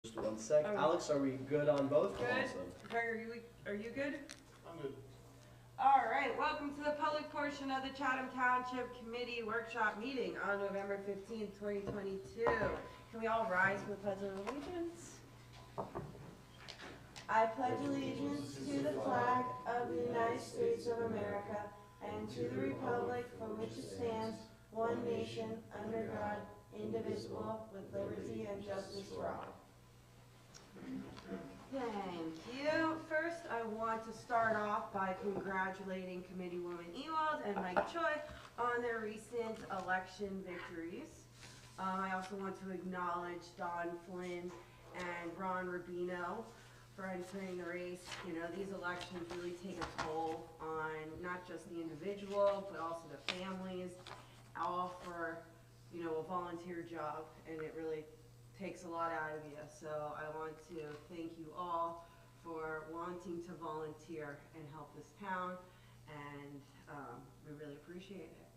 Just 1 sec. Alex, are we good on both? Good. Awesome. Greg, are you good? I'm good. All right, welcome to the public portion of the Chatham Township Committee Workshop Meeting on November 15th, 2022. Can we all rise for the Pledge of Allegiance? I pledge allegiance to the flag of the United States of America and to the republic for which it stands, one nation, under God, indivisible, with liberty and justice for all. Thank you. First, I want to start off by congratulating Committeewoman Ewald and Mike Choi on their recent election victories. I also want to acknowledge Don Flynn and Ron Rubino for entering the race. You know, these elections really take a toll on not just the individual, but also the families, all for, you know, a volunteer job, and it really takes a lot out of you. So I want to thank you all for wanting to volunteer and help this town, and we really appreciate it.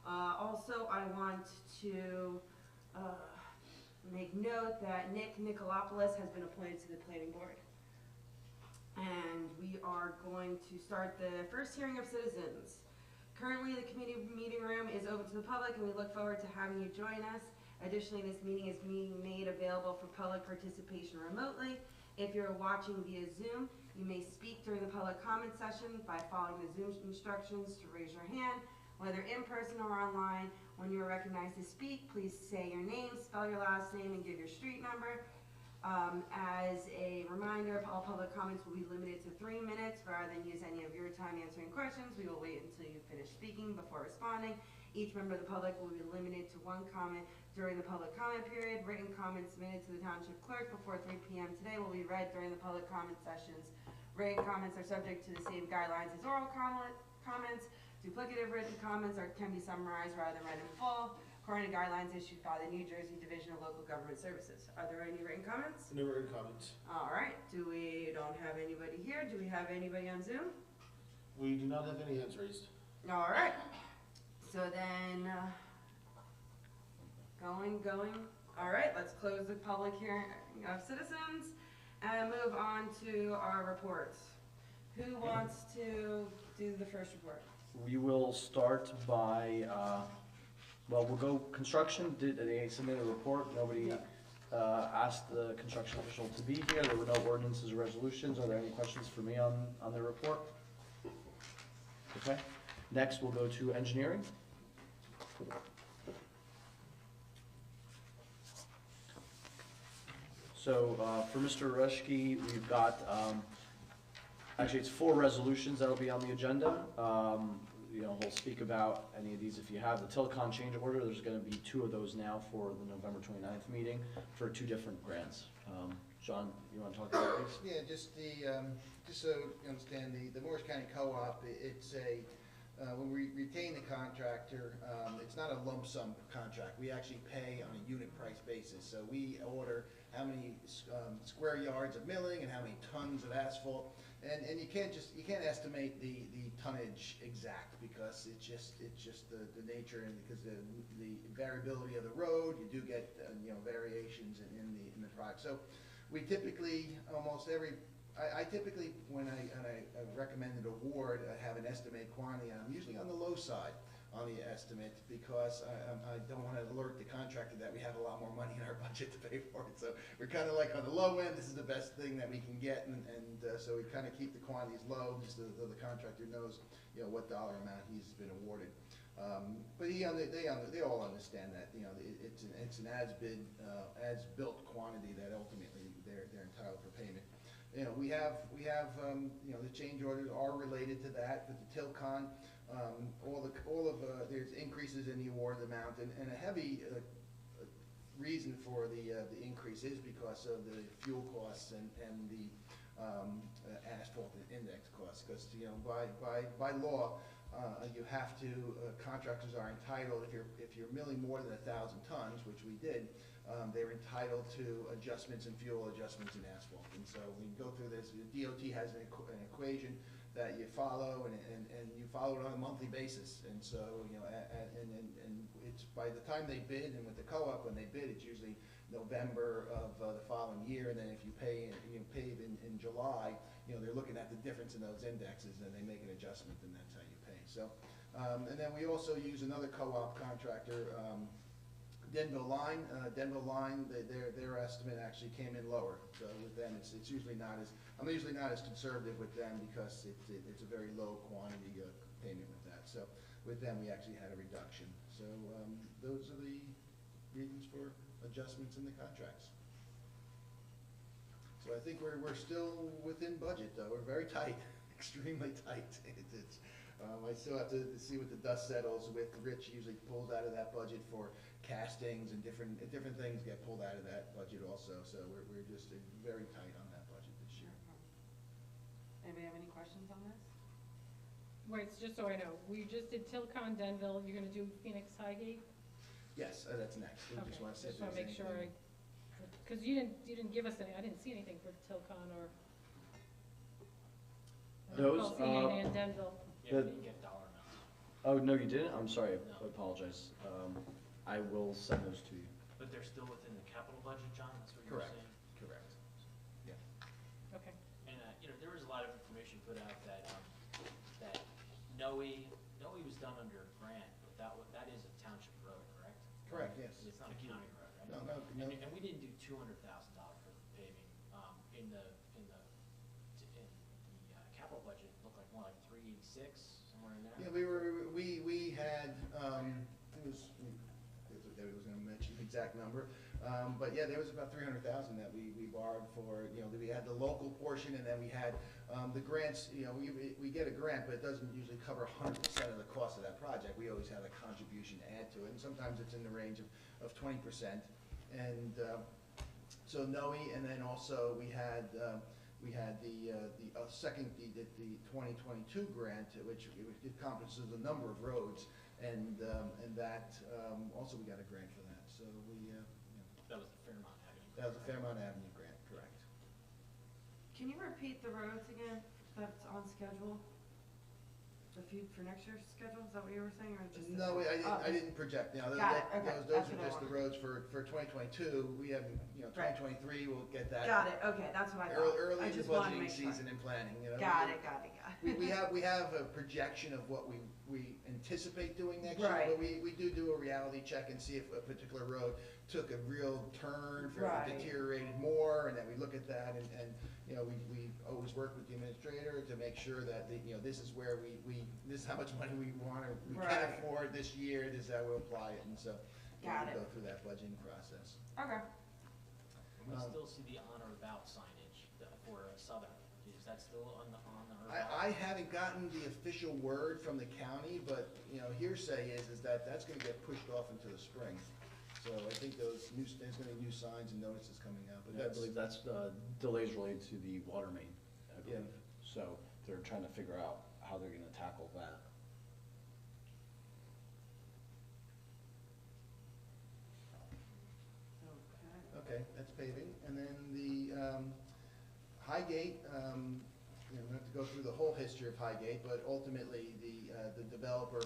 Also, I want to make note that Nick Nicolopoulos has been appointed to the planning board. And we are going to start the first hearing of citizens. Currently, the committee meeting room is open to the public, and we look forward to having you join us. Additionally, this meeting is being made available for public participation remotely. If you're watching via Zoom, you may speak during the public comment session by following the Zoom instructions to raise your hand, whether in person or online. When you're recognized to speak, please say your name, spell your last name, and give your street number. As a reminder, all public comments will be limited to 3 minutes. Rather than use any of your time answering questions, we will wait until you finish speaking before responding. Each member of the public will be limited to 1 comment during the public comment period. Written comments submitted to the Township Clerk before 3 p.m. today will be read during the public comment sessions. Written comments are subject to the same guidelines as oral comments. Duplicative written comments can be summarized rather than read in full, according to guidelines issued by the New Jersey Division of Local Government Services. Are there any written comments? No written comments. All right. We don't have anybody here. Do we have anybody on Zoom? We do not have any hands raised. All right. So then, going. All right, let's close the public hearing of citizens and move on to our reports. Who wants to do the first report? We will start by, well, we'll go construction. Did they submit a report? Nobody asked the construction official to be here. There were no ordinances or resolutions. Are there any questions for me on their report? Okay. Next, we'll go to engineering. So for Mr. Rushke, we've got, actually it's 4 resolutions that'll be on the agenda. You know, we'll speak about any of these if you have. The Tilcon change order, there's going to be 2 of those now for the November 29th meeting for 2 different grants. John, you want to talk about these? Yeah, just so you understand, the Morris County Co-op, it's when we retain the contractor, it's not a lump sum contract. We actually pay on a unit price basis. So we order how many square yards of milling and how many tons of asphalt, and you can't estimate the tonnage exact, because it's just the nature, and because the variability of the road, you do get variations in the product. So we typically I typically, when I recommend an award, I have an estimated quantity. I'm usually on the low side on the estimate, because I don't want to alert the contractor that we have a lot more money in our budget to pay for it. So we're kind of like on the low end. This is the best thing that we can get, and so we kind of keep the quantities low, just so the contractor knows what dollar amount he's been awarded. But they all understand that it's an as-built quantity that ultimately they're entitled for payment. We have the change orders are related to that, but the Tilcon, there's increases in the award amount, and a heavy reason for the increase is because of the fuel costs and the asphalt index costs. Because by law, you have to contractors are entitled, if you're milling more than 1,000 tons, which we did. They're entitled to adjustments in fuel, adjustments in asphalt. And so we go through this. The DOT has an equation that you follow, and you follow it on a monthly basis. And so, and it's by the time they bid, and with the co-op, when they bid, it's usually November of the following year, and then if you pave in July, they're looking at the difference in those indexes, and they make an adjustment, and that's how you pay. So, and then we also use another co-op contractor, Denville Line. Their estimate actually came in lower. So with them, it's usually not as, I'm usually not as conservative with them because it's a very low quantity payment with that. So with them, we actually had a reduction. So those are the reasons for adjustments in the contracts. So I think we're still within budget, though. We're very tight, extremely tight. I still have to see what the dust settles with. Rich usually pulls out of that budget for castings, and different things get pulled out of that budget also. So we're just very tight on that budget this year. Anybody have any questions on this? Wait, just so I know, we just did Tilcon, Denville, you're gonna do Phoenix Highgate? Yes, that's next. We Okay, just want to see if just wanna there's make sure anything. cause you didn't give us any, I didn't see anything for Tilcon or. Those, Well, CA and Denville. Yeah, we didn't get dollar amounts, Oh, no, you didn't? I'm sorry, No. I apologize. I will send those to you. but they're still within the capital budget, John, that's what you were Correct. saying? Correct. Okay, And, there was a lot of information put out that, that Noe was done under a grant, but that is a township road, correct? Correct, yes. It's not a county road, right? No. And we didn't do $200,000 for paving, in the capital budget, it looked like more like 386, somewhere in there. Yeah, we had, it was Debbie was gonna mention the exact number, but yeah, there was about 300,000 that we borrowed for, we had the local portion, and then we had, the grants, we get a grant, but it doesn't usually cover 100% of the cost of that project. We always have a contribution to add to it, and sometimes it's in the range of 20%. And, so Noe, and then also we had the second, the 2022 grant, which encompasses a number of roads, and that, also we got a grant for that, so That was the Fairmont Avenue. that was a Fairmont Avenue grant, correct. Can you repeat the roads again that's on schedule? The few for next year's schedule, is that what you were saying, or just? No, I Oh. didn't project, Got it, okay, those that's are what I just the roads for 2022, we have, Right. 2023, we'll get that. Got it, okay, that's what I thought. Early I in the just wanted to budgeting make sure. season and planning, Got it. We have a projection of what we anticipate doing next year, Right. but we do a reality check and see if a particular road took a real turn, if it Right. deteriorated more, and then we look at that, and we always work with the administrator to make sure that, this is where this is how much money we can Right. afford this year, this is how we'll apply it, and so we Got it. go through that budgeting process. Okay. And we still see the on or about signage for Southern. Is that still on the or about? I haven't gotten the official word from the county, but, hearsay is that that's gonna get pushed off into the spring. So I think there's gonna be new signs and notices coming out, but I that's, believe that's delays related to the water main, I Yeah. believe. So they're trying to figure out how they're gonna tackle that. okay, that's paving. And then the Highgate, we don't have to go through the whole history of Highgate, but ultimately the developer,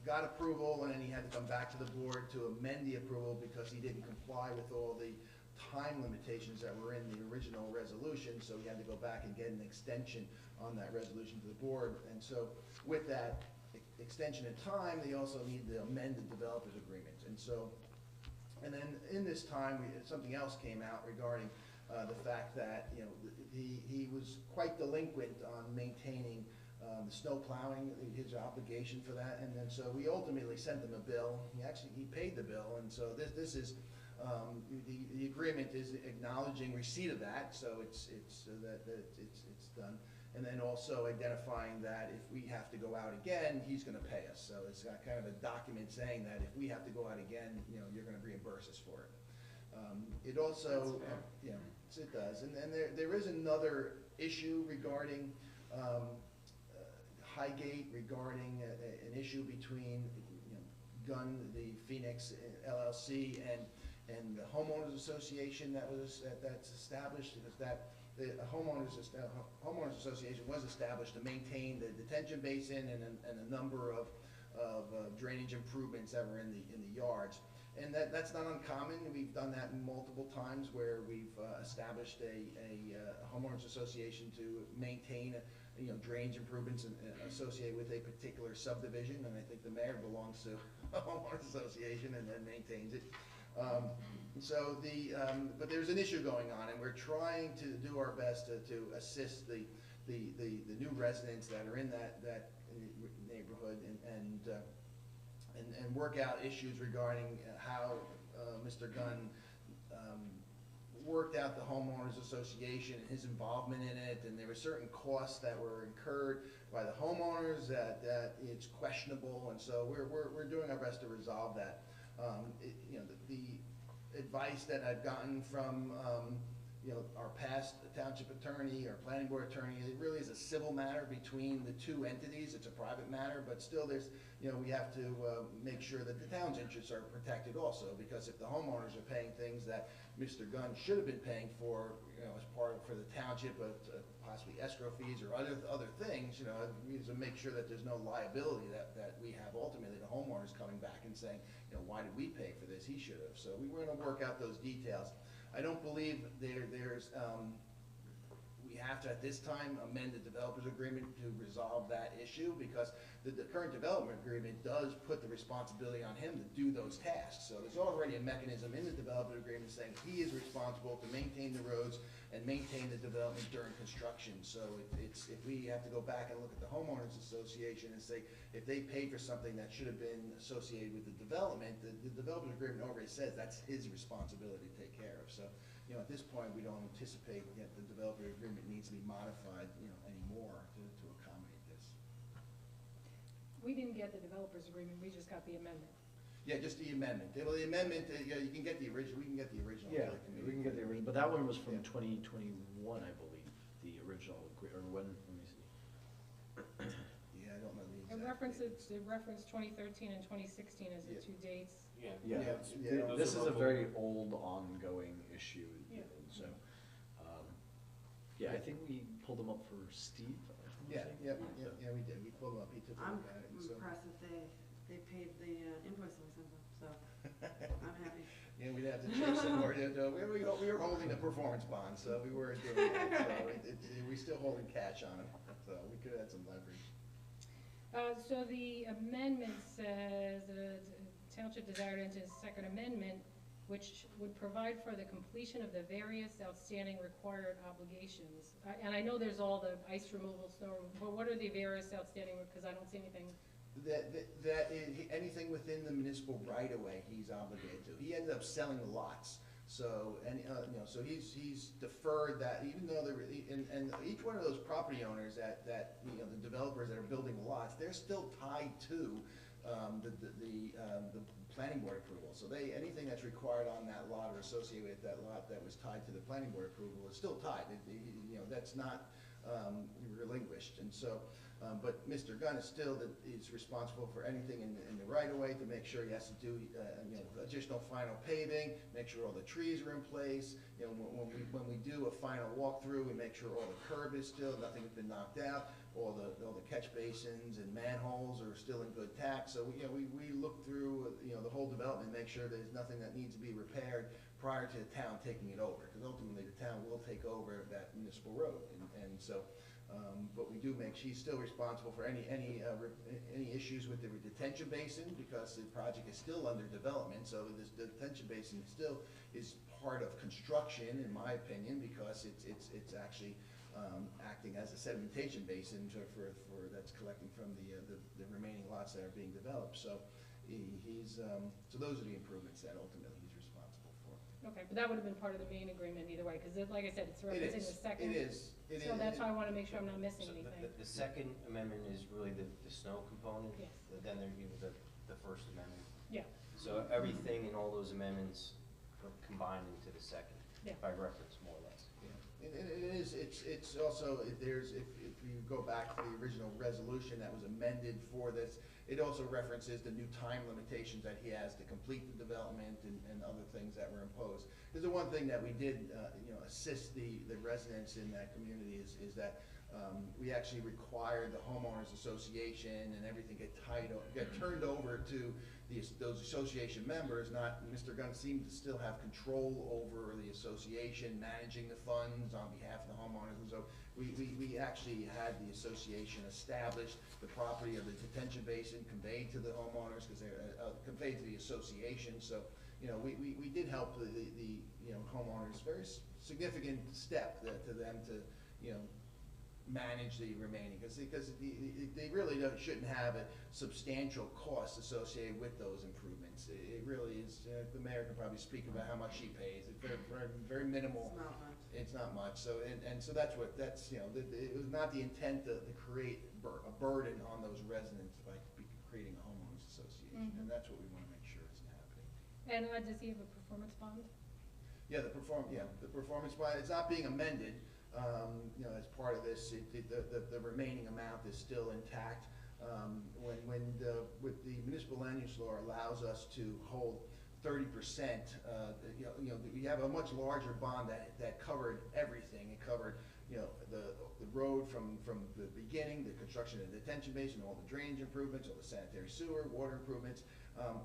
got approval, and then he had to come back to the board to amend the approval because he didn't comply with all the time limitations that were in the original resolution, so he had to go back and get an extension on that resolution to the board. And so with that extension in time, they also need to amend the developers agreement. And then in this time, something else came out regarding the fact that, he was quite delinquent on maintaining the snow plowing, his obligation for that, and then so we ultimately sent him a bill. He paid the bill, and so this is, the agreement is acknowledging receipt of that, so it's done. And then also identifying that if we have to go out again, he's gonna pay us. So it's got kind of a document saying that if we have to go out again, you're gonna reimburse us for it. It also, it does. And then there is another issue regarding, Highgate, regarding an issue between, Gunn, the Phoenix LLC, and the homeowners association that's established, because the homeowners association was established to maintain the detention basin and a number of drainage improvements that were in the yards. And that's not uncommon. We've done that multiple times where we've established a homeowners association to maintain, drainage improvements associated with a particular subdivision. And I think the mayor belongs to a homeowners association and then maintains it. But there's an issue going on, and we're trying to do our best to assist the new residents that are in that neighborhood and work out issues regarding how Mr. Gunn worked out the homeowners association and his involvement in it, and there were certain costs that were incurred by the homeowners that it's questionable, and so we're doing our best to resolve that. The advice that I've gotten from our past township attorney, our planning board attorney, it really is a civil matter between the two entities. It's a private matter, but still there's, we have to make sure that the town's interests are protected also, because if the homeowners are paying things that Mr. Gunn should have been paying for, as part of, for the township, possibly escrow fees or other things, we need to make sure that there's no liability that we have ultimately the homeowners coming back and saying, why did we pay for this? He should have. So we're going to work out those details. I don't believe we have to at this time amend the developers agreement to resolve that issue, because the current development agreement does put the responsibility on him to do those tasks. So there's already a mechanism in the development agreement saying he is responsible to maintain the roads and maintain the development during construction. So if we have to go back and look at the homeowners association and say, if they paid for something that should have been associated with the development, the development agreement already says that's his responsibility to take care of. So, at this point, we don't anticipate that the development agreement needs to be modified, anymore to accommodate this. We didn't get the developers agreement, we just got the amendment. Yeah, just the amendment. Well, the amendment, you can get the original, we can get the original. Yeah, for the committee. we can get the original, but that one was from Yeah. 2021, I believe, the original, or when, let me see. Yeah, I don't know the It exact. referenced 2013 and 2016 as the Yeah. two dates. Yeah. Yeah, Yeah. this is a very old ongoing issue, Yeah. and so, I think we pulled them up for Steve. Yeah, we did. We pulled them up, he took a I'm look at it, so. impressed that they paid the invoice that we sent them, so I'm happy. Yeah, we'd have to chase them more. We were holding a performance bond, so we weren't doing that. So we still holding cash on it, so we could have had some leverage. So the amendment says, Township desired to enter a second amendment, which would provide for the completion of the various outstanding required obligations. And I know there's all the ice removal, snow removal, but what are the various outstanding, because I don't see anything. That is, anything within the municipal right of way, he's obligated to. He ended up selling the lots. So, so he's deferred that, even though and each one of those property owners that the developers that are building the lots, they're still tied to the planning board approval. So anything that's required on that lot or associated with that lot that was tied to the planning board approval is still tied. That's not relinquished. And so, but Mr. Gunn is responsible for anything in the right of way to make sure he has to do, additional final paving, make sure all the trees are in place. When we do a final walkthrough, we make sure all the curb is still, nothing has been knocked out, all the catch basins and manholes are still in good tack. So we look through, the whole development, make sure there's nothing that needs to be repaired prior to the town taking it over, because ultimately the town will take over that municipal road. And so, but we do she's still responsible for any issues with the detention basin, because the project is still under development. So this detention basin still is part of construction, in my opinion, because it's actually acting as a sedimentation basin for that's collecting from the remaining lots that are being developed. So so those are the improvements that ultimately he's responsible for. Okay, but that would have been part of the main agreement either way, because like I said, it's referencing the second. It is. So that's why I want to make sure I'm not missing So anything. the second amendment is really the snow component? Yes. Then there'd be the first amendment. Yeah, So everything in all those amendments are combined into the second, Yeah. by reference, more or less. And it is, it's also, if you go back to the original resolution that was amended for this, it also references the new time limitations that he has to complete the development and other things that were imposed. Because the one thing that we did, assist the residents in that community is that We actually required the homeowners association and everything get turned over to those association members. Not, Mr. Gunn seemed to still have control over the association, managing the funds on behalf of the homeowners. And so we actually had the association establish the property of the detention basin conveyed to the homeowners, because they're conveyed to the association. So, you know, we did help the you know, homeowners. Very significant step to them to, you know, manage the remaining, because they really shouldn't have a substantial cost associated with those improvements. It really is, the mayor can probably speak about how much she pays. It's very minimal. It's not much. It's not much. So, and so that's, you know, it was not the intent to create a burden on those residents by creating a homeowners association. And that's what we want to make sure isn't happening. And does he have a performance bond? Yeah, the performance bond, it's not being amended. You know, as part of this, the remaining amount is still intact. With the municipal land use law allows us to hold 30%, you know, we have a much larger bond that covered everything. It covered, you know, the road from the beginning, the construction of the detention basin, all the drainage improvements, all the sanitary sewer, water improvements.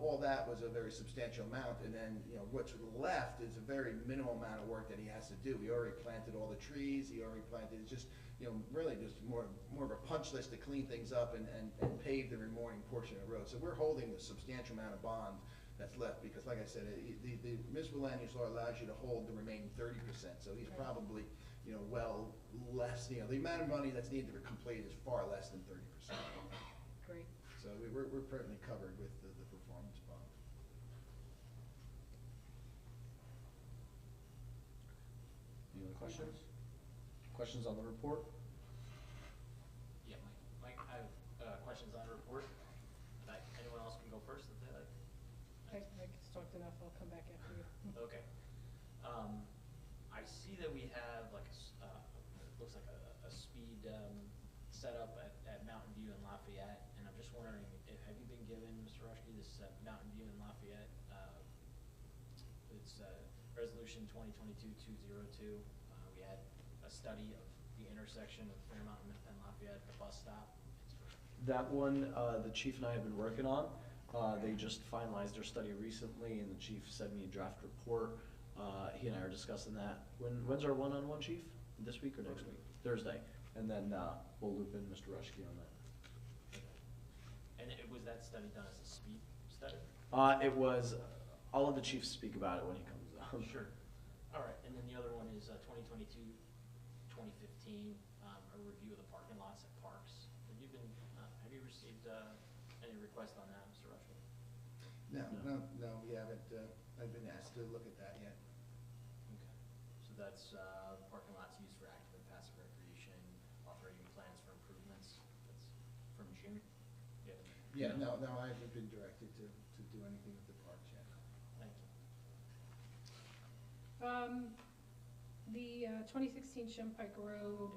All that was a very substantial amount, and then, you know, what's left is a very minimal amount of work that he has to do. He already planted all the trees, he already planted, it's just, you know, really just more of a punch list to clean things up and pave the remaining portion of the road. So we're holding a substantial amount of bond that's left, because like I said, the municipal land use law allows you to hold the remaining 30%. So he's probably, you know, well less, you know, the amount of money that's needed to complete is far less than 30%. Great. So we're permanently covered with the performance bond. Any other questions? Questions on the report? Yeah, Mike, I have questions on the report. Anyone else can go first if they like? I just talked enough, I'll come back after you. Okay. I see that we have like, it looks like a speed setup at Mountain View in Lafayette, and I'm just wondering, have you been given, Mr. Rushke, this Mountain View in Lafayette? It's Resolution 2022-202. We had a study of the intersection of Fairmount and Lafayette, the bus stop. That one, the chief and I have been working on. They just finalized their study recently, and the chief sent me a draft report. He and I are discussing that. When's our one-on-one, chief? This week or next week? Thursday. And then we'll loop in Mr. Rushke on that. And was that study done as a speed study? It was, I'll let the chief speak about it when he comes up. Sure. All right, and then the other one is 2022-2015, a review of the parking lots at parks. Have you received any requests on that, Mr. Rushke? No, we haven't. I've been asked to look at that yet. Okay. So that's parking lots used for active and passive recreation, authorizing plans for improvements. That's from June? Yeah, no, I haven't been directed to do anything with the parks yet. Thank you. The 2016 Shumpike Road,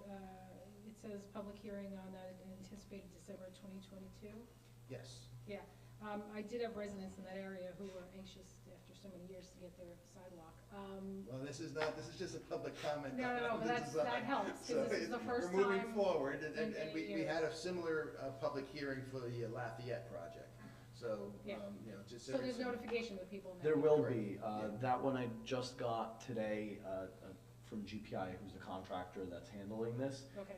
it says public hearing on that anticipated December 2022. Yes. Yeah, I did have residents in that area who were anxious after so many years to get their sidewalk. Well, this is just a public comment. No, but that helps, So because this is the first time. we're moving forward, and in we had a similar public hearing for the Lafayette project. So, Yeah. you know, just. So there's notification to the people in that. There will Correct. be. Yeah. That one I just got today from GPI, who's the contractor that's handling this. Okay,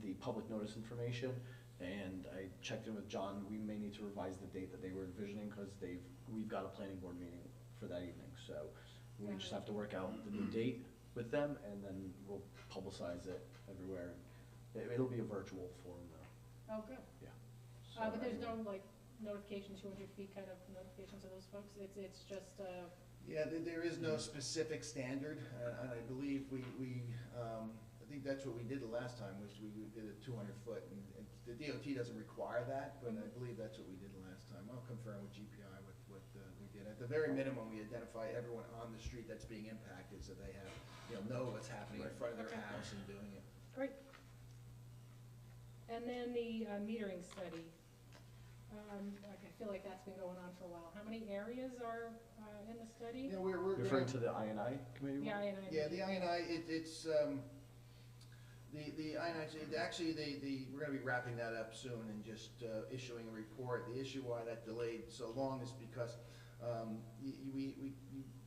The public notice information, and I checked in with John. We may need to revise the date that they were envisioning, because we've got a planning board meeting for that evening. So we just have to work out the new date with them, and then we'll publicize it everywhere. It'll be a virtual forum though. oh, good. Yeah. But there's no, like, notification, 200 feet kind of notification to those folks? It's just, Yeah, there is no specific standard, and I believe I think that's what we did the last time, was we did a 200-foot, and the DOT doesn't require that, but I believe that's what we did the last time. I'll confirm with GPI what we did. At the very minimum, we identify everyone on the street that's being impacted, so they have, know what's happening in front of their Okay. house and doing it. great. And then the metering study. I feel like that's been going on for a while. How many areas are in the study? Yeah, we're Referring to the INI committee? Yeah, one? and I. Yeah, the INI, it's, The ionized, actually, we're gonna be wrapping that up soon and just issuing a report. The issue why that delayed so long is because we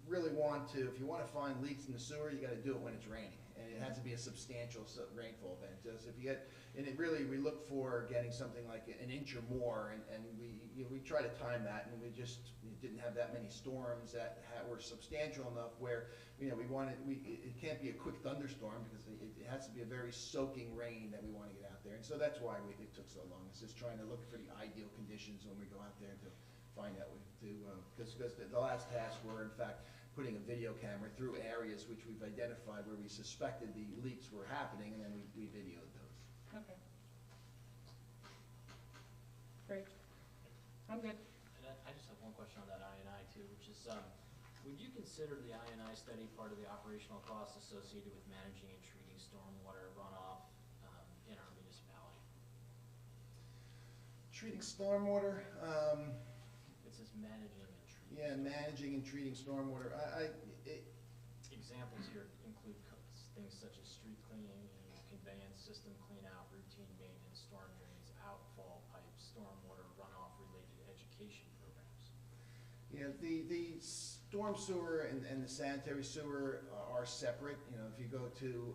really want to, if you wanna find leaks in the sewer, you gotta do it when it's raining. And it has to be a substantial rainfall event. So if you get, and it really, we look for getting something like an inch or more, and we try to time that, and we didn't have that many storms that were substantial enough where, we wanted, it can't be a quick thunderstorm because it has to be a very soaking rain that we wanna get out there. And so that's why it took so long. It's just trying to look for the ideal conditions when we go out there to find out, because the last tasks were in fact putting a video camera through areas which we've identified where we suspected the leaks were happening, and then we videoed those. Okay. Great. I'm good. And I just have one question on that I&I too, which is, would you consider the I&I study part of the operational costs associated with managing and treating stormwater runoff in our municipality? Treating stormwater, It says managing and treating. yeah, managing and treating stormwater, Examples here include things such as street cleaning and conveyance system clean out, routine maintenance, storm drains, outfall pipes, stormwater runoff related education programs. yeah, the storm sewer and the sanitary sewer are separate. If you go to,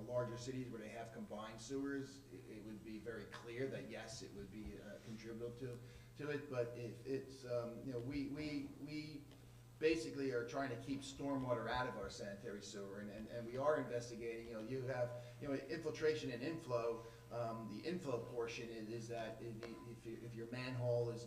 larger cities where they have combined sewers, it would be very clear that yes, it would be contributable to it, but if it's, we basically are trying to keep stormwater out of our sanitary sewer, and we are investigating, you have, infiltration and inflow. The inflow portion is that if your manhole is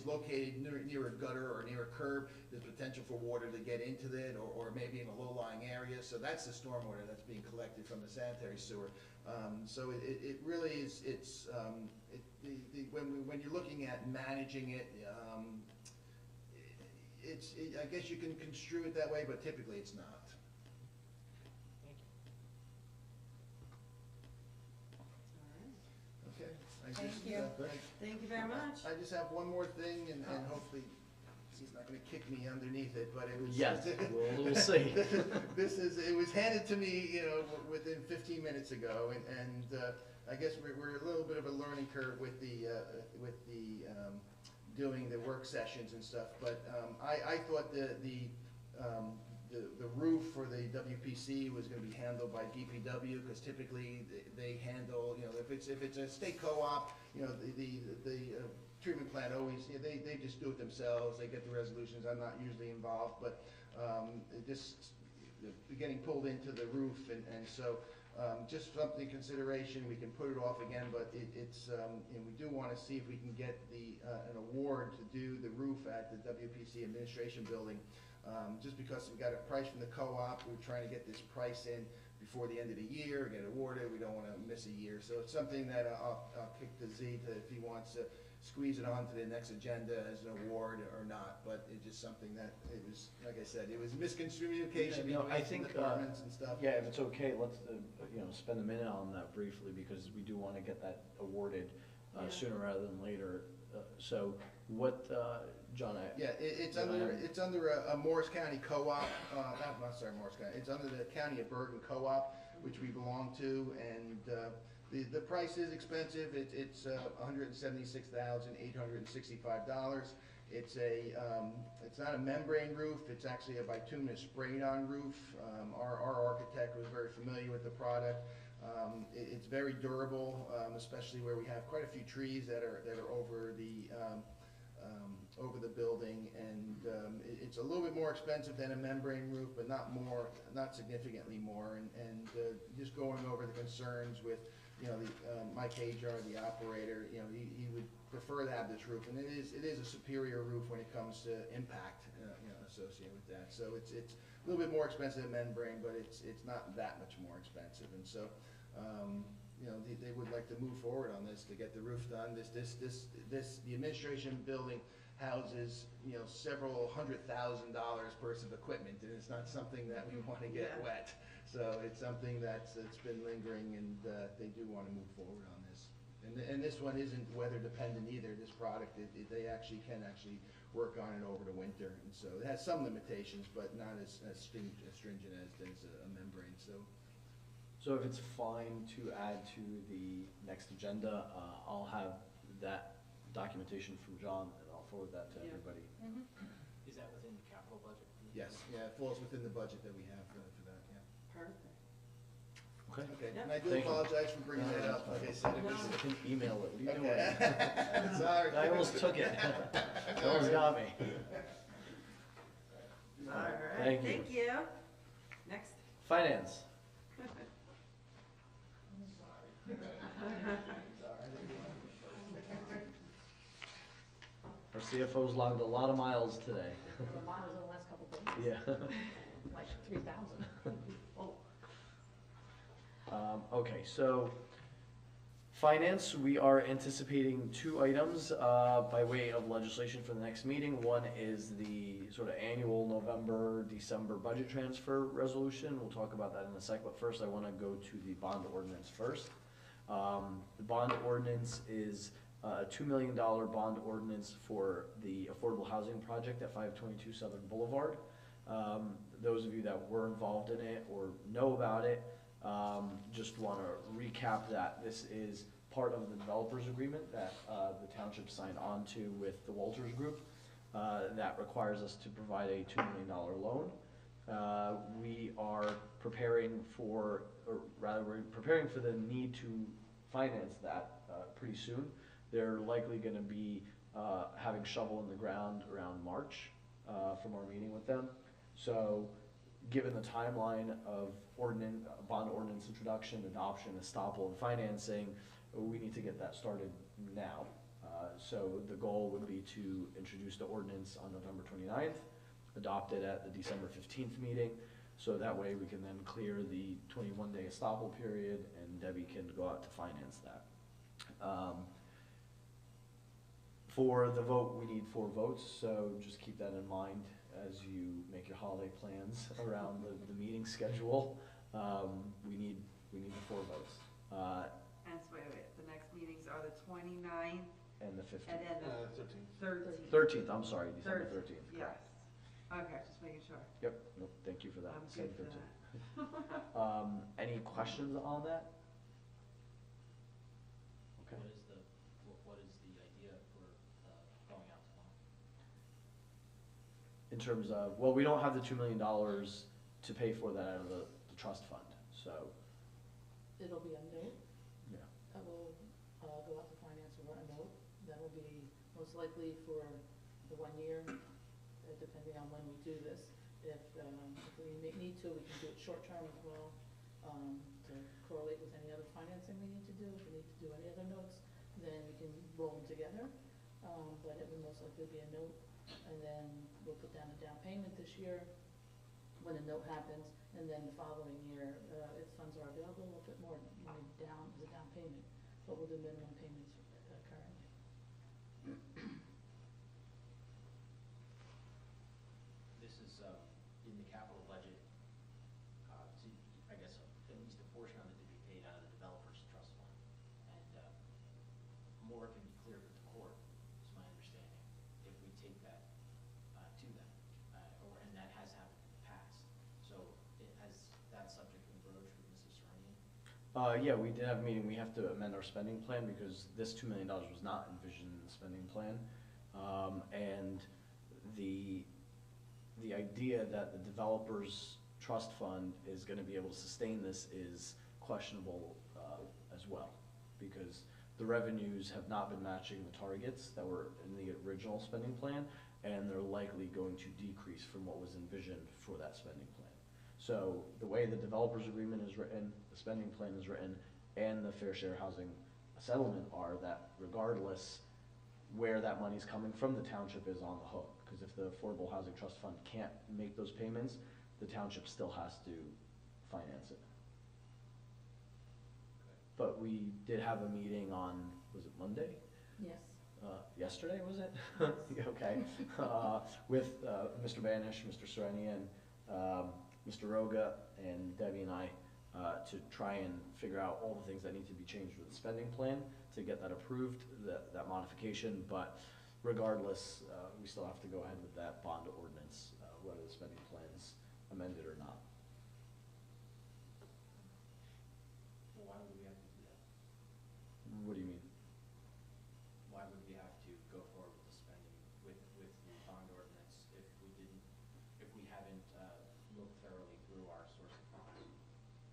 located near a gutter or near a curb, there's potential for water to get into it, or maybe in a low-lying area. So that's the stormwater that's being collected from the sanitary sewer. So it really is, when you're looking at managing it, I guess you can construe it that way, but typically it's not. Thank you. Okay. Thank you. Thank you very much. I just have one more thing, and hopefully he's not gonna kick me underneath it, but it was. Yes, we'll see. It was handed to me, within 15 minutes ago, and I guess we're a little bit of a learning curve with the doing the work sessions and stuff, but I thought the roof for the WPC was gonna be handled by DPW, because typically they handle, if it's a state co-op, the treatment plant always, they just do it themselves, they get the resolutions, I'm not usually involved, but getting pulled into the roof, and so just something consideration. We can put it off again, but and we do want to see if we can get an award to do the roof at the WPC administration building. Just because we got a price from the co-op, we're trying to get this price in before the end of the year, get it awarded. We don't want to miss a year, so it's something that I'll kick to Z to, if he wants to squeeze it onto the next agenda as an award or not. But it's just something that it was, like I said, it was miscommunication between I some think, departments and stuff. Yeah, if it's okay, let's, spend a minute on that briefly, because we do want to get that awarded Yeah. sooner rather than later. So what, John, Yeah, it's under a Morris County co-op, not sorry, Morris County, it's under the County of Bergen co-op, which we belong to, and the price is expensive. It's $176,865. It's not a membrane roof, it's actually a bituminous sprayed-on roof. Our architect was very familiar with the product. It's very durable, especially where we have quite a few trees that are over the building, and it's a little bit more expensive than a membrane roof, but not significantly more. And just going over the concerns with, Mike Hajar, the operator, he would prefer to have this roof, and it is a superior roof when it comes to impact, associated with that. So it's a little bit more expensive than membrane, but it's not that much more expensive, and so. They would like to move forward on this to get the roof done. The administration building houses, several $100,000 worth of equipment, and it's not something that we want to get wet. So it's something it's been lingering, and they do want to move forward on this. And this one isn't weather dependent either. This product, they can work on it over the winter, and so it has some limitations, but not as stringent as a membrane. So So if it's fine to add to the next agenda, I'll have that documentation from John, and I'll forward that to Yeah. everybody. Mhm. Is that within the capital budget? Yes, yeah, it falls within the budget that we have for that, yeah. Perfect. Okay? Okay, Yeah. and I do Thank you. apologize for bringing that up, like I said, it was. I can email it, what are you Okay. doing? Sorry. I almost took it. You almost got me. All right, Thank you. thank you. Next. Finance. Our CFO's logged a lot of miles today. The miles in the last couple of days, Yeah. like 3,000. Oh, Okay, so finance, we are anticipating two items by way of legislation for the next meeting. One is the sort of annual November, December budget transfer resolution. We'll talk about that in a sec, but first I want to go to the bond ordinance first. The bond ordinance is a $2 million bond ordinance for the affordable housing project at 522 Southern Boulevard. Those of you that were involved in it or know about it, just want to recap that this is part of the developers agreement that the township signed on to with the Walters Group that requires us to provide a $2 million loan. We are preparing for, or rather we're preparing for the need to finance that pretty soon. They're likely going to be having shovel in the ground around March from our meeting with them. So given the timeline of bond ordinance introduction, adoption, estoppel, and financing, we need to get that started now. So the goal would be to introduce the ordinance on November 29th, adopt it at the December 15th meeting, so that way we can then clear the 21-day estoppel period and Debbie can go out to finance that. For the vote, we need 4 votes, so just keep that in mind as you make your holiday plans around the meeting schedule. We need the 4 votes. And so wait, the next meetings are the 29th And the 15th. and then the 13. 13th. 13th, I'm sorry, December 13th. Yes. Okay, just making sure. Yep, nope, thank you for that. I'm Same good for 13th. that. Any questions on that? Okay. What is the idea for going out to bond? In terms of, well, we don't have the $2 million to pay for that out of the trust fund, so, it'll be a note yeah. that will go out to finance or a note. That'll be most likely for the 1 year, depending on when we do this. If we need to, we can do it short-term as well, to correlate with any other financing we need to do. If we need to do any other notes, then we can roll them together. But it would most likely be a note, and then we'll put down a down payment this year when a note happens, and then the following year, if funds are available, we'll put more money down as a down payment, but we'll do minimum payments currently. This is in the capital budget, to, I guess, at least a portion of it to be paid out of the developers trust fund. And more can be cleared with the court, is my understanding, if we take that to them. And that has happened in the past. So has that subject been broached with Mrs. Serenian? Yeah, we did have a meeting. We have to amend our spending plan because this $2 million was not envisioned in the spending plan. And the idea that the developers trust fund is gonna be able to sustain this is questionable as well. Because the revenues have not been matching the targets that were in the original spending plan, and they're likely going to decrease from what was envisioned for that spending plan. So the way the developers agreement is written, the spending plan is written, and the fair share housing settlement are that regardless where that money's coming from, the township is on the hook. Because if the Affordable Housing Trust Fund can't make those payments, the township still has to finance it. But we did have a meeting on, was it Monday? Yes. Yesterday, was it? Okay. With Mr. Banish, Mr. Serenian, Mr. Roga, and Debbie and I to try and figure out all the things that need to be changed with the spending plan to get that approved, that modification. But regardless, we still have to go ahead with that bond ordinance, whether the spending plan's amended or not.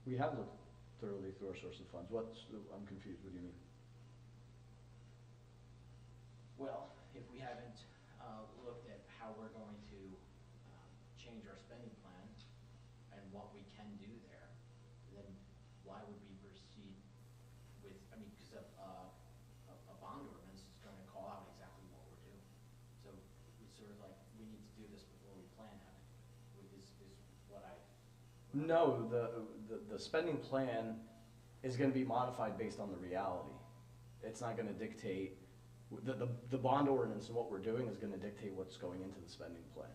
We have looked thoroughly through our source of funds. I'm confused, what do you mean? Well, if we haven't looked at how we're going to change our spending plan and what we can do there, then why would we proceed with, I mean, because a bond ordinance is going to call out exactly what we're doing. So it's sort of like, we need to do this before we plan on it, is what I. No, the spending plan is gonna be modified based on the reality. It's not gonna dictate, the bond ordinance and what we're doing is gonna dictate what's going into the spending plan.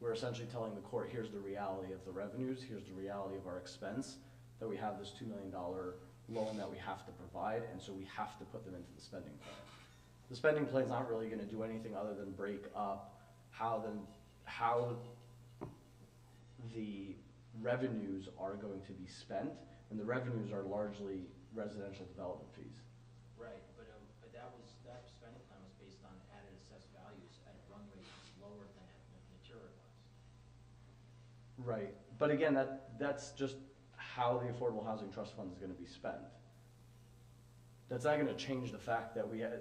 We're essentially telling the court, here's the reality of the revenues, here's the reality of our expense, that we have this $2 million loan that we have to provide, and so we have to put them into the spending plan. The spending plan's not really gonna do anything other than break up how the revenues are going to be spent, and the revenues are largely residential development fees. Right, but that spending plan was based on added assessed values at a run rate that's lower than it materialized. Right, but again, that's just how the Affordable Housing Trust Fund is gonna be spent. That's not gonna change the fact that we had,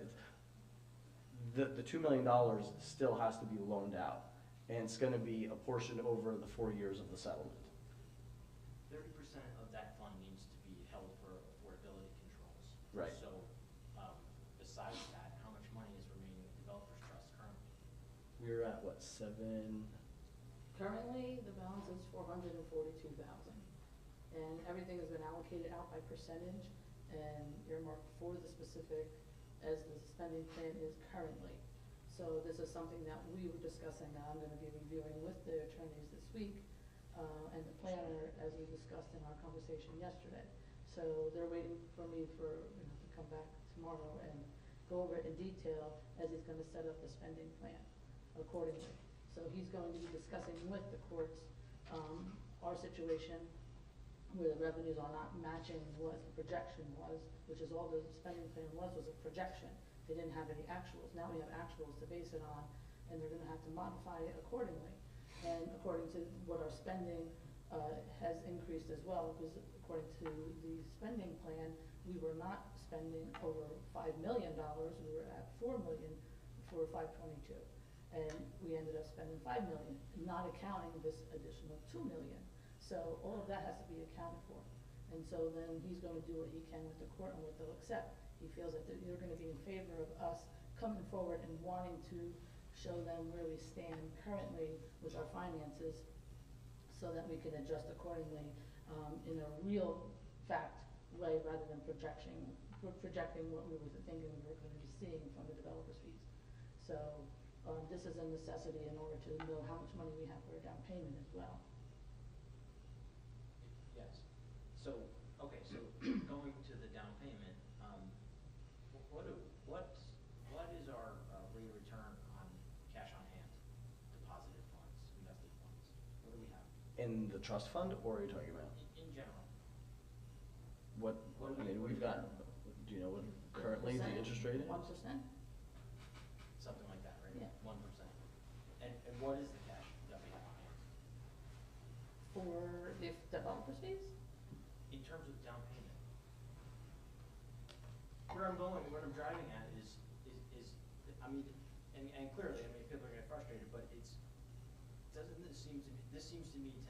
the $2 million still has to be loaned out, and it's gonna be apportioned over the 4 years of the settlement. 30% of that fund needs to be held for affordability controls. Right. So, besides that, how much money is remaining in the developers trust currently? We're at, what, 7? Currently, the balance is 442,000. And everything has been allocated out by percentage and earmarked for the specific as the spending plan is currently. So this is something that we were discussing, that I'm gonna be reviewing with the attorneys this week, and the planner, as we discussed in our conversation yesterday. So they're waiting for me to come back tomorrow and go over it in detail as he's gonna set up the spending plan accordingly. So he's going to be discussing with the courts, our situation where the revenues are not matching what the projection was, which is all the spending plan was a projection. They didn't have any actuals. Now we have actuals to base it on, and they're gonna have to modify it accordingly. And according to what our spending has increased as well, because according to the spending plan, we were not spending over $5 million. We were at $4 million for 522. And we ended up spending $5 million, not accounting this additional $2 million. So all of that has to be accounted for. And so then he's going to do what he can with the court and what they'll accept. He feels that you're going to be in favor of us coming forward and wanting to show them where we stand currently with our finances so that we can adjust accordingly in a real fact way rather than projecting what we were thinking we were going to be seeing from the developer's fees. So this is a necessity in order to know how much money we have for a down payment as well. Yes. So, okay, so going to the down payment, what is our rate of return on cash on hand, deposited funds, invested funds? What do we have In the trust fund, or are you talking about? in general? I mean, we've got, do you know what currently the interest rate is? 1%. Something like that, right? Yeah. 1%. And what is the cash that we have on hand? For the developer's fees? In terms of down payment? Where I'm going, what I'm driving at is, I mean, and clearly, I mean, people are getting frustrated, but this seems to me to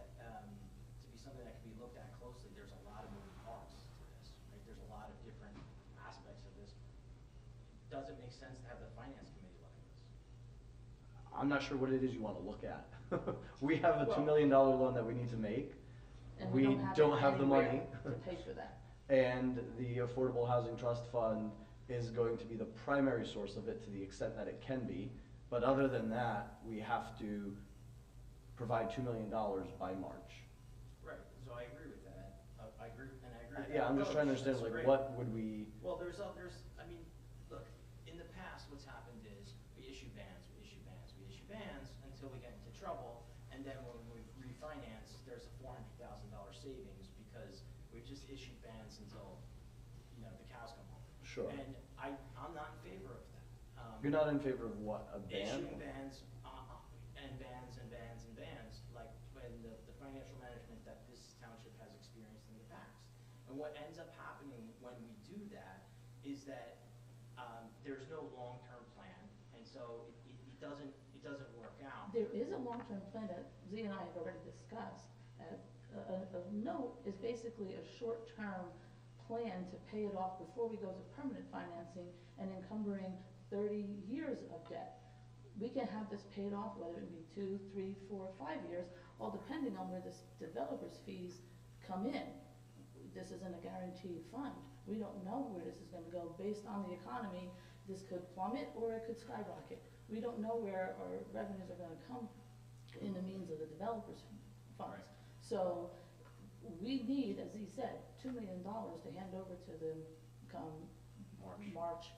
be something that can be looked at closely. There's a lot of moving parts to this, right? There's a lot of different aspects of this. Does it make sense to have the finance committee look at this? I'm not sure what it is you want to look at. We have a $2 million loan that we need to make. And We don't have the money. to pay for that. And the Affordable Housing Trust Fund is going to be the primary source of it to the extent that it can be. But other than that, we have to provide $2 million by March. Right, so I agree with that. I agree with that. Yeah, I'm just trying to understand, That's like, great. what would we, Well, I mean, look, in the past, what's happened is we issue bans until we get into trouble, and then when we refinance, there's a $400,000 savings because we just issued bans until, the cows come home. sure. And I'm not in favor of that. You're not in favor of what, a ban? Issuing bans, and bans, like when the financial management that this township has experienced in the And what ends up happening when we do that is that there's no long-term plan, and so it doesn't work out. There is a long-term plan that Z and I have already discussed. A note is basically a short-term plan to pay it off before we go to permanent financing and encumbering 30 years of debt. We can have this paid off, whether it be 2, 3, 4, 5 years, all depending on where this developer's fees come in. This isn't a guaranteed fund. We don't know where this is gonna go. Based on the economy, this could plummet or it could skyrocket. We don't know where our revenues are gonna come in the means of the developer's funds. So we need, as he said, $2 million to hand over to them come March.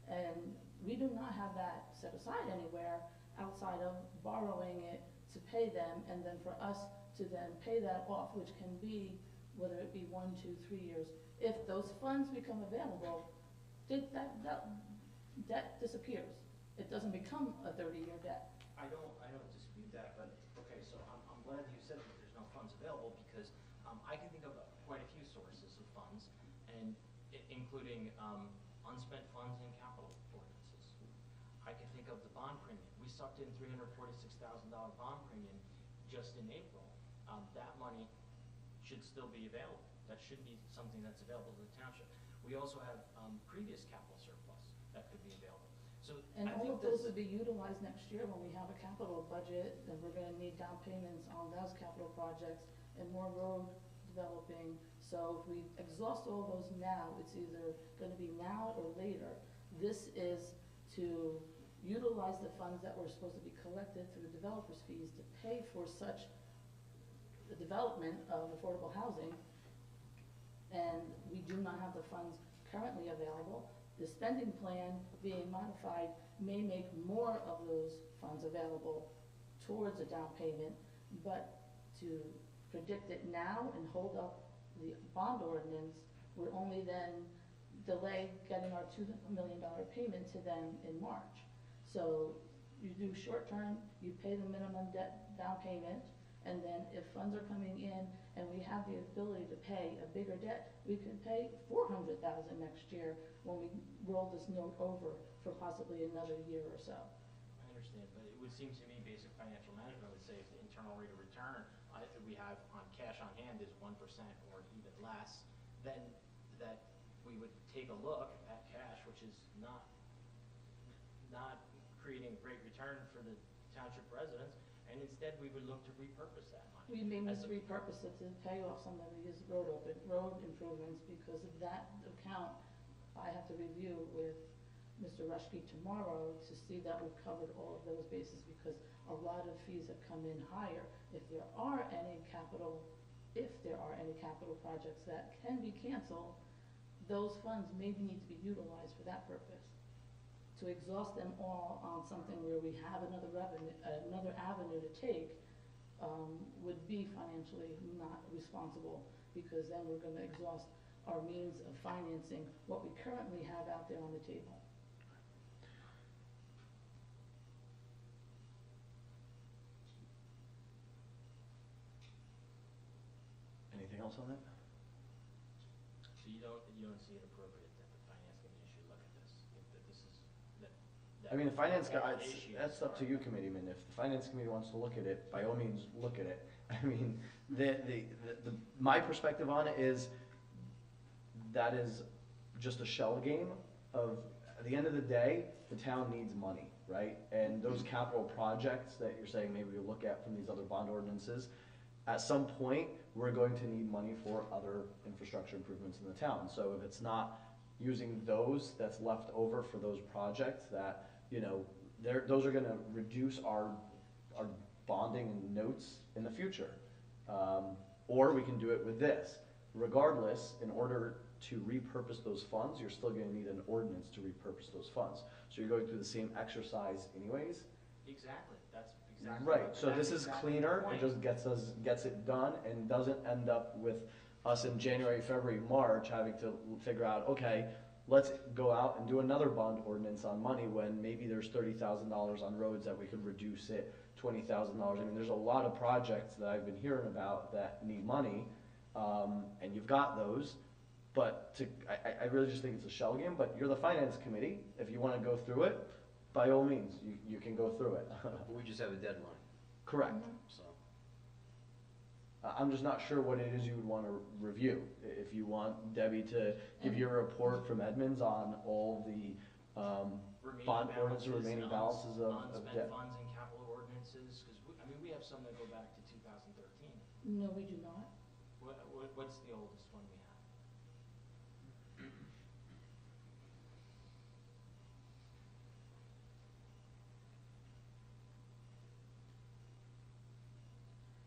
And we do not have that set aside anywhere outside of borrowing it to pay them, and then for us to then pay that off, which can be, whether it be 1, 2, 3 years. If those funds become available, that debt disappears. It doesn't become a 30-year debt. I don't dispute that, but, okay, so I'm glad that you said that there's no funds available, because I can think of quite a few sources of funds, and including unspent funds and capital ordinances. I can think of the bond premium. We sucked in $346,000 bond premium just in April. That money should still be available. That should be something that's available to the township. We also have previous capital surplus that could be available. So And I all think of those this, would be utilized next year when we have a capital budget, and we're gonna need down payments on those capital projects and more road developing. So if we exhaust all those now, it's either gonna be now or later. This is to utilize the funds that were supposed to be collected through developers' fees to pay for such the development of affordable housing. And we do not have the funds currently available. The spending plan being modified may make more of those funds available towards a down payment, but to predict it now and hold up the bond ordinance would only then delay getting our $2 million payment to them in March. So you do short term, you pay the minimum debt down payment, and then if funds are coming in and we have the ability to pay a bigger debt, we could pay $400,000 next year when we roll this note over for possibly another year or so. I understand, but it would seem to me basic financial management would say if the internal rate of return that we have on cash on hand is 1% or even less, then that we would take a look at cash, which is not creating a great return for the township residents, and instead we would look to repurpose that money. We may need to repurpose it to pay off some of these road improvements, because of that account, I have to review with Mr. Rushke tomorrow to see that we've covered all of those bases, because a lot of fees have come in higher. If there are any capital projects that can be canceled, those funds may need to be utilized for that purpose. To exhaust them all on something where we have another avenue to take would be financially not responsible, because then we're gonna exhaust our means of financing what we currently have out there on the table. Anything else on that? So you don't see it appropriate that the finance committee should look at this, that this is, that. I mean, the finance that guy, issues that's up to are- you, committeeman. If the finance committee wants to look at it, by all means, look at it. I mean, my perspective on it is, that is just a shell game of, at the end of the day, the town needs money, right? And those capital projects that you're saying maybe we look at from these other bond ordinances, at some point, we're going to need money for other infrastructure improvements in the town. So if it's not using those that's left over for those projects that, you know, those are gonna reduce our bonding and notes in the future. Or we can do it with this. Regardless, in order to repurpose those funds, you're still gonna need an ordinance to repurpose those funds. So you're going through the same exercise anyways. Exactly, that's exactly. Right, so that's this is exactly the cleaner, it point. just gets it done and doesn't end up with us in January, February, March having to figure out, okay, let's go out and do another bond ordinance on money when maybe there's $30,000 on roads that we could reduce it, $20,000. I mean, there's a lot of projects that I've been hearing about that need money, and you've got those. But I really just think it's a shell game, but you're the finance committee, if you wanna go through it, by all means, you can go through it. We just have a deadline, Correct. so. I'm just not sure what it is you would wanna review. If you want Debbie to give you a report from Edmonds on all the, Remaining bond ordinance, balances, remaining balances of unspent debt. funds and capital ordinances, because we have some that go back to 2013. No, we do not. What's the oldest one we have?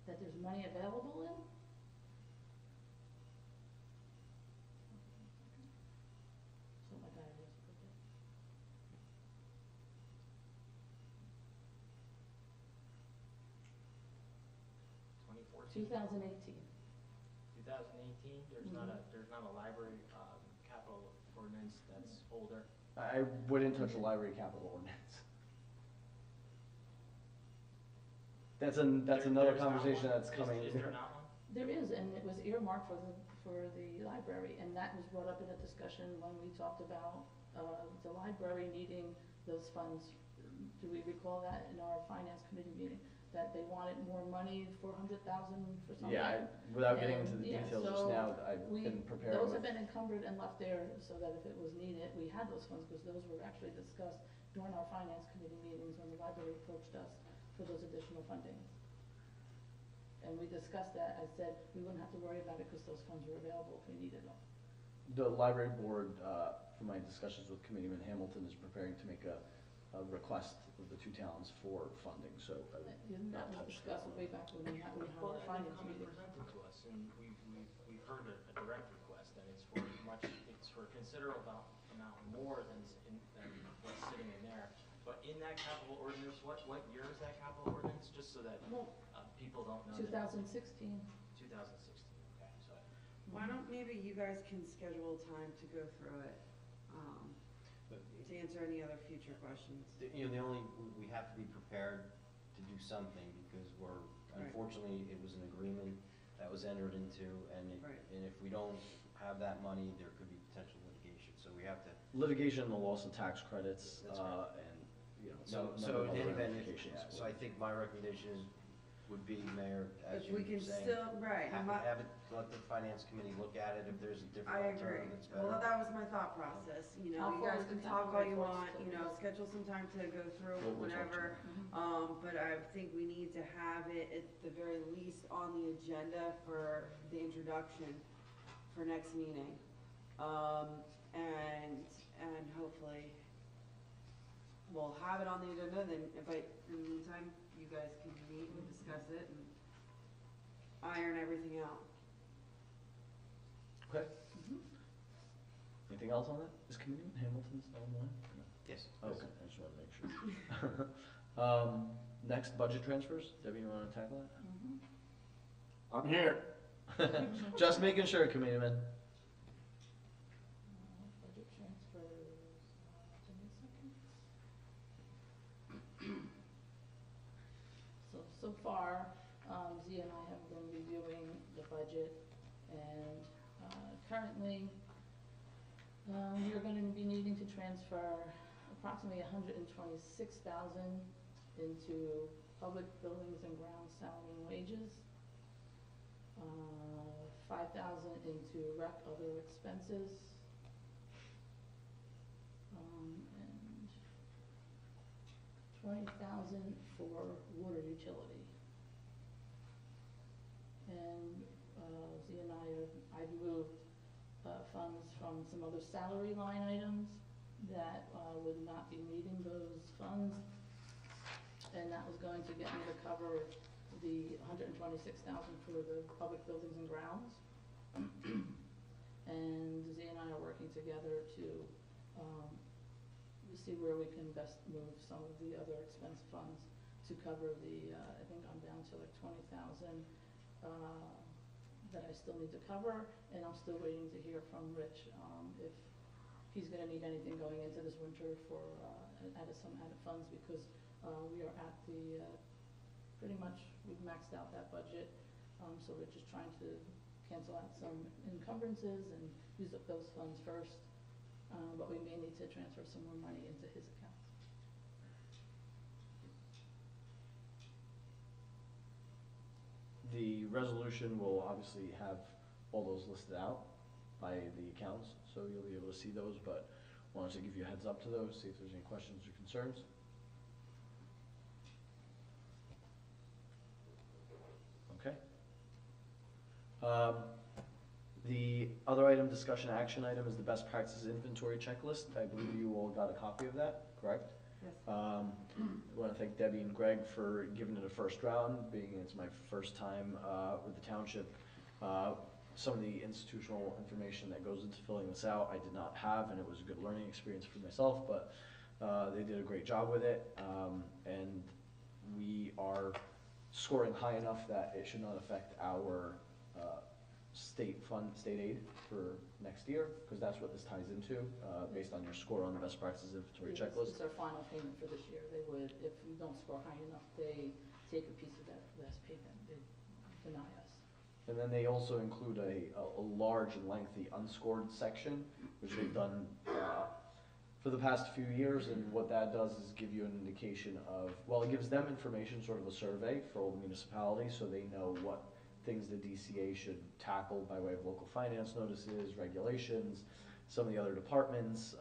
That there's money available in? So my diary is put there. 2014? 2018. 2018, there's not a library, capital ordinance that's older. I wouldn't touch the library capital ordinance. That's another There's not conversation one? that's coming. Is there not one? There is, and it was earmarked for the library, and that was brought up in a discussion when we talked about, the library needing those funds. Do we recall that in our finance committee meeting, that they wanted more money, 400,000 for something? Yeah, without getting into And, the yeah, details just so now, I've been prepared Those with. have been encumbered and left there so that if it was needed, we had those funds, because those were actually discussed during our finance committee meetings when the library approached us for those additional fundings. And we discussed that. I said we wouldn't have to worry about it because those funds were available if we needed them. The library board, from my discussions with Committeeman Hamilton, is preparing to make a request of the two towns for funding, so I would And that not was touch that. discussed way back when we had Well, our it finance come and meeting. presented to us, and we've heard a direct request, and it's for a considerable amount more than what's sitting in there. But in that capital ordinance, what year is that capital ordinance, just so that Well, people don't know? 2016. 2016, okay, so. Why don't maybe you guys can schedule time to go through it, to answer any other future questions? The only, we have to be prepared to do something, because Right. unfortunately, it was an agreement that was entered into, and Right. and if we don't have that money, there could be potential litigation, so we have to. Litigation, the loss of tax credits, That's right. and, you know, So number of in any other event, ramifications. so I think my recommendation would be, Mayor, as If you we were can saying, still, right, have it, let the finance committee look at it, if there's a I different agree. alternative that's better. Well, that was my thought process, you know, I'll you guys forward can the talk all you reports want, to you know, the- schedule some time to go through We'll talk whatever. But I think we need to have it at the very least on the agenda for the introduction for next meeting. And hopefully we'll have it on the agenda, then, but in the meantime, you guys can meet and discuss it and iron everything out. Okay, Mhm. anything else on that? Is Committeeman Hamilton's online? No. Yes. Okay, I just wanted to make sure. Next, budget transfers. Debbie, you wanna tackle that? Mhm. I'm here. Just making sure, Committeeman. Budget transfers, give me a second. So far, Zia and I have been reviewing the budget, and currently, we are gonna be needing to transfer approximately $126,000 into public buildings and grounds salary and wages, 5,000 into rec other expenses, and 20,000 for water utility. And Z and I've moved funds from some other salary line items that would not be needing those funds. And that was going to get me to cover the $126,000 for the public buildings and grounds. And Z and I are working together to see where we can best move some of the other expense funds to cover the, I think I'm down to like 20,000 that I still need to cover, and I'm still waiting to hear from Rich if he's gonna need anything going into this winter for some added funds, because we are at the, pretty much, we've maxed out that budget, so Rich is trying to cancel out some encumbrances and use up those funds first. But we may need to transfer some more money into his accounts. The resolution will obviously have all those listed out by the accounts, so you'll be able to see those, but wanted to give you a heads up to those, see if there's any questions or concerns. Okay. The other item, discussion action item, is the best practices inventory checklist. I believe you all got a copy of that, correct? Yes. I want to thank Debbie and Greg for giving it a first round, being it's my first time with the township. Some of the institutional information that goes into filling this out I did not have, and it was a good learning experience for myself, but they did a great job with it, and we are scoring high enough that it should not affect our state aid for next year, because that's what this ties into, based on your score on the best practices inventory checklist. It's our final payment for this year. They would, if we don't score high enough, they take a piece of that last payment. They deny us. And then they also include a large and lengthy unscored section, which they've done for the past few years, and what that does is give you an indication of, well, it gives them information, sort of a survey for all the municipalities, so they know what things the DCA should tackle by way of local finance notices, regulations, some of the other departments,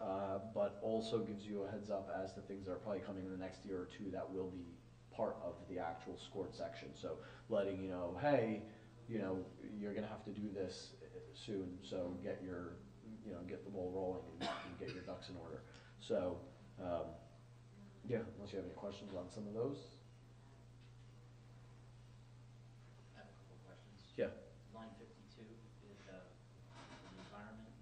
but also gives you a heads up as to things that are probably coming in the next year or two that will be part of the actual scored section. So letting you know, hey, you know, you're gonna have to do this soon, so get your, you know, get the ball rolling and get your ducks in order. So, yeah, unless you have any questions on some of those. I have a couple of questions. Yeah. Line 52 is the environment.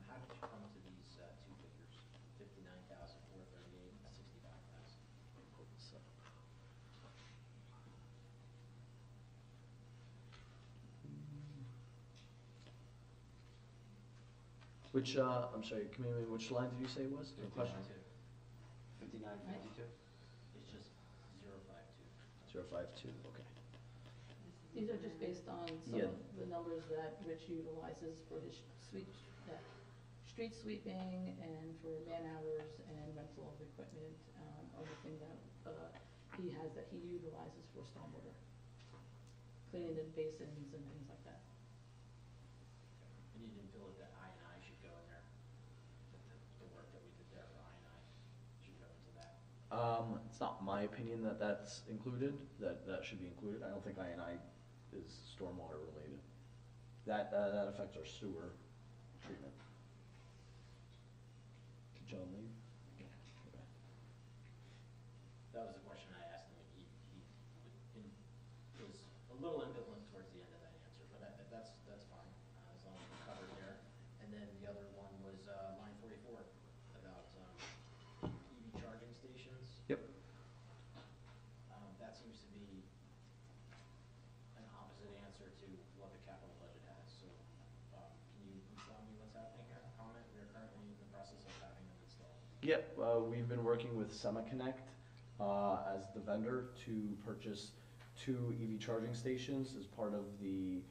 How did you come to these two figures, 59,438 and 65,000? Which, I'm sorry, Camille, which line did you say it was? No question. 5952? It's just 052. 052, okay. These are just based on some Yeah. of the numbers that Rich utilizes for his street sweeping and for man hours and rental of equipment, everything that he has that he utilizes for stormwater. Cleaning the basins and things like that. And you didn't feel that the I&I should go in there? That the work that we did there for I&I should go into that? It's not my opinion that that's included, that should be included. I don't think I&I is stormwater related. That affects our sewer treatment. Did John leave? Okay. That was the question I asked him. He was a little ambivalent towards the end of that answer, but that's fine, as long as we're covered there. And then the other one was line 44, about EV charging stations. Yep. That seems to be an opposite answer to what the capital budget has. So can you tell me what's happening here? Comment, we are currently in the process of having them installed. Yep, we've been working with SemaConnect as the vendor to purchase 2 EV charging stations as part of the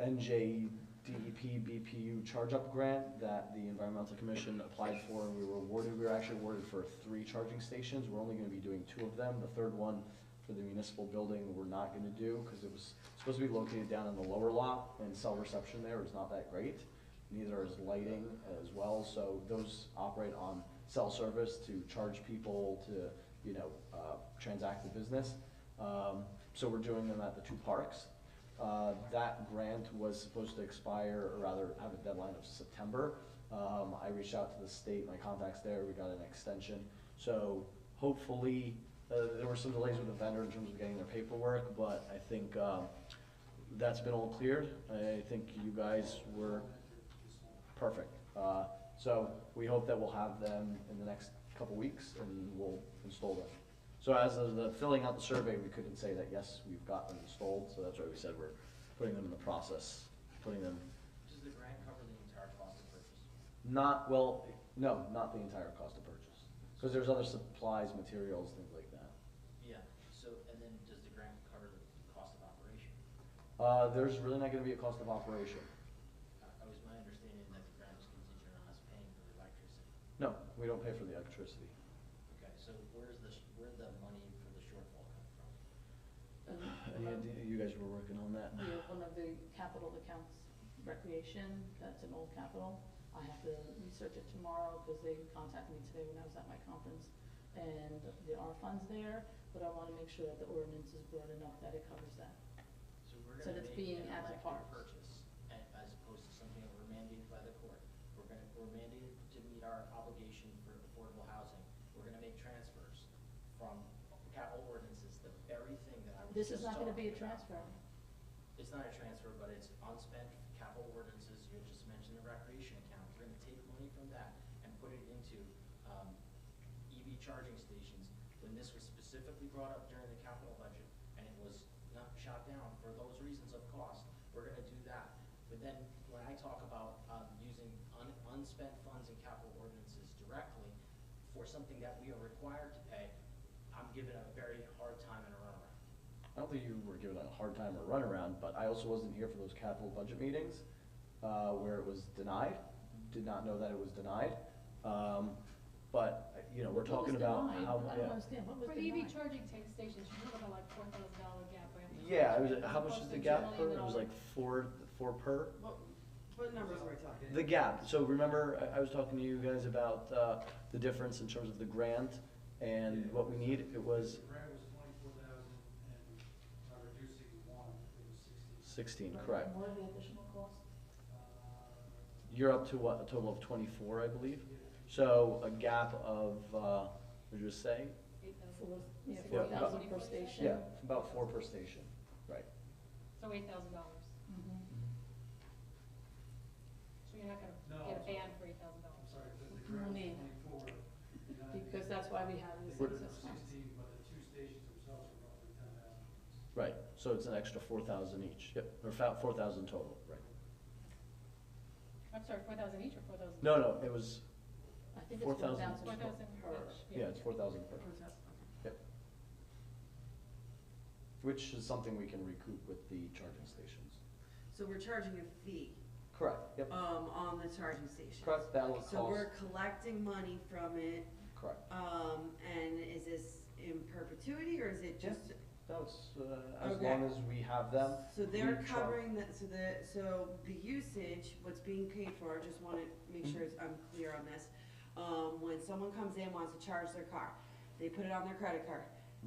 NJDEP BPU charge up grant that the Environmental Commission applied for, and we were awarded. We were actually awarded for 3 charging stations. We're only gonna be doing 2 of them. The third one for the municipal building we're not gonna do because it was supposed to be located down in the lower lot, and cell reception there is not that great. Neither is lighting as well, so those operate on cell service to charge people to, you know, transact the business. So we're doing them at the 2 parks. That grant was supposed to expire, or rather have a deadline of September. I reached out to the state, my contacts there, we got an extension. So hopefully, there were some delays with the vendor in terms of getting their paperwork, but I think that's been all cleared. I think you guys were perfect. So we hope that we'll have them in the next couple weeks and we'll install them. So as of the filling out the survey, we couldn't say that, yes, we've got them installed, so that's why we said we're putting them in the process, putting them. Does the grant cover the entire cost of purchase? Not, well, no, not the entire cost of purchase, because there's other supplies, materials, things like that. Yeah, so, and then does the grant cover the cost of operation? There's really not gonna be a cost of operation. It was my understanding that the grant was contingent on us paying for the electricity. No, we don't pay for the electricity. Okay, so where'd the money for the shortfall come from? Any idea? You guys were working on that? We have one of the capital accounts, recreation, that's an old capital. I have to research it tomorrow, because they contacted me today when I was at my conference. And there are funds there, but I wanna make sure that the ordinance is broad enough that it covers that. So we're So gonna that's make being an at the elective parks. purchase, as opposed to something that we're mandated by the court. We're mandated to meet our obligation for affordable housing. We're gonna make transfers from capital ordinances, the very thing that I was This just is not gonna be a talking about. transfer. It's not a transfer, but it's unspent capital ordinances. You just mentioned the recreation account. We're gonna take money from that and put it into, EV charging stations. When this was specifically brought up during the capital budget and it was not shot down for those reasons of cost, we're gonna do that. But then, when I talk about, using unspent funds in capital ordinances directly for something that we are required to pay, I'm given a very hard time and a runaround. I don't think you were given a hard time or runaround, but I also wasn't here for those capital budget meetings, where it was denied. Did not know that it was denied. But, you know, we're What was talking about denied? how, I don't understand, what was For denied? EV charging stations, you're looking at like $4,000 gap. yeah, it was, how much is Plus the gap per? $2 It was million. like four per? What numbers are we talking? The gap, so remember, I was talking to you guys about, the difference in terms of the grant and what we need, it was The grant was 24,000 and reducing one, it was 16. 16, correct. What are the additional costs? You're up to what, a total of 24, I believe? So a gap of, what did you just say? 4, yeah, Yeah, 4,000 per station. Yeah, about 4 per station, right. So $8,000. Mhm. So you're not gonna No, get a I'm van for $8,000. I'm sorry, the No grant was need. 24. Because that's why we have these What- excess funds. 16, but the two stations themselves are roughly 10,000. Right, so it's an extra 4,000 each, yep, or 4,000 total, right. I'm sorry, 4,000 each or 4,000? No, it was, I think it's 4,000. 4,000 4,000 per. each. yeah, it's 4,000 per, yep. Which is something we can recoup with the charging stations. So we're charging a fee, Correct, yep, on the charging station. correct, that will So we're cost, collecting money from it, correct. and is this in perpetuity, or is it just? No, it's, as Okay. long as we have them. So they're we char- covering the, so the usage, what's being paid for, I just wanna make sure I'm clear on this. When someone comes in, wants to charge their car, they put it on their credit card.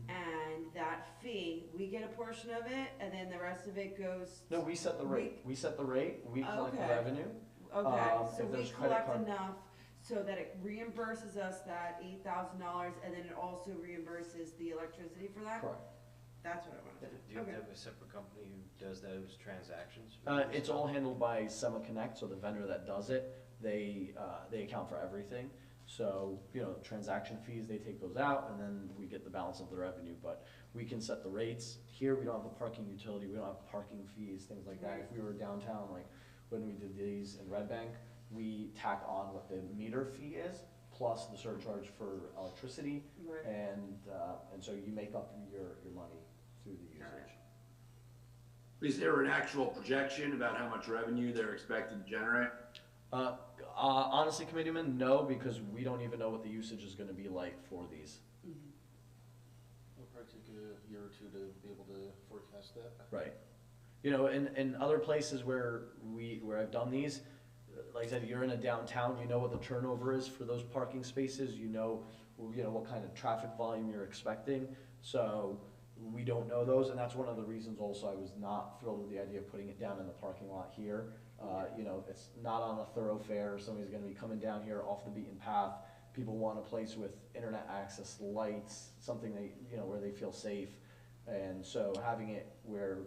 And that fee, we get a portion of it, and then the rest of it goes. No, we set the rate, we set the rate, we collect the Okay. revenue. Okay, so if we there's credit collect card- enough so that it reimburses us that $8,000, and then it also reimburses the electricity for that? Correct. That's what I wanted Do to you have to Okay. have a separate company who does those transactions? It's all handled by SemaConnect, so the vendor that does it, they account for everything. So, you know, transaction fees, they take those out, and then we get the balance of the revenue, but we can set the rates. Here, we don't have a parking utility, we don't have parking fees, things like that. If we were downtown, like when we did these in Red Bank, we tack on what the meter fee is, plus the surcharge for electricity, Right. and so you make up your money through the Got it. usage. Is there an actual projection about how much revenue they're expected to generate? Honestly, Committeeman, no, because we don't even know what the usage is gonna be like for these. It'll probably take a year or two to be able to forecast that. Right. You know, in other places where I've done these, like I said, you're in a downtown, you know what the turnover is for those parking spaces, you know what kind of traffic volume you're expecting. So we don't know those, and that's one of the reasons also I was not thrilled with the idea of putting it down in the parking lot here. You know, it's not on a thoroughfare, somebody's gonna be coming down here off the beaten path. People want a place with internet access, lights, something they, you know, where they feel safe. And so having it where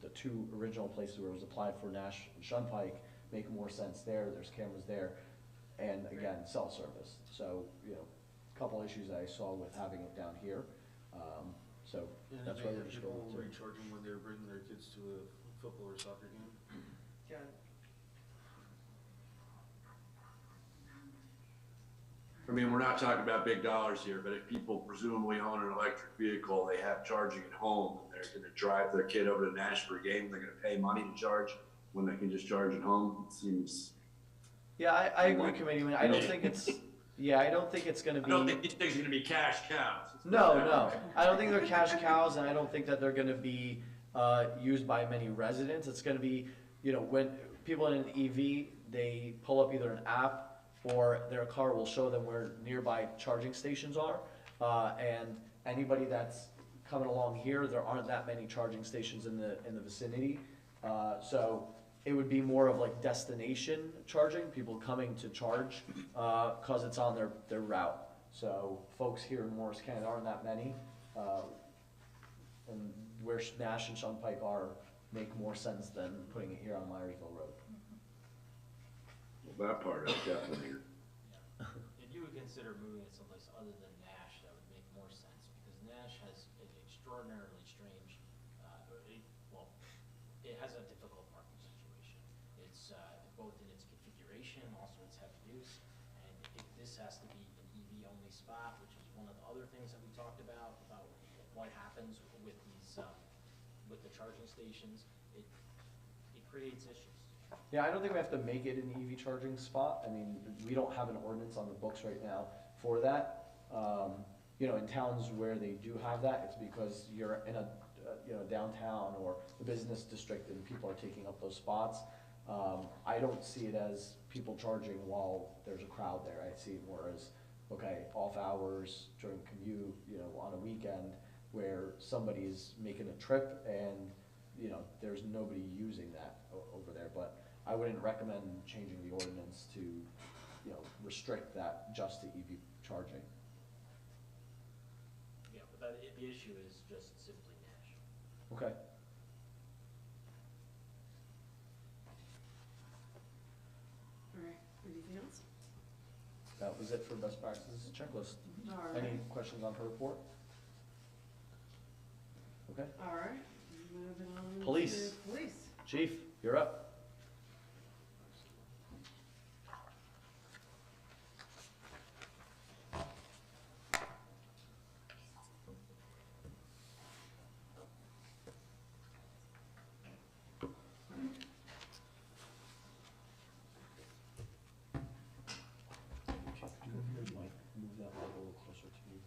the two original places where it was applied for Nash and Shunpike make more sense there, there's cameras there, and again, cell service. So, you know, a couple issues I saw with having it down here, so And that's they why may we're have just going people to. recharging when they're bringing their kids to a football or soccer game. Got it. For mean, we're not talking about big dollars here, but if people presumably own an electric vehicle, they have charging at home, and they're gonna drive their kid over to Nash for a game, they're gonna pay money to charge when they can just charge at home, it seems. Yeah, I agree, Committeeman. I don't think it's, yeah, I don't think it's gonna I don't be, think these things are gonna be cash cows. no. I don't think they're cash cows, and I don't think that they're gonna be, used by many residents. It's gonna be, you know, when people in an EV, they pull up either an app or their car will show them where nearby charging stations are. And anybody that's coming along here, there aren't that many charging stations in the vicinity. So it would be more of like destination charging, people coming to charge, cause it's on their route. So folks here in Morris County, aren't that many. And where Nash and Shunpike are, make more sense than putting it here on Myersville Road. Well, that part I definitely. Yeah. If you would consider moving it someplace other than Nash, that would make more sense, because Nash has an extraordinarily strange, it has a difficult parking situation. It's, both in its configuration, also its heavy use, and this has to be an EV-only spot, which is one of the other things that we talked about what happens with these, with the charging stations. It creates issues. Yeah, I don't think we have to make it an EV charging spot. I mean, we don't have an ordinance on the books right now for that. You know, in towns where they do have that, it's because you're in a, you know, downtown or the business district and people are taking up those spots. I don't see it as people charging while there's a crowd there. I see it more as, okay, off hours, during commute, you know, on a weekend where somebody's making a trip and, you know, there's nobody using that over there. But I wouldn't recommend changing the ordinance to, you know, restrict that just to EV charging. Yeah, but the issue is just simply Nash. Okay. Alright, anything else? That was it for best practices checklist. Alright. Any questions on her report? Okay. Alright, moving on. Police. To police. Chief, you're up. Move that mic a little closer to you.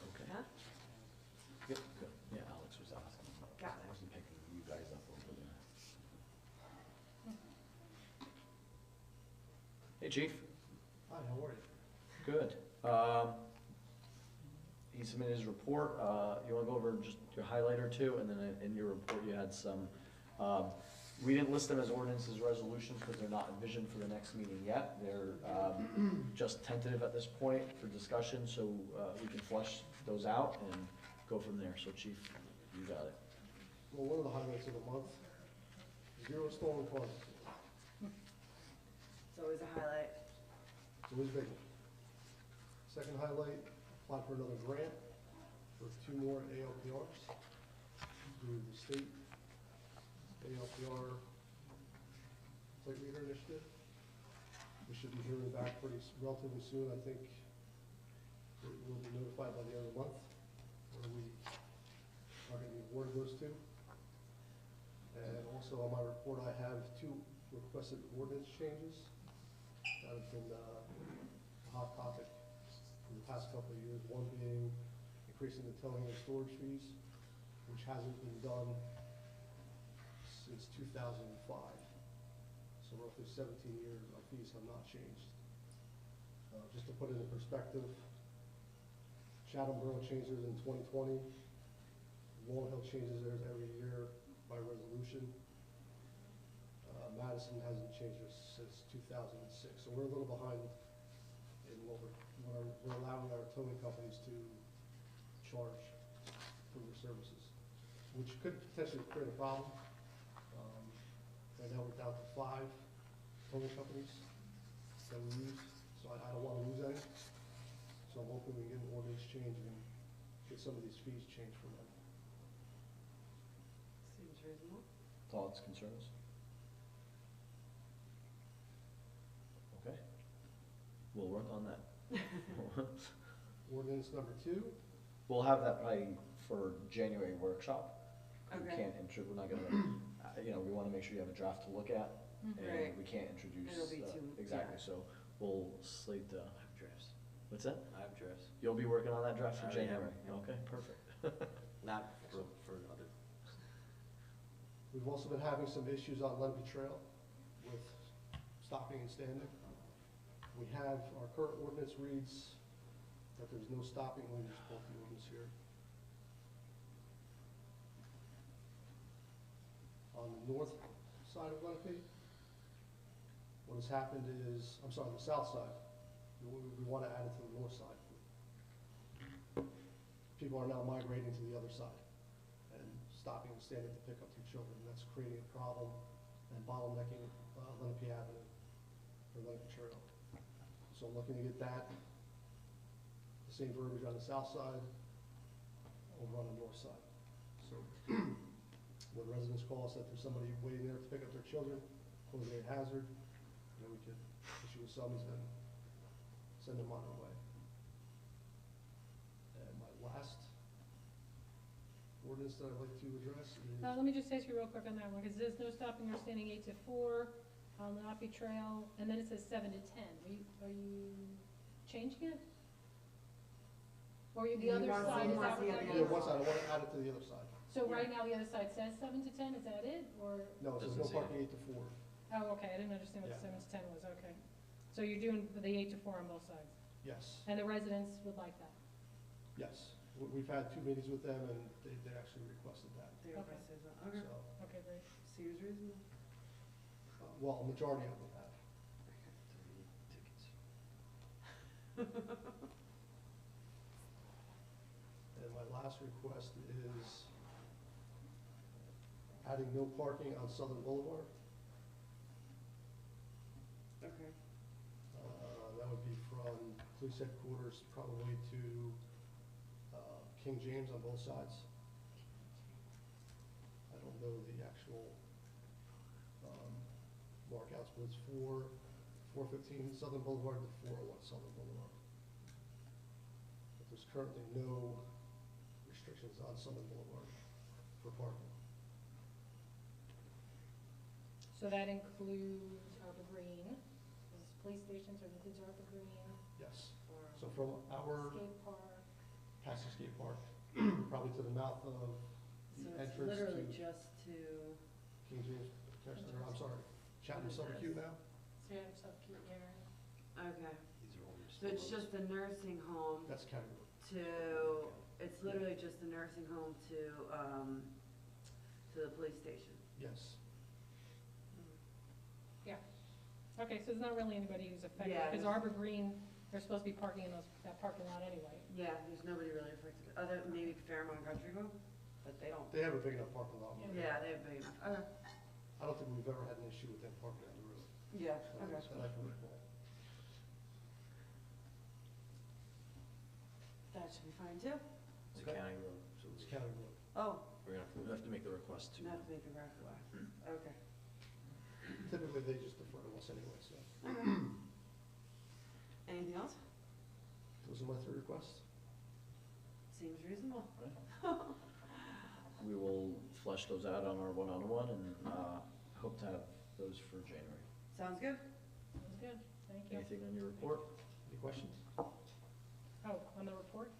Okay. Huh? Yep, good. Yeah, Alex was asking. Got it. I wasn't picking you guys up over there. Hey, Chief. Hi, how are you? Good. He submitted his report. You wanna go over just your highlight or two, and then in your report you had some, we didn't list them as ordinances, resolutions, because they're not envisioned for the next meeting yet. They're, just tentative at this point for discussion, so, we can flesh those out and go from there. So Chief, you got it. Well, one of the highlights of the month, 0 stolen cars. It's always a highlight. It's always big. Second highlight, applied for another grant for 2 more ALPRs through the state ALPR plate reader initiative. We should be hearing back relatively soon. I think we'll be notified by the end of the month where we are going to be awarded those 2. And also on my report, I have 2 requested ordinance changes that have been a hot topic in the past couple of years. One being increasing the towing and storage fees, which hasn't been done since 2005. So roughly 17 years, our fees have not changed. Just to put it in perspective, Chatham Borough changes in 2020. Long Hill changes theirs every year by resolution. Madison hasn't changed theirs since 2006. So we're a little behind in what we're allowing our towing companies to charge for their services, which could potentially create a problem. Right now we're down to 5 towing companies that we use, so I don't want to lose any. So I'm hoping we get an ordinance change and get some of these fees changed for them. Seems reasonable. thoughts, concerns? Okay, we'll work on that. Ordinance number 2, We'll have that probably for January workshop. We Okay. can't we're not gonna, we wanna make sure you have a draft to look at, Right. and we can't introduce. It'll be Exactly, yeah. so we'll slate the, I have drafts. what's that? I have drafts. You'll be working on that draft for I already have January? it, yeah. Okay, perfect. Not for other. we've also been having some issues on Lemke Trail with stopping and standing. We have, our current ordinance reads that there's no stopping. Let me just pull up the ordinance here. On the north side of Lemke, what has happened is, I'm sorry, the south side, we want to add it to the north side. People are now migrating to the other side and stopping and standing to pick up their children. That's creating a problem and bottlenecking Lemke Avenue or Lemke Trail. So I'm looking to get that, the same verbiage on the south side, over on the north side. So when residents call us that there's somebody waiting there to pick up their children, posing a hazard, then we could issue a summons and send them on their way. And my last ordinance that I'd like to address is, Let me just ask you real quick on that one, because there's no stopping or standing 8 to 4 on the Oppie Trail, and then it says 7 to 10. Are you changing it? Or the You other want- side, you is want that the what that other yeah, is? one side, I want to add it to the other side. So right now, the other side says 7 to 10, is that it, or? No, it says Doesn't no say it. parking 8 to 4. Oh, okay, I didn't understand what the Yeah. 7 to 10 was, okay. So you're doing the 8 to 4 on both sides, Yes, and the residents would like that? yes. We've had 2 meetings with them and they actually requested that, They Okay. requested that. Okay, so, Okay, great. seems reasonable. well, a majority of them have. Tickets. And my last request is adding no parking on Southern Boulevard. Okay. That would be from police headquarters probably to King James on both sides. I don't know the actual markouts, but it's 415 Southern Boulevard to 401 Southern Boulevard. But there's currently no restrictions on Southern Boulevard for parking. So that includes Arbor Green, this is police station, so it includes Arbor Green, Yes. or So from our skate park. past the skate park, probably to the mouth of So the it's entrance literally to just to, King James, I'm sorry, Chatham Subacute now? So you have subcute area. okay. These are all your So it's just a nursing home That's County Road. to, it's literally just a nursing home to the police station. Yes. Okay, so there's not really anybody who's affected, Yeah, because there's- Arbor Green, they're supposed to be parking in that parking lot anyway. Yeah, there's nobody really affected, other, maybe Fairmont Country Club, but they don't. They have a big enough parking lot. Yeah, they have big enough, okay. I don't think we've ever had an issue with them parking on the road. Yeah, that- okay. That I can recall. That should be fine too. It's a Okay. county road, so It's County Road. Oh, we're gonna We have to make the request too. not to make the right away. Okay. Typically, they just defer to us anyway, so Anything else? those are my 3 requests. Seems reasonable. We will flesh those out on our one-on-one and, hope to have those for January. Sounds good. Sounds good, thank you. Anything on your report? Any questions? Oh, on the report?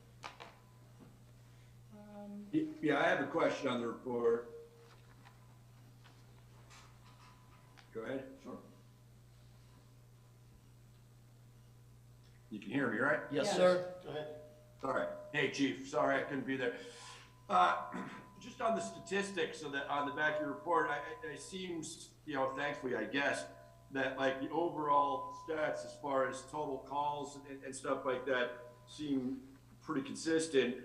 Yeah, I have a question on the report. Go ahead. Sure. You can hear me, right? Yes, Yes. sir. Go ahead. All right. Hey, Chief, sorry I couldn't be there. Just on the statistics of on the back of your report, I seems, thankfully, I guess, that like the overall stats as far as total calls and stuff like that seem pretty consistent.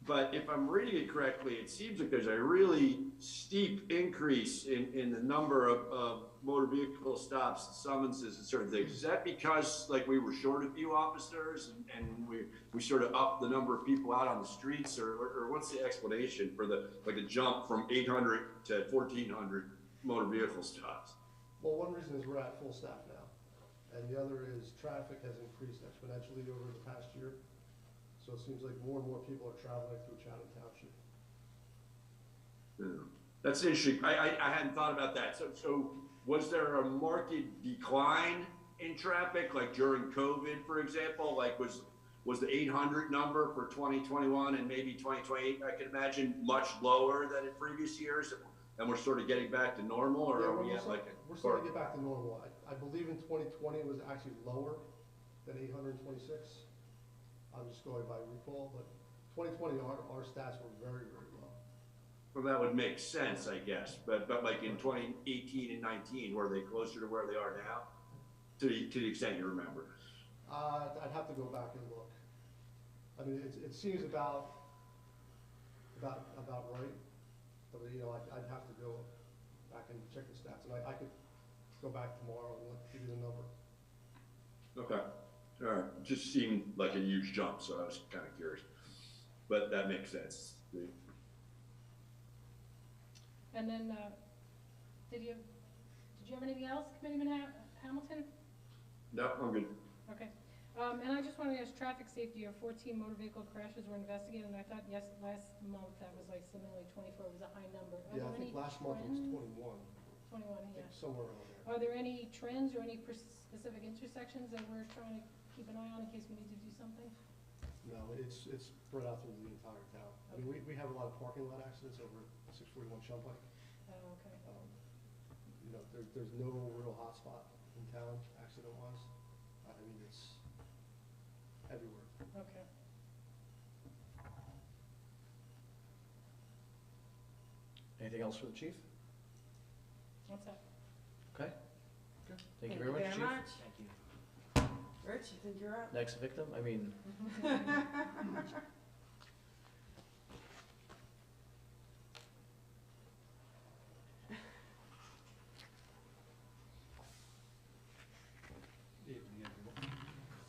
But if I'm reading it correctly, it seems like there's a really steep increase in the number of motor vehicle stops, summonses, and certain things. Is that because like we were short a few officers and we sort of upped the number of people out on the streets, or what's the explanation for the jump from 800 to 1,400? motor vehicle stops? Well, one reason is we're at full staff now, and the other is traffic has increased exponentially over the past year. So it seems like more and more people are traveling through Chatham Township. Yeah. That's interesting. I hadn't thought about that. So was there a marked decline in traffic, like during COVID, for example? Like was the 800 number for 2021 and maybe 2028, I can imagine, much lower than in previous years? And we're sort of getting back to normal, or are we at like a... We're starting to get back to normal. I believe in 2020 it was actually lower than 826. I'm just going by recall, but 2020, our stats were very, very low. Well, that would make sense, I guess, but like in 2018 and 19, were they closer to where they are now? To the extent you remember. I'd have to go back and look. I mean, it seems about right, but you know, I'd have to go back and check the stats, and I could go back tomorrow and give you the number. Okay, all right. It just seemed like a huge jump, so I was kind of curious, but that makes sense. And then, did you have anything else, Committeeman Hamilton? No, I'm good. Okay. And I just wanted to ask, traffic safety, your 14 motor vehicle crashes were investigated, and I thought, yes, last month that was like similarly 24 was a high number. Are Yeah, there I think any last month it was trends? 21, 21, I yeah. think somewhere around there. Are there any trends or any specific intersections that we're trying to keep an eye on in case we need to do something? No, it's spread out through the entire town. I mean, we have a lot of parking lot accidents over at 641 Shumpike. Oh, okay. You know, there's no real hotspot in town accident-wise. I mean, it's everywhere. Okay. Anything else for the chief? What's that? Okay. Thank you very much, chief. Thank you. Rich, you think you're up? Next victim, I mean,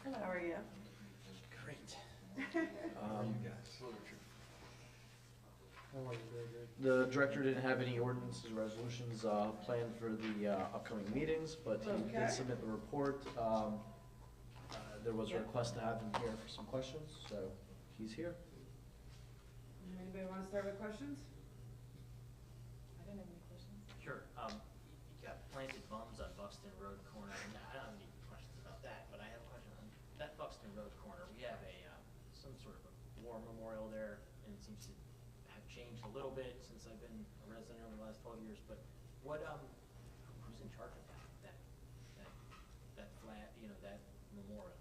How are you? great. How are you? Very good. The director didn't have any ordinances or resolutions planned for the upcoming meetings, but he Okay. did submit the report. There was a request to have him here for some questions, so he's here. Anybody want to start with questions? I didn't have any questions. Sure. You got planted bums on Buxton Road corner, and I don't have any questions about that, but I have a question on that Buxton Road corner. We have some sort of a war memorial there, and it seems to have changed a little bit since I've been a resident over the last 12 years, but what, who's in charge of that flat, you know, that memorial,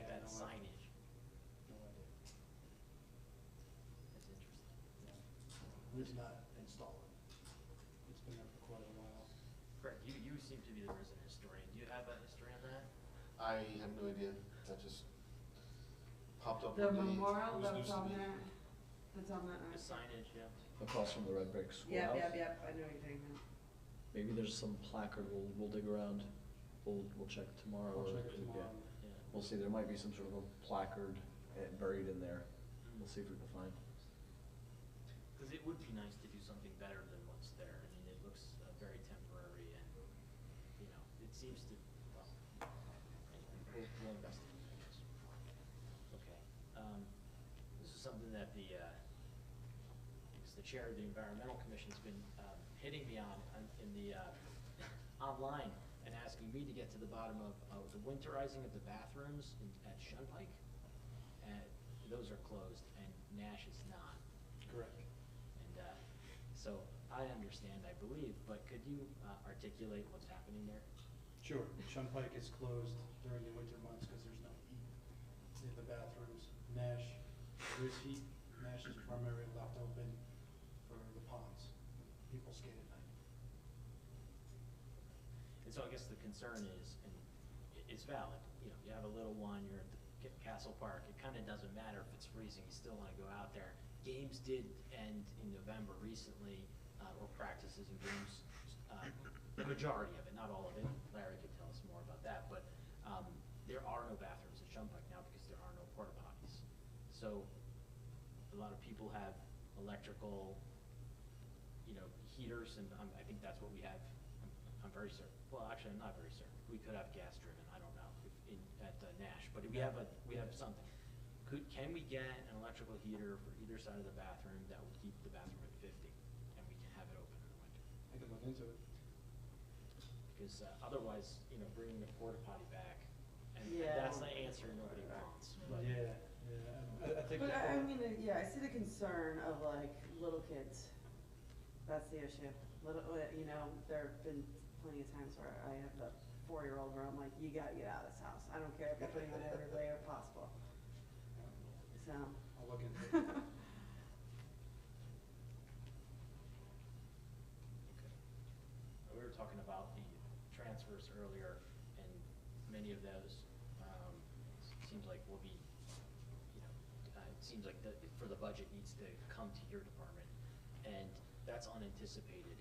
that signage? No idea. That's interesting. Who's not installing? It's been there for quite a while. Greg, you seem to be the resident historian. Do you have a history on that? I have no idea. That just popped up. The one day. memorial It was that's news to on me. there, that's on that. The signage, yeah. Across from the red brick Yep, schoolhouse. yep, I know what you're talking about. Maybe there's some placard, we'll dig around, we'll check tomorrow. I'll or- check it tomorrow. Yeah. We'll see, there might be some sort of a placard buried in there. We'll see if we can find. Because it would be nice to do something better than what's there. I mean, it looks very temporary and, you know, it seems to, well, anyway, we'll investigate, I guess. Okay. This is something that the chair of the Environmental Commission's been hitting me on in the online and asking me to get to the bottom of the winterizing of the bathrooms at Shunpike. And those are closed and Nash is not. Correct. And so I understand, I believe, but could you articulate what's happening there? Sure. Shunpike is closed during the winter months because there's no heat in the bathrooms. Nash, there is heat. Nash is primarily left open for the ponds. People skate at night. And so I guess the concern is, and it's valid, you know, you have a little one, you're at the Castle Park, it kind of doesn't matter if it's freezing, you still want to go out there. Games did end in November recently, or practices and games, the majority of it, not all of it. Larry could tell us more about that, but there are no bathrooms at Shunpike now because there are no porta potties. So a lot of people have electrical, you know, heaters, and I think that's what we have. I'm very certain, well, actually, I'm not very certain. We could have gas driven, I don't know, at Nash, but we have something. Can we get an electrical heater for either side of the bathroom that would keep the bathroom at 50, and we can have it open in the winter? I can look into it. Because otherwise, bringing the porta potty back, and Yeah. that's the answer nobody wants. But Yeah, I think But that. I mean, yeah, I see the concern of like little kids. That's the issue. There've been plenty of times where I have the 4-year-old where I'm like, you gotta get out of this house. I don't care if you're putting on every layer possible. So. I'll look into it. We were talking about the transfers earlier, and many of those, seems like will be, it seems like for the budget needs to come to your department, and that's unanticipated.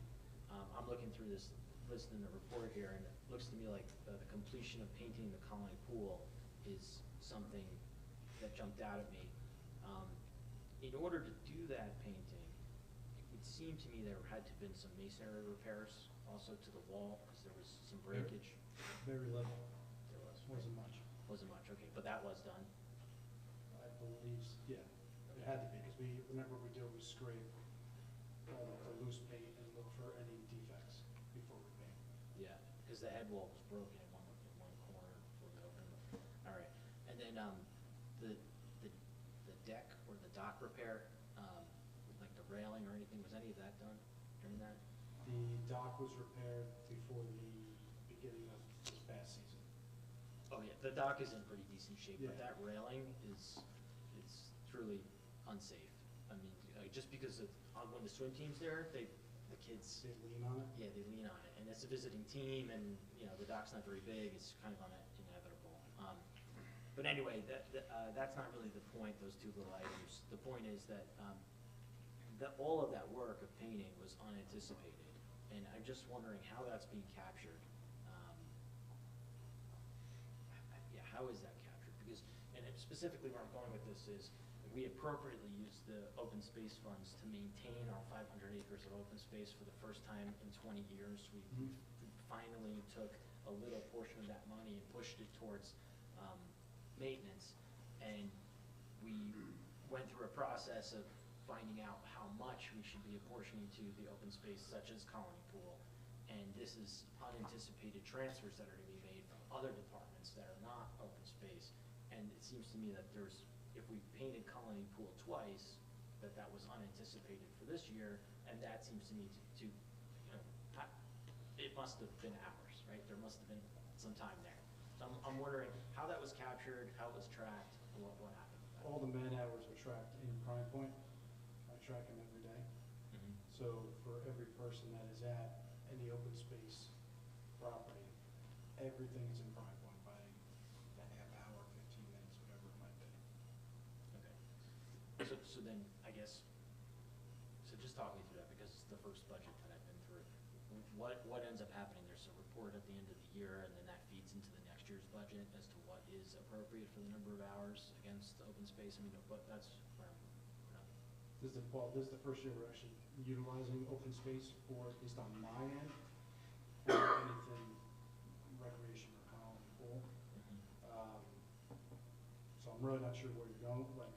I'm looking through this list in the report here, and it looks to me like the completion of painting the Colony Pool is something that jumped out at me. In order to do that painting, it would seem to me there had to have been some masonry repairs also to the wall, because there was some breakage. Very little, There was. wasn't much. Wasn't much, okay, but that was done. I believe, yeah, it had to be, because whenever we do, we scrape all of the loose paint and look for any defects before we paint. Yeah, because the head wall was broken in one corner before we opened it. All right, and then the deck or the dock repair, like the railing or anything, was any of that done during that? The dock was repaired before the beginning of this past season. Oh yeah, the dock is in pretty decent shape, but Yeah. that railing is truly unsafe. I mean, just because when the swim team's there, the kids. They lean on it? Yeah, they lean on it, and it's a visiting team, and the dock's not very big. It's kind of inevitable. But anyway, that's not really the point. Those two little items. The point is that all of that work of painting was unanticipated, and I'm just wondering how that's being captured. Yeah, how is that captured? Because, and specifically where I'm going with this is, we appropriately use the open space funds to maintain our 500 acres of open space for the first time in 20 years. We finally took a little portion of that money and pushed it towards maintenance, and we went through a process of finding out how much we should be apportioning to the open space, such as Colony Pool, and this is unanticipated transfers that are to be made from other departments that are not open space, and it seems to me that if we painted Colony Pool twice, that was unanticipated for this year, and that seems to me to it must have been hours, right? There must have been some time there. So I'm wondering how that was captured, how it was tracked, and what happened with that. All the man hours are tracked in Prime Point. I track them every day. So for every person that is at any open space property, everything is in Prime Point by a half hour, 15 minutes, whatever it might be. Okay. So then, I guess, just talk me through that, because it's the first budget that I've been through. What ends up happening? There's a report at the end of the year, and then that feeds into the next year's budget as to what is appropriate for the number of hours against open space. I mean, but that's where I'm. This is the first year we're actually utilizing open space for, at least on my end, for anything recreation or Colony Pool. So I'm really not sure where you're going, like,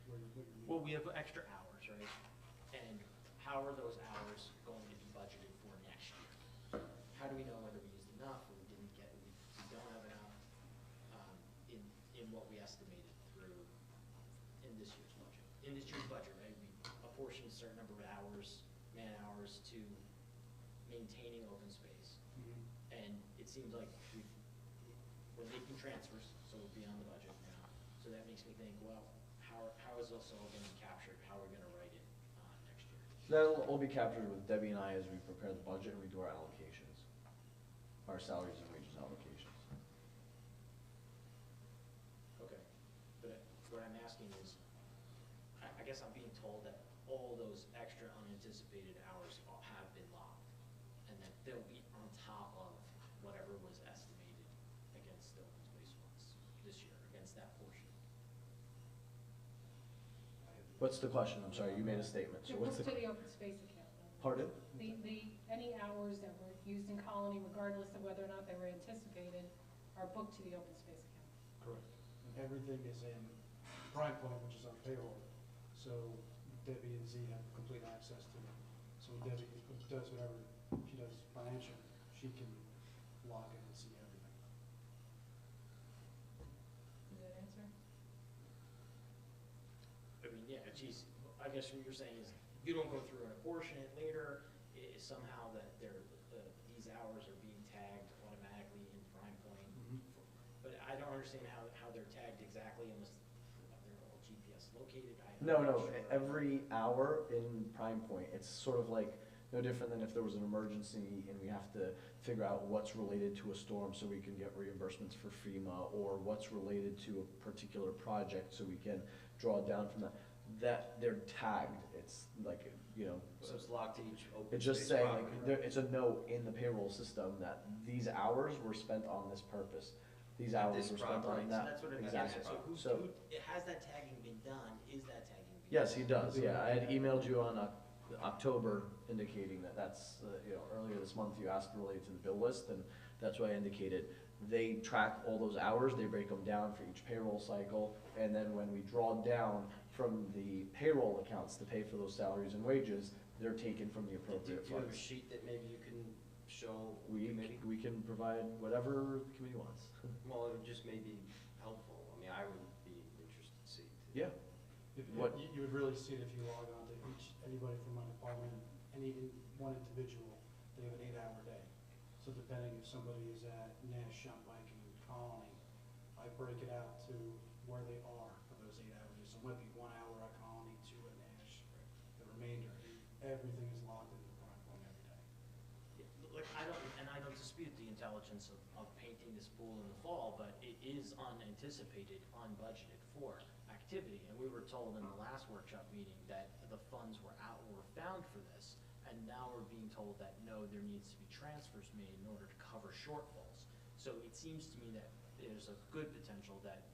what you're meaning. Well, we have extra hours, right? And how are those hours going to be budgeted for next year? How do we know whether we used enough or we don't have enough in what we estimated through in this year's budget? In this year's budget, right, we apportioned a certain number of hours, man hours, to maintaining open space. And it seems like we're making transfers, so we're beyond the budget now. So that makes me think, well, how is this all going to be captured? How are we going to write it next year? So that'll all be captured with Debbie and I as we prepare the budget and we do our allocations, our salaries and wages allocations. Okay, but what I'm asking is, I guess I'm being told that all those extra unanticipated hours have been locked, and that they'll be on top of whatever was estimated against the open space funds this year, against that portion. What's the question? I'm sorry, you made a statement, so To what's to the? the open space account, not Pardon? Any hours that were used in Colony, regardless of whether or not they were anticipated, are booked to the open space account. Correct. And everything is in Prime Point, which is on payroll, so Debbie and Z have complete access to it. So when Debbie does whatever she does financially, she can log in and see everything. Does that answer? I mean, yeah, geez, I guess what you're saying is you don't go through and apportion it later, somehow that these hours are being tagged automatically in Prime Point. But I don't understand how they're tagged exactly unless they're all GPS located. I'm No, not no, sure. every hour in Prime Point, it's sort of like, no different than if there was an emergency and we have to figure out what's related to a storm so we can get reimbursements for FEMA, or what's related to a particular project so we can draw down from that. That, they're tagged, it's like, you know. So it's locked to each open It's just space saying, property. like, there, it's a note in the payroll system that these hours were spent on this purpose. These At hours this were spent property. on So that. that's what it means. Exactly. So has that tagging been done? Is that tagging being Yes, done? he does, yeah. I had emailed you on October indicating that that's, you know, earlier this month you asked related to the bill list, and that's what I indicated. They track all those hours, they break them down for each payroll cycle, and then when we draw down from the payroll accounts to pay for those salaries and wages, they're taken from the Do appropriate you have a funds. sheet that maybe you can show the We, committee? we can provide whatever the committee wants. Well, it would just may be helpful. I mean, I would be interested to see. too. Yeah, What- You would really see it if you log on to anybody from my department, one individual, they have an 8-hour day. So depending if somebody is at Nash, Shop Biking, Colony, I break it out to where they are for those 8 hours. So it might be 1 hour at Colony, 2 at Nash, the remainder, everything is logged into the Prime Point every day. Yeah, Like, I don't dispute the intelligence of painting this pool in the fall, but it is unanticipated, unbudgeted for activity. And we were told in the last workshop meeting that the funds were found for this, and now we're being told that no, there needs to be transfers made in order to cover shortfalls. So it seems to me that there's a good potential that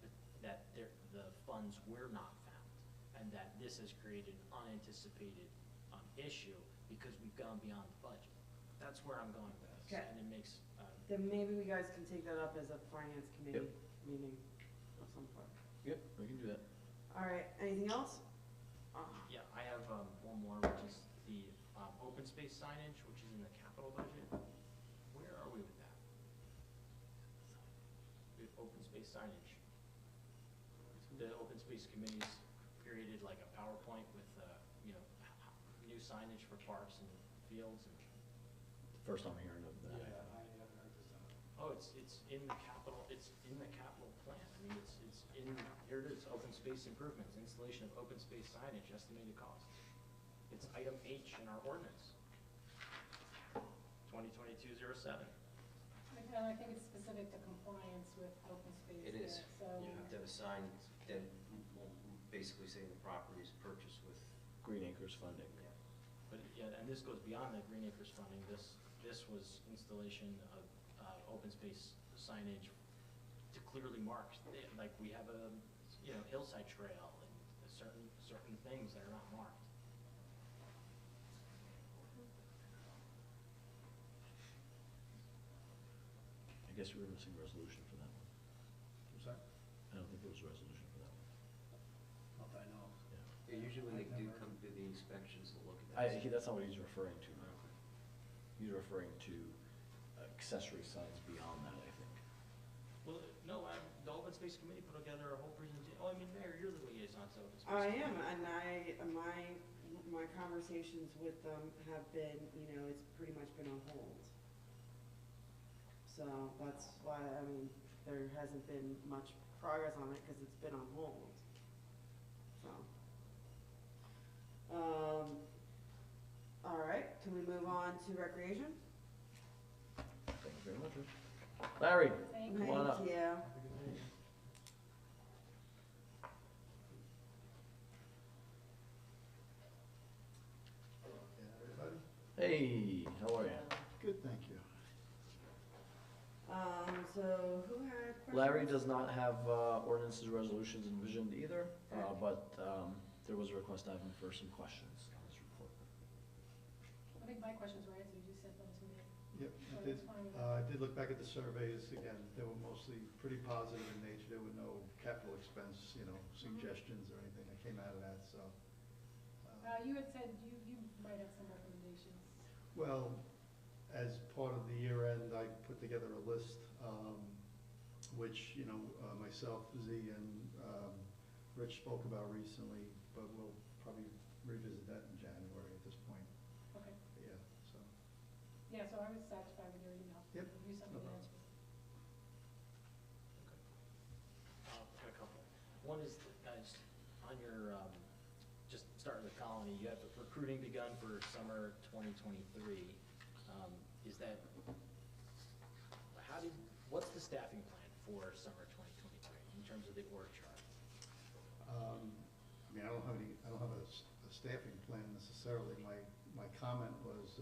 the funds were not found, and that this has created an unanticipated issue because we've gone beyond the budget. That's where I'm going with this, Okay. and it makes, Then maybe we guys can take that up as a finance committee meeting of some sort. yep, we can do that. All right, anything else? yeah, I have one more, which is the open space signage, which is in the capital budget. Where are we with that? With open space signage. The open space committee's created like a PowerPoint with, you know, new signage for parks and fields and, First I'm hearing of Yeah, that. I haven't heard this done. oh, it's in the capital plan. I mean, it's in, here it is, open space improvements, installation of open space signage, estimated costs. It's item H in our ordinance. 2022-07. And I think it's specific to compliance with open space. It is. So, You have to have a sign that will basically say the property is purchased with, Green Acres funding. But, yeah, and this goes beyond the Green Acres funding. This was installation of, open space signage to clearly mark, like we have a, you know, hillside trail and certain things that are not marked. I guess we were missing a resolution for that one. I'm sorry? I don't think there was a resolution for that one. Not that I know of. yeah, usually when they do come to the inspections, they'll look at that. That's not what he's referring to now. He's referring to accessory signs beyond that, I think. Well, no, the open space committee put together a whole presentation. Oh, I mean, Mayor, you're the liaison to open space. I am, and my conversations with them have been, you know, it's pretty much been on hold. So that's why, I mean, there hasn't been much progress on it, cause it's been on hold. So. All right, can we move on to recreation? Thank you very much, Rich. Larry, thank come you. on up. Thank you. Have a good day. Everybody? Hey, how are you? Good, thank you. So who had questions? Larry does not have ordinances, resolutions envisioned either, but there was a request to have him for some questions on his report. I think my questions were answered, you sent them to me. Yep, So I did, that's fine with I did look back at the surveys, again, they were mostly pretty positive in nature, there were no capital expense, suggestions or anything that came out of that, so. You had said you might have some recommendations. Well, as part of the year end, I put together a list, which, myself, Z, and Rich spoke about recently, but we'll probably revisit that in January at this point. Okay. Yeah, so. Yeah, so I was satisfied with your email. Yep, You sent me no the problem. answers. Got a couple. One is, guys, on your, just starting with Colony, you have recruiting begun for summer 2023. Is that, what's the staffing plan for summer 2023 in terms of the org chart? I don't have a staffing plan necessarily. My comment was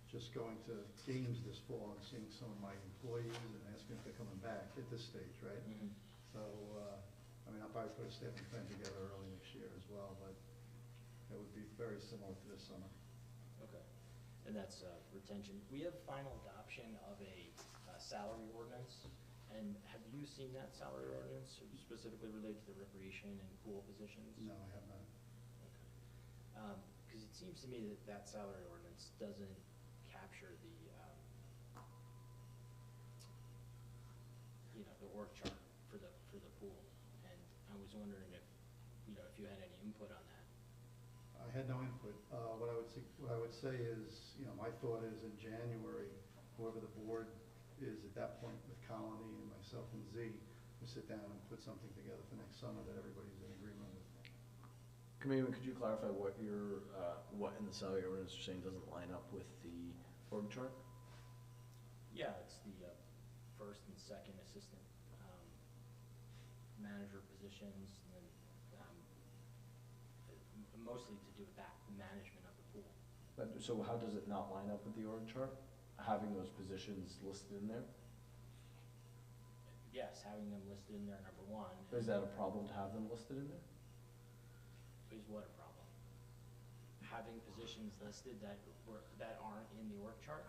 just going to games this fall and seeing some of my employees and asking if they're coming back at this stage, right? Mm-hmm. So, I'll probably put a staffing plan together early next year as well, but it would be very similar to this summer. Okay. And that's retention. We have final adoption of a salary ordinance. And have you seen that salary ordinance specifically related to the recreation and pool positions? No, I have not. Okay. Because it seems to me that that salary ordinance doesn't capture the, the org chart for the pool. And I was wondering if you had any input on that. I had no input. What I would say is, my thought is in January, whoever the board is at that point with Colony and myself and Z, we sit down and put something together for next summer that everybody's in agreement with. Committeeman, could you clarify what what in the salary ordinance you're saying doesn't line up with the org chart? Yeah, it's the first and second assistant manager positions, and then mostly to do with that, the management of the pool. So how does it not line up with the org chart? Having those positions listed in there? Yes, having them listed in there, number one. Is that a problem to have them listed in there? Is what a problem? Having positions listed that aren't in the org chart?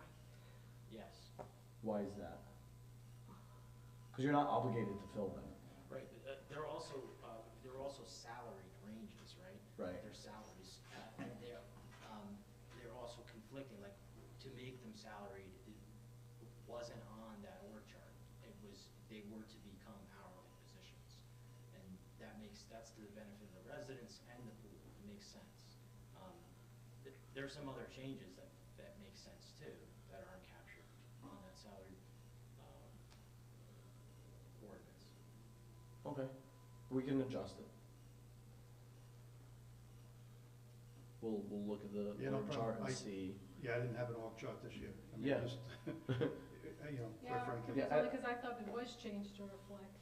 Yes. Why is that? Because you're not obligated to fill them. Right, but they're also salaried ranges, right? Right. They're salaries, and they're also conflicting, like, to make them salaried, it wasn't on that org chart. They were to become hourly positions. And that's to the benefit of the residents and the pool, it makes sense. There are some other changes that make sense too, that aren't captured on that salary ordinance. Okay, we can adjust it. We'll look at the Yeah, no org chart problem. and see. Yeah, I didn't have an org chart this year. Yeah. Just, Yeah, quite frankly. Yeah, it's only because I thought it was changed to reflect,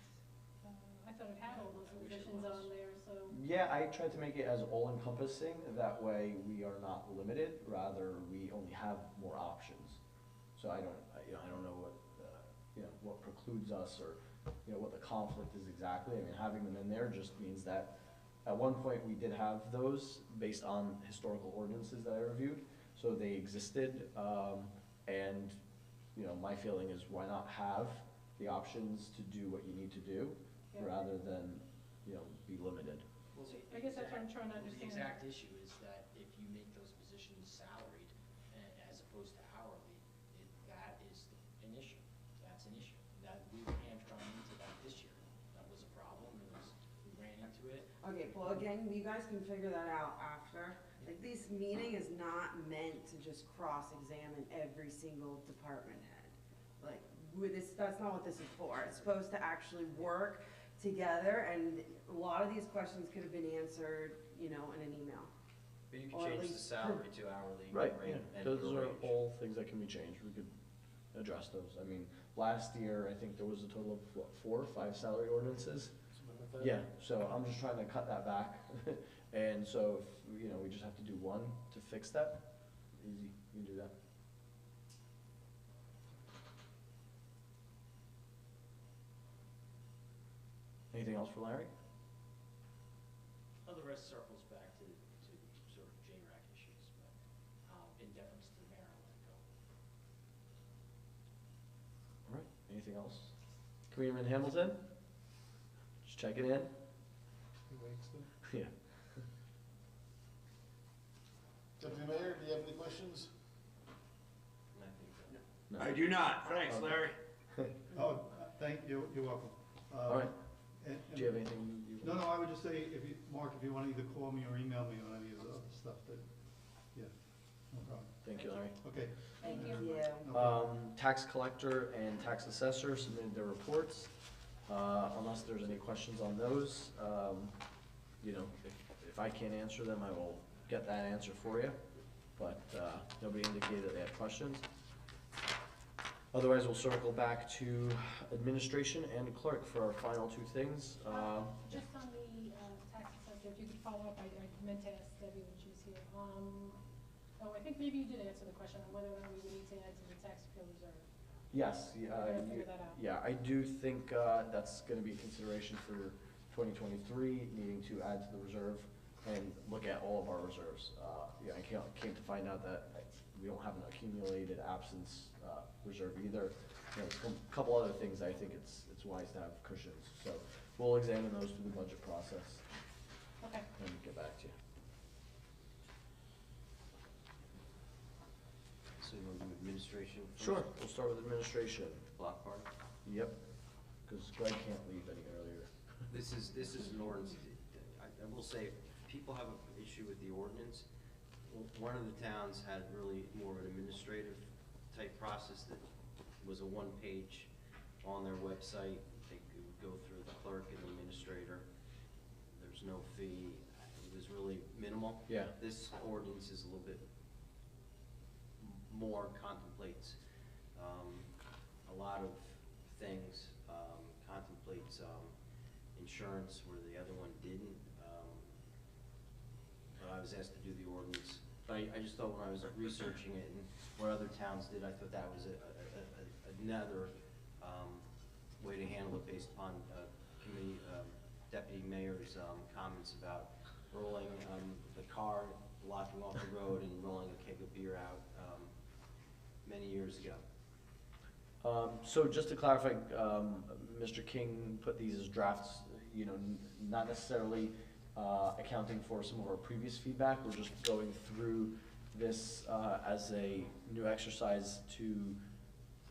I thought it had all those I wish it positions was. on there, so. Yeah, I tried to make it as all-encompassing, that way we are not limited, rather we only have more options. So I don't know what, what precludes us or, what the conflict is exactly. I mean, having them in there just means that at one point we did have those based on historical ordinances that I reviewed, so they existed, and, my feeling is why not have the options to do what you need to do, Yeah. rather than, be limited. Well, I guess that's what I'm trying to The understand. exact issue is that if you make those positions salaried as opposed to hourly, that is an issue. That's an issue. That we hamstrung into that this year. That was a problem, we ran into it. Okay, well, again, you guys can figure that out after. Like, this meeting is not meant to just cross-examine every single department head. Like, that's not what this is for. It's supposed to actually work together, and a lot of these questions could have been answered, in an email. But you Or can at change the least salary to hourly. Right, rate yeah, and those per are wage. all things that can be changed, we could address those. I mean, last year, I think there was a total of, what, 4 or 5 salary ordinances? Something like that. Yeah, so I'm just trying to cut that back, and so if, we just have to do one to fix that, easy, you can do that. Anything else for Larry? Well, the rest circles back to sort of JRAC issues, but in deference to Anything else? Committeeman Hamilton? Just checking in? Yeah. Deputy Mayor, do you have any questions? No. I do not. Thanks, Larry. Oh, thank you, you're welcome. All right. And- Do you have anything you? No, I would just say, Mark, if you want to either call me or email me on any of the other stuff that, yeah, no problem. Thank you, Larry. Okay. Thank you. No problem. Tax collector and tax assessor submitted their reports. Unless there's any questions on those, you know, if I can't answer them, I will get that answer for you. But, nobody indicated that they had questions. Otherwise, we'll circle back to administration and clerk for our final two things. Just on the tax assessor, if you could follow up, I meant to ask Debbie when she was here. Oh, I think maybe you did answer the question on whether or not we would need to add to the tax appeal reserve. Yes, We're gonna figure that out. yeah, I do think that's gonna be a consideration for 2023, needing to add to the reserve and look at all of our reserves. Yeah, I came to find out that we don't have an accumulated absence reserve either. You know, a couple other things I think it's wise to have cushions. So we'll examine those through the budget process Okay. and get back to you. So you want to do administration first? Sure, we'll start with administration. Block party? Yep, because Greg can't leave any earlier. This is an ordinance. I will say, if people have an issue with the ordinance, one of the towns had really more of an administrative type process that was a one-page on their website. They could go through the clerk and the administrator. There's no fee. It was really minimal. Yeah. This ordinance is a little bit more, contemplates a lot of things, contemplates insurance where the other one didn't. But I was asked to do the ordinance. But I just thought when I was researching it and what other towns did, I thought that was another way to handle it based upon committee deputy mayor's comments about rolling the car, locking off the road and rolling a keg of beer out many years ago. So just to clarify, Mr. King put these as drafts, you know, not necessarily accounting for some of our previous feedback. We're just going through this as a new exercise to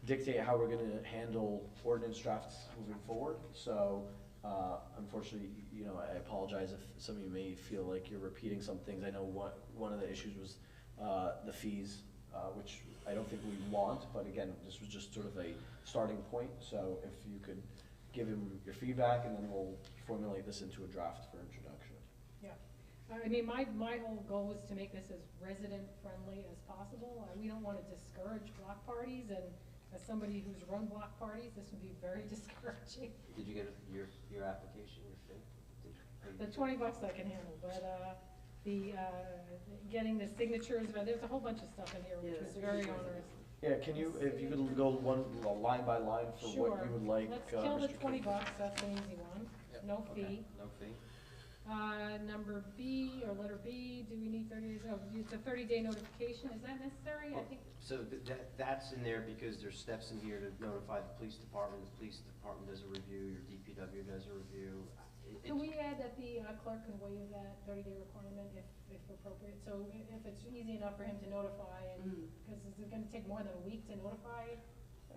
dictate how we're gonna handle ordinance drafts moving forward. So unfortunately, you know, I apologize if some of you may feel like you're repeating some things. I know one of the issues was the fees, which I don't think we want, but again, this was just sort of a starting point. So if you could give him your feedback, and then we'll formulate this into a draft for introduction. Yeah. I mean, my whole goal is to make this as resident-friendly as possible. We don't want to discourage block parties, and as somebody who's run block parties, this would be very discouraging. Did you get your application, your fee? The $20 I can handle, but getting the signatures, there's a whole bunch of stuff in here which was very onerous. Yeah, can you, if you could go line by line for what you would like, Let's kill the Mr. $20, King. that's an easy one, Yep. no fee. No fee? Number B, or letter B, do we need 30 days? Oh, it's a 30-day notification, is that necessary? I think, So that's in there because there's steps in here to notify the police department does a review, your DPW does a review. can we add that the clerk can waive that 30-day requirement if appropriate? So if it's easy enough for him to notify, and, because is it gonna take more than a week to notify?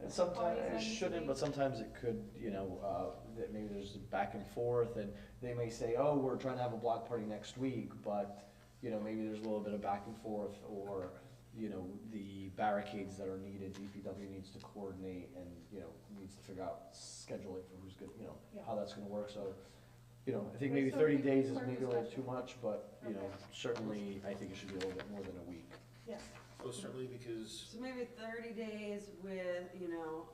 Sometimes it Parties shouldn't, but sometimes it could, you know, that maybe there's back and forth, and they may say, oh, we're trying to have a block party next week, but, you know, maybe there's a little bit of back and forth, or, you know, the barricades that are needed, DPW needs to coordinate and, you know, needs to figure out scheduling for who's gonna, you know, Yeah. how that's gonna work, so, you know, I think Right, maybe so 30 if we days is clear maybe a little too discussion. much, but, you know, Okay. certainly, I think it should be a little bit more than a week. Yes. Oh, certainly, because So maybe 30 days with, you know,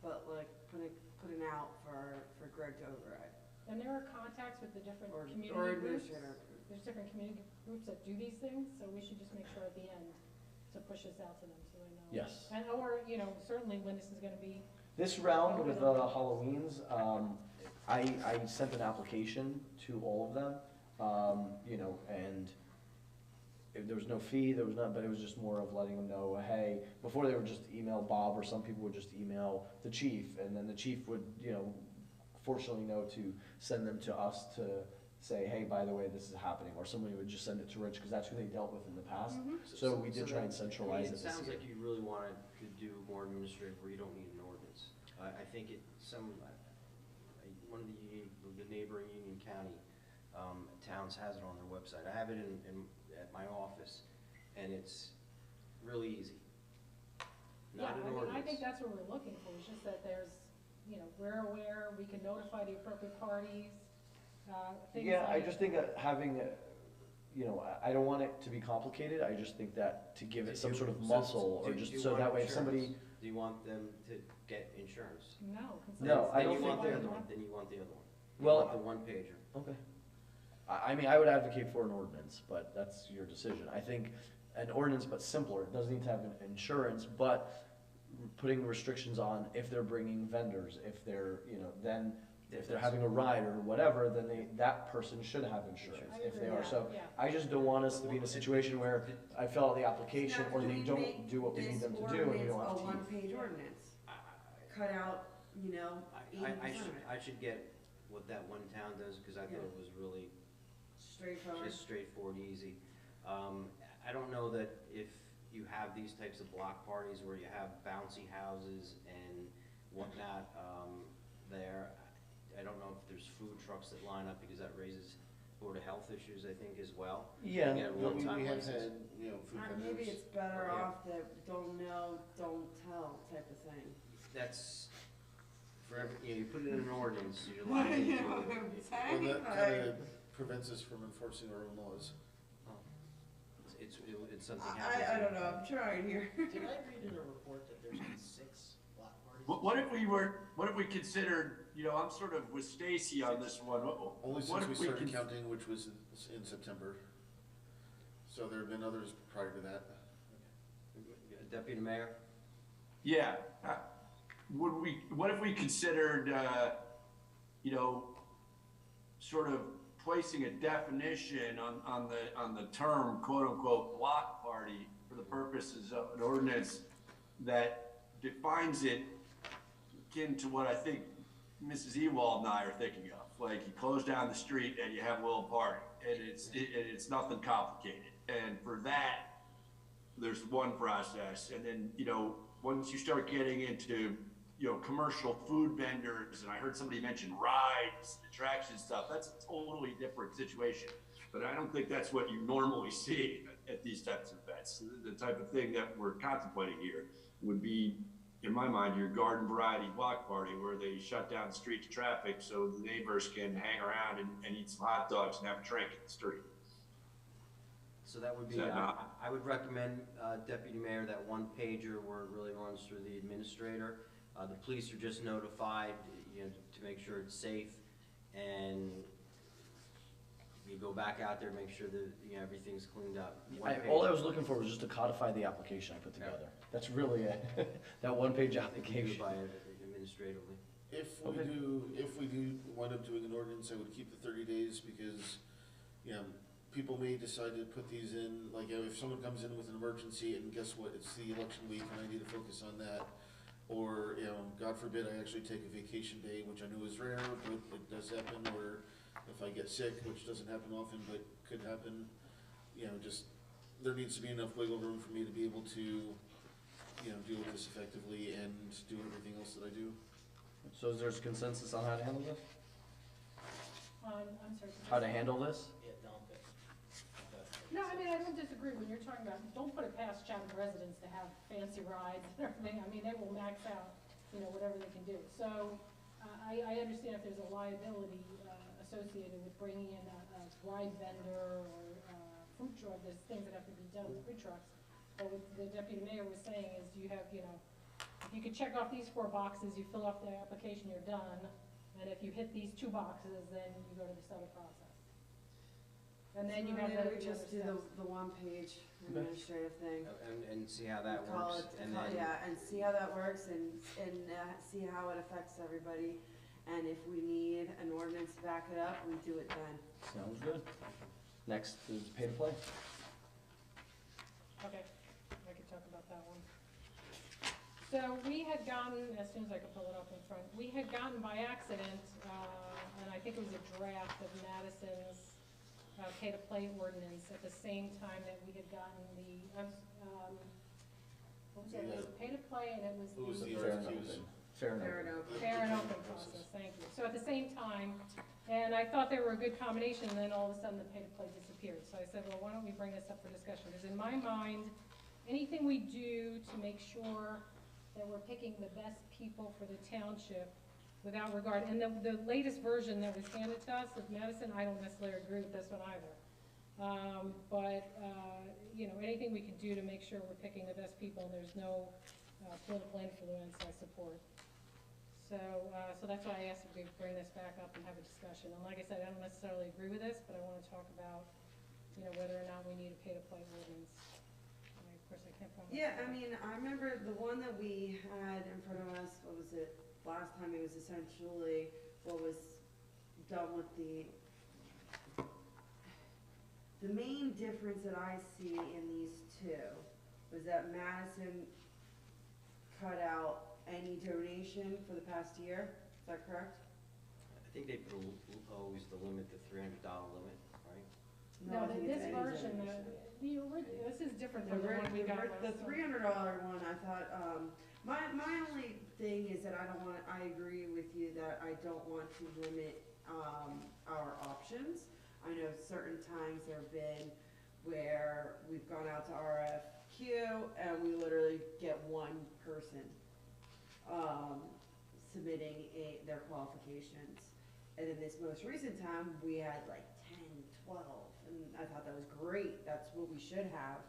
but like putting out for Greg to override. And there are contacts with the different Or community groups. administrator. There's different community groups that do these things, so we should just make sure at the end to push this out to them so they know. Yes. And, or, you know, certainly when this is gonna be, This round with Halloweens, I sent an application to all of them, you know, and there was no fee, there was none, but it was just more of letting them know, hey, before they would just email Bob, or some people would just email the chief, and then the chief would, fortunately know to send them to us to say, hey, by the way, this is happening, or somebody would just send it to Rich, because that's who they dealt with in the past. So we did try and centralize it It this sounds year. like you really wanted to do more administrative where you don't need an ordinance. I think one of the neighboring Union County towns has it on their website. I have it at my office, and it's really easy. Yeah, Not an I mean, I ordinance. think that's what we're looking for, it's just that there's, we're aware, we can notify the appropriate parties, things Yeah, I like- just think that having, I don't want it to be complicated, I just think that to give it some sort of muscle, or Do just you so want that way if insurance? somebody, Do you want them to get insurance? No. No, I Then don't you think want the that- other one, then you want the other one. You Well, want the one pager. okay. I mean, I would advocate for an ordinance, but that's your decision. I think an ordinance, but simpler, it doesn't need to have an insurance, but putting restrictions on if they're bringing vendors, if they're, then if they're having a ride or whatever, then that person should have insurance, I if they agree, are. So yeah. I just don't want us to be in a situation where I fill out the application, Now, or can they we don't make do what we need them to this do, and we don't ordinance have a teeth. one-page ordinance? Cut out, 80% of it. I should get what that one town does, because I thought it was really Straightforward. just straightforward, easy. I don't know that if you have these types of block parties where you have bouncy houses and whatnot, there, I don't know if there's food trucks that line up, because that raises Board of Health issues, I think, as well. Yeah. You get a We one-time have license. had, food Or maybe vendors. it's better Yeah. off that don't know, don't tell type of thing. That's, for every, you put it in an ordinance, you're You liable know to what it. I'm Well, saying? that Like- kind of prevents us from enforcing our own laws. It's something happens. I don't know, I'm trying here. Did I read in a report that there's been 6 block parties? What if we considered, I'm sort of with Stacy on this one. Only What since if we started con- counting, which was in September. So there have been others prior to that. Deputy Mayor? Yeah, what if we considered, sort of placing a definition on the term quote-unquote block party for the purposes of an ordinance that defines it akin to what I think Mrs. Ewald and I are thinking of. Like, you close down the street and you have a little party, and it's nothing complicated. And for that, there's one process, and then, once you start getting into, commercial food vendors, and I heard somebody mention rides, attraction stuff, that's a totally different situation. But I don't think that's what you normally see at these types of events. The type of thing that we're contemplating here would be, in my mind, your garden variety block party, where they shut down the street to traffic so the neighbors can hang around and eat some hot dogs and have a drink in the street. So that would be, Is that not- I would recommend, Deputy Mayor, that one pager where it really runs through the administrator. The police are just notified, to make sure it's safe, and you go back out there, make sure that, everything's cleaned up. One All I pager. was looking for was just to codify the application I put together. That's really it, that one-page You can do it application. by administratively. If Okay. we do wind up doing an ordinance, I would keep the 30 days because, people may decide to put these in, like if someone comes in with an emergency and guess what, it's the election week and I need to focus on that. Or, God forbid I actually take a vacation day, which I know is rare, but it does happen, or if I get sick, which doesn't happen often, but could happen, just, there needs to be enough wiggle room for me to be able to, deal with this effectively and do everything else that I do. So is there consensus on how to handle this? I'm sorry. How to handle this? Yeah, dump it. No, I mean, I don't disagree when you're talking about, don't put it past Chatham residents to have fancy rides and everything. I mean, they will max out, whatever they can do. So, I understand if there's a liability, associated with bringing in a ride vendor or, food truck, there's things that have to be done with food trucks. But what the deputy mayor was saying is you have, if you could check off these 4 boxes, you fill out the application, you're done. And if you hit these 2 boxes, then you go to this other process. And then you have Maybe the we other just do steps. the one-page administrative thing. And see how that Call works, it- and call- then. Yeah, and see how that works and see how it affects everybody. And if we need an ordinance to back it up, we do it then. Sounds good. Next is pay to play. Okay, I could talk about that one. So we had gotten, as soon as I could pull it up in front, we had gotten by accident, and I think it was a draft of Madison's pay-to-play ordinance at the same time that we had gotten the, what was it? It was pay-to-play and it was Who was the. the Fair and RFQs? open. Fair and Fair open. enough. Fair and open process, thank you. So at the same time, and I thought they were a good combination, and then all of a sudden the pay-to-play disappeared. So I said, well, why don't we bring this up for discussion? Because in my mind, anything we do to make sure that we're picking the best people for the township without regard, and the latest version that was handed to us of Madison, I don't necessarily agree with this one either. You know, anything we could do to make sure we're picking the best people and there's no political influence, I support. So that's why I asked if we could bring this back up and have a discussion. And like I said, I don't necessarily agree with this, but I want to talk about, you know, whether or not we need a pay-to-play ordinance. Of course, I can't find my. Yeah, I mean, I remember the one that we had in front of us, what was it, last time, it was essentially what was done with the main difference that I see in these two was that Madison cut out any donation for the past year, is that correct? I think they put always the limit, the $300 limit, right? No, I think it's this any version, donation. this is different The from the one we got last the time. $300 one, I thought, my only thing is that I agree with you that I don't want to limit, our options. I know certain times there have been where we've gone out to RFQ and we literally get one person, submitting their qualifications. And in this most recent time, we had like 10, 12, and I thought that was great, that's what we should have.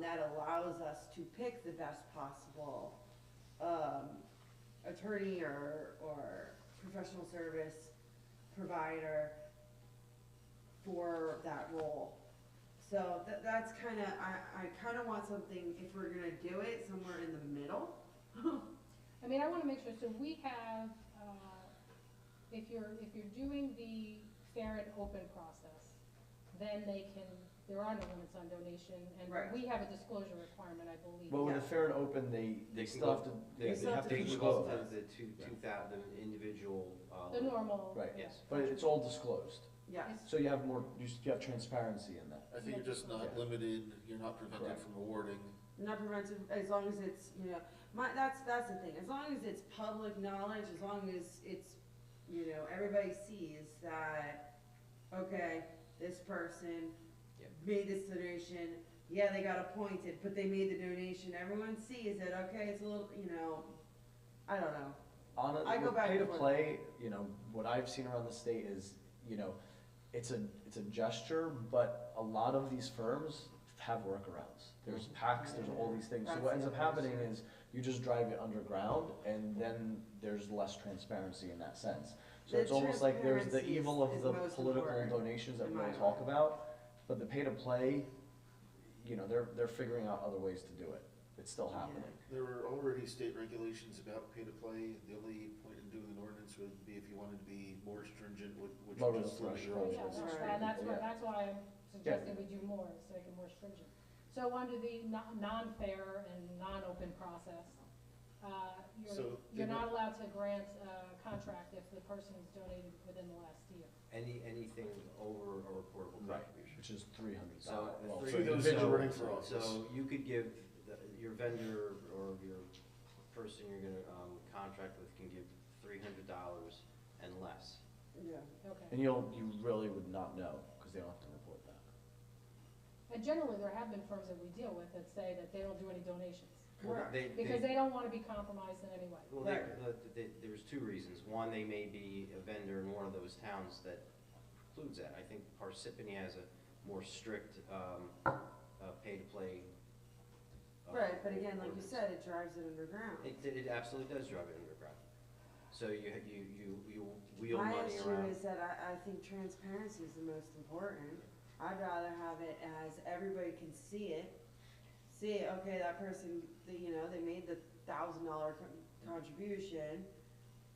That allows us to pick the best possible, attorney or professional service provider for that role. So that's kinda, I kinda want something, if we're gonna do it, somewhere in the middle. I mean, I wanna make sure, so we have, if you're doing the fair and open process, then there are no limits on donation, and Right. we have a disclosure requirement, I believe. Well, with Yeah. the fair and open, they They still can have to, go- they still have to They can disclose go that. to the 2,000 individual. The normal. Right. Yes. But it's all disclosed, Yes. so you have you have transparency in that. I think you're just not Yeah. limited, you're not prevented Correct. from awarding. Not preventive, as long as it's, you know, that's the thing, as long as it's public knowledge, as long as it's, you know, everybody sees that, okay, this person Yep. made this donation, yeah, they got appointed, but they made the donation, everyone sees it, okay, it's a little, you know, I don't know. I go With back pay to and forth. play, you know, what I've seen around the state is, you know, it's a gesture, but a lot of these firms have workarounds. There's packs, there's all these things, so That's what the ends up other happening issue. is you just drive it underground, and then there's less transparency in that sense. So The it's almost like there's the transparency evil is of the most political important, donations that in we my don't talk mind. about, but the pay to play, you know, they're figuring out other ways to do it. It's still happening. There are already state regulations about pay to play, the only point in doing an ordinance would be if you wanted to be more stringent, which Lower would the just limit your threshold. Yeah, options. that's why I'm suggesting we do more, so make it more stringent. So under the non-fair and non-open process, So you're did not allowed to grant a contract if the person has donated within the last year. Anything over a reportable Right, contribution. which is $300. So, Well, three- for To those individuals, running for office. So you could give, your vendor or your person you're gonna contract with can give $300 and less. Yeah. Okay. And you really would not know, because they don't have to report that. And generally, there have been firms that we deal with that say that they don't do any donations, Well, Correct. because they don't wanna be compromised in any way. Well, there's two reasons. One, they may be a vendor in one of those towns that precludes that. I think Parsippany has a more strict pay-to-play. Right, but again, like you ordinance. said, it drives it underground. It absolutely does drive it underground. So you wheel My money issue around. is that I think transparency is the most important. I'd rather have it as everybody can see, okay, that person, you know, they made the $1,000 contribution.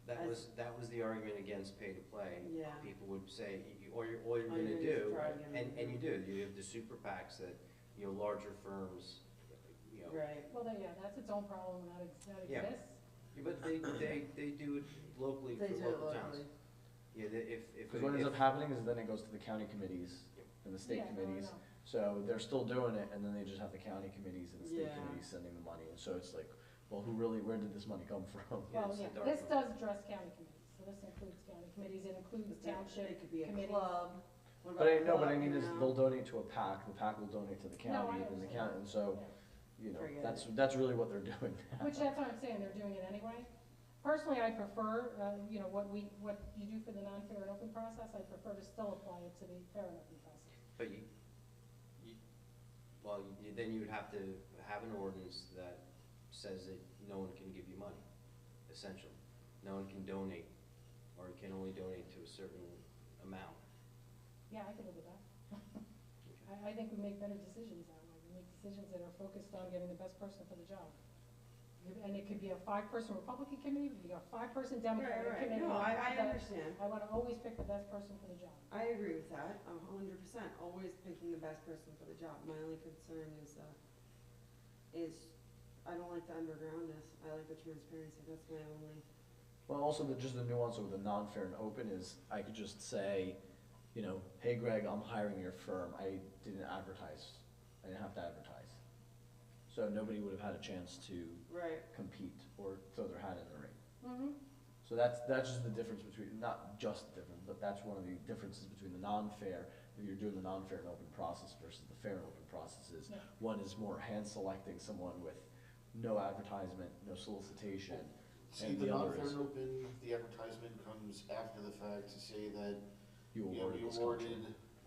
That was the argument against pay-to-play. Yeah. People would say, all you're All gonna you're do, trying to and you do, you have the super PACs that larger firms, Right. Well, that's its own problem, that Yeah. exists. Yeah, but they do it locally They for do it local towns. locally. Yeah, if. Because what ends up happening is then it goes to the county committees and the state Yeah, no, I committees. know. So they're still doing it, and then they just have the county committees and the state Yeah. committees sending the money, and so it's like, well, where did this money come from? Yeah, Well, it's yeah, the dark this one. does address county committees, so this includes county committees, it includes township It could be a committees. club. What But about a no, what I club, mean you is know? they'll donate to a PAC, the PAC will donate to the No, I county, and the understand. county, and so, Yeah. you know, Forget that's really what they're doing now. Which that's what I'm saying, they're doing it anyway. Personally, I prefer, what you do for the non-fair and open process, I prefer to still apply it to the fair and open process. But then you would have to have an ordinance that says that no one can give you money, essentially. No one can donate, or can only donate to a certain amount. Yeah, I can live with that. I think we make better decisions that way, we make decisions that are focused on getting the best person for the job. And it could be a 5-person Republican committee, it could be a 5-person Democratic Right, committee. no, I But understand. I wanna always pick the best person for the job. I agree with that, 100%, always picking the best person for the job. My only concern is I don't like the undergroundness, I like the transparency, that's my only. Well, also just the nuance with the non-fair and open is, I could just say, hey Greg, I'm hiring your firm, I didn't advertise, I didn't have to advertise. So nobody would have had a chance to Right. compete or throw their hat in the ring. Mm-hmm. So that's just the difference between, not just the difference, but that's one of the differences between the non-fair, if you're doing the non-fair and open process versus the fair and open processes. Yeah. One is more hand selecting someone with no advertisement, no solicitation, See, and the the other non-fair is and open, the advertisement comes after the fact to say that, you you awarded this awarded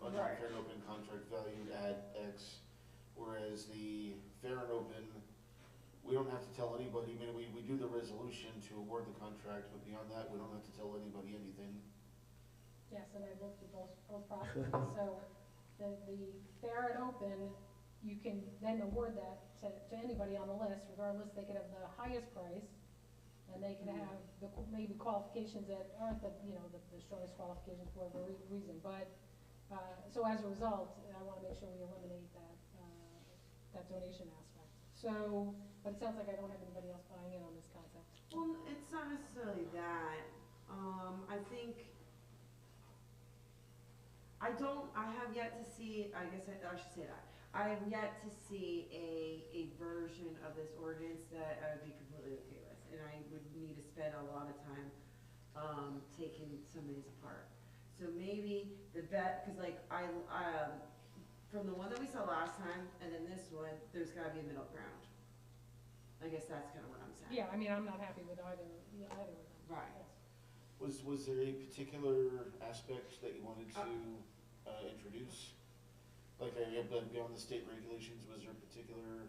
contract. a Right. non-fair and open contract valued at X, whereas the fair and open, we don't have to tell anybody, I mean, we do the resolution to award the contract, but beyond that, we don't have to tell anybody anything. Yes, and I looked at both processes, so the fair and open, you can then award that to anybody on the list, regardless, they could have the highest price, and they can have maybe qualifications that aren't the strongest qualifications for whatever reason, but, so as a result, I wanna make sure we eliminate that donation aspect. So, but it sounds like I don't have anybody else buying in on this concept. Well, it's not necessarily that, I think, I have yet to see, I guess I should say that, I have yet to see a version of this ordinance that I would be completely okay with, and I would need to spend a lot of time, taking some of these apart. So maybe cause like from the one that we saw last time, and then this one, there's gotta be a middle ground. I guess that's kinda what I'm saying. Yeah, I mean, I'm not happy with either of them. Right. Yes. Was there a particular aspect that you wanted to introduce? Like, beyond the state regulations, was there a particular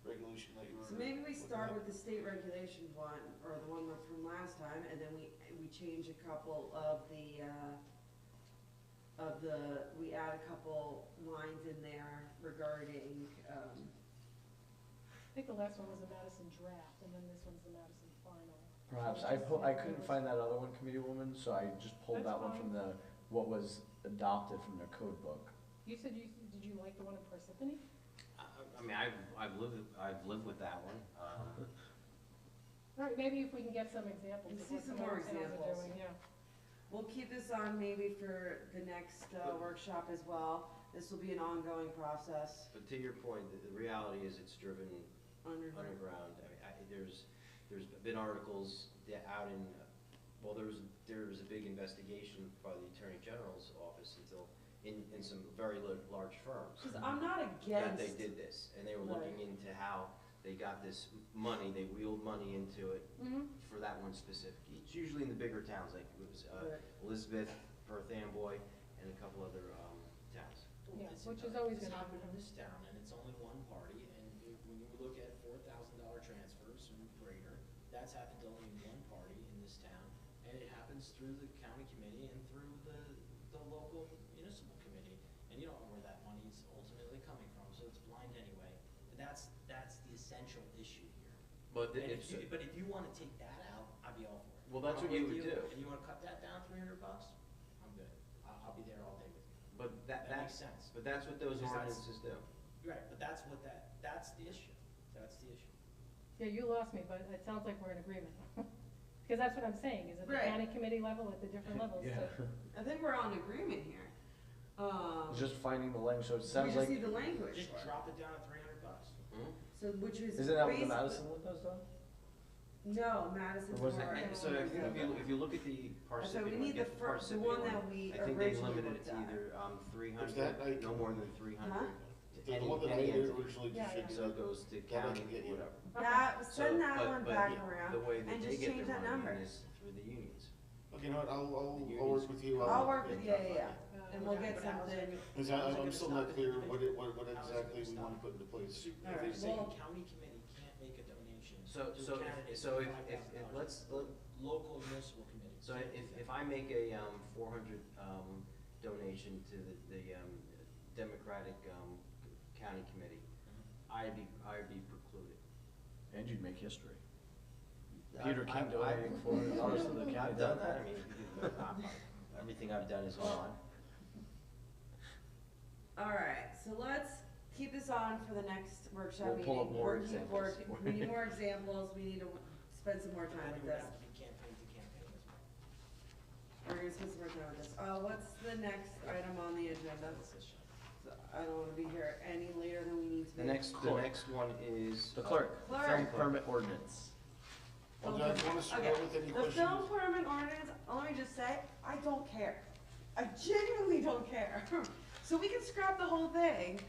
regulation that you were? So maybe we looking start at? with the state regulation one, or the one from last time, and then we change a couple of we add a couple lines in there regarding, I think the last one was the Madison draft, and then this one's the Madison final. Perhaps, I couldn't find that other one, committee woman, so I just pulled That's that one from what was adopted from their code book. You said did you like the one in Parsippany? I mean, I've lived with that one. All right, maybe if we can get some examples Let's of see what some some more other towns are examples. doing, yeah. we'll keep this on maybe for the next workshop as well. This will be an ongoing process. But to your point, the reality is it's driven Underground. underground. I mean, there's been articles out in, well, there was a big investigation by the Attorney General's office in some very large firms. Cause I'm not That against. they did this, and they were looking into how they got this money, they wheeled money into it Mm-hmm. for that one specific. It's usually in the bigger towns, like it was Right. Elizabeth, Perth Amboy, and a couple other towns. Yeah, It's- which is always It's gonna happened in happen. this town, and it's only one party, and when you look at $4,000 transfers and greater, that's happened to only one party in this town, and it happens through the county committee and through the local municipal committee, and you don't know where that money's ultimately coming from, so it's blind anyway. And that's the essential issue here. But And if you wanna take that out, I'd be all for it. Well, that's I'm what you with would do. And you wanna cut that down $300, I'm good. I'll be there all day with you. But That makes sense. But that's what those Because that's- ordinances do. Right, but that's the issue, that's the issue. Yeah, you lost me, but it sounds like we're in agreement. Because that's what I'm saying, is at the Right. county committee level, at the different levels, so. Yeah. I think we're on agreement here. Just finding the language, so it We sounds just like, need the language Just for it. drop it down to $300. Hmm? So, which is. isn't that what the basically- Madison one does though? No, Madison's Or was more. it- So if you look at the So we Parsippany one, need get the the first, the Parsippany one one, that we I think they originally limited it looked to at. either, three There's hundred, that, like- no more than 300. The one that I Any did entity. originally Yeah, just should be So like, it goes to Well, I county, can get you. whatever. That, So, send that but- one but back the- around The way that and they just get change their that money number. in is through the unions. okay, you know what, I'll The work unions- with you. I'll work with, yeah, Uh, and we'll get But how's that something. gonna- Cause how's that I'm gonna still stop not it? clear what How's it exactly gonna we wanna stop put into place. If Alright, they're saying well- county committee can't make a donation So, to so, a candidate so for if, $5,000, let's, local municipal committee. so can't do if that. I make a, 400, donation to the, Democratic, county committee, I'd be precluded. And you'd make history. I- Peter King I- donating $400 to the county. I've done that, I mean, everything I've done is on. Alright, so let's keep this on for the next workshop We'll meeting. pull up more We're keep examples. working- We need more examples, we need to spend some more But time then with you would this. have to be campaign to campaign as well. We're gonna spend some more time with this. What's the next item on the agenda? I don't wanna be here any later than we need to be. The next one is. The clerk, Clerk. film permit ordinance. Well, do you wanna start Okay, with any the questions? film permit ordinance, let me just say, I don't care. I genuinely don't care. So we can scrap the whole thing,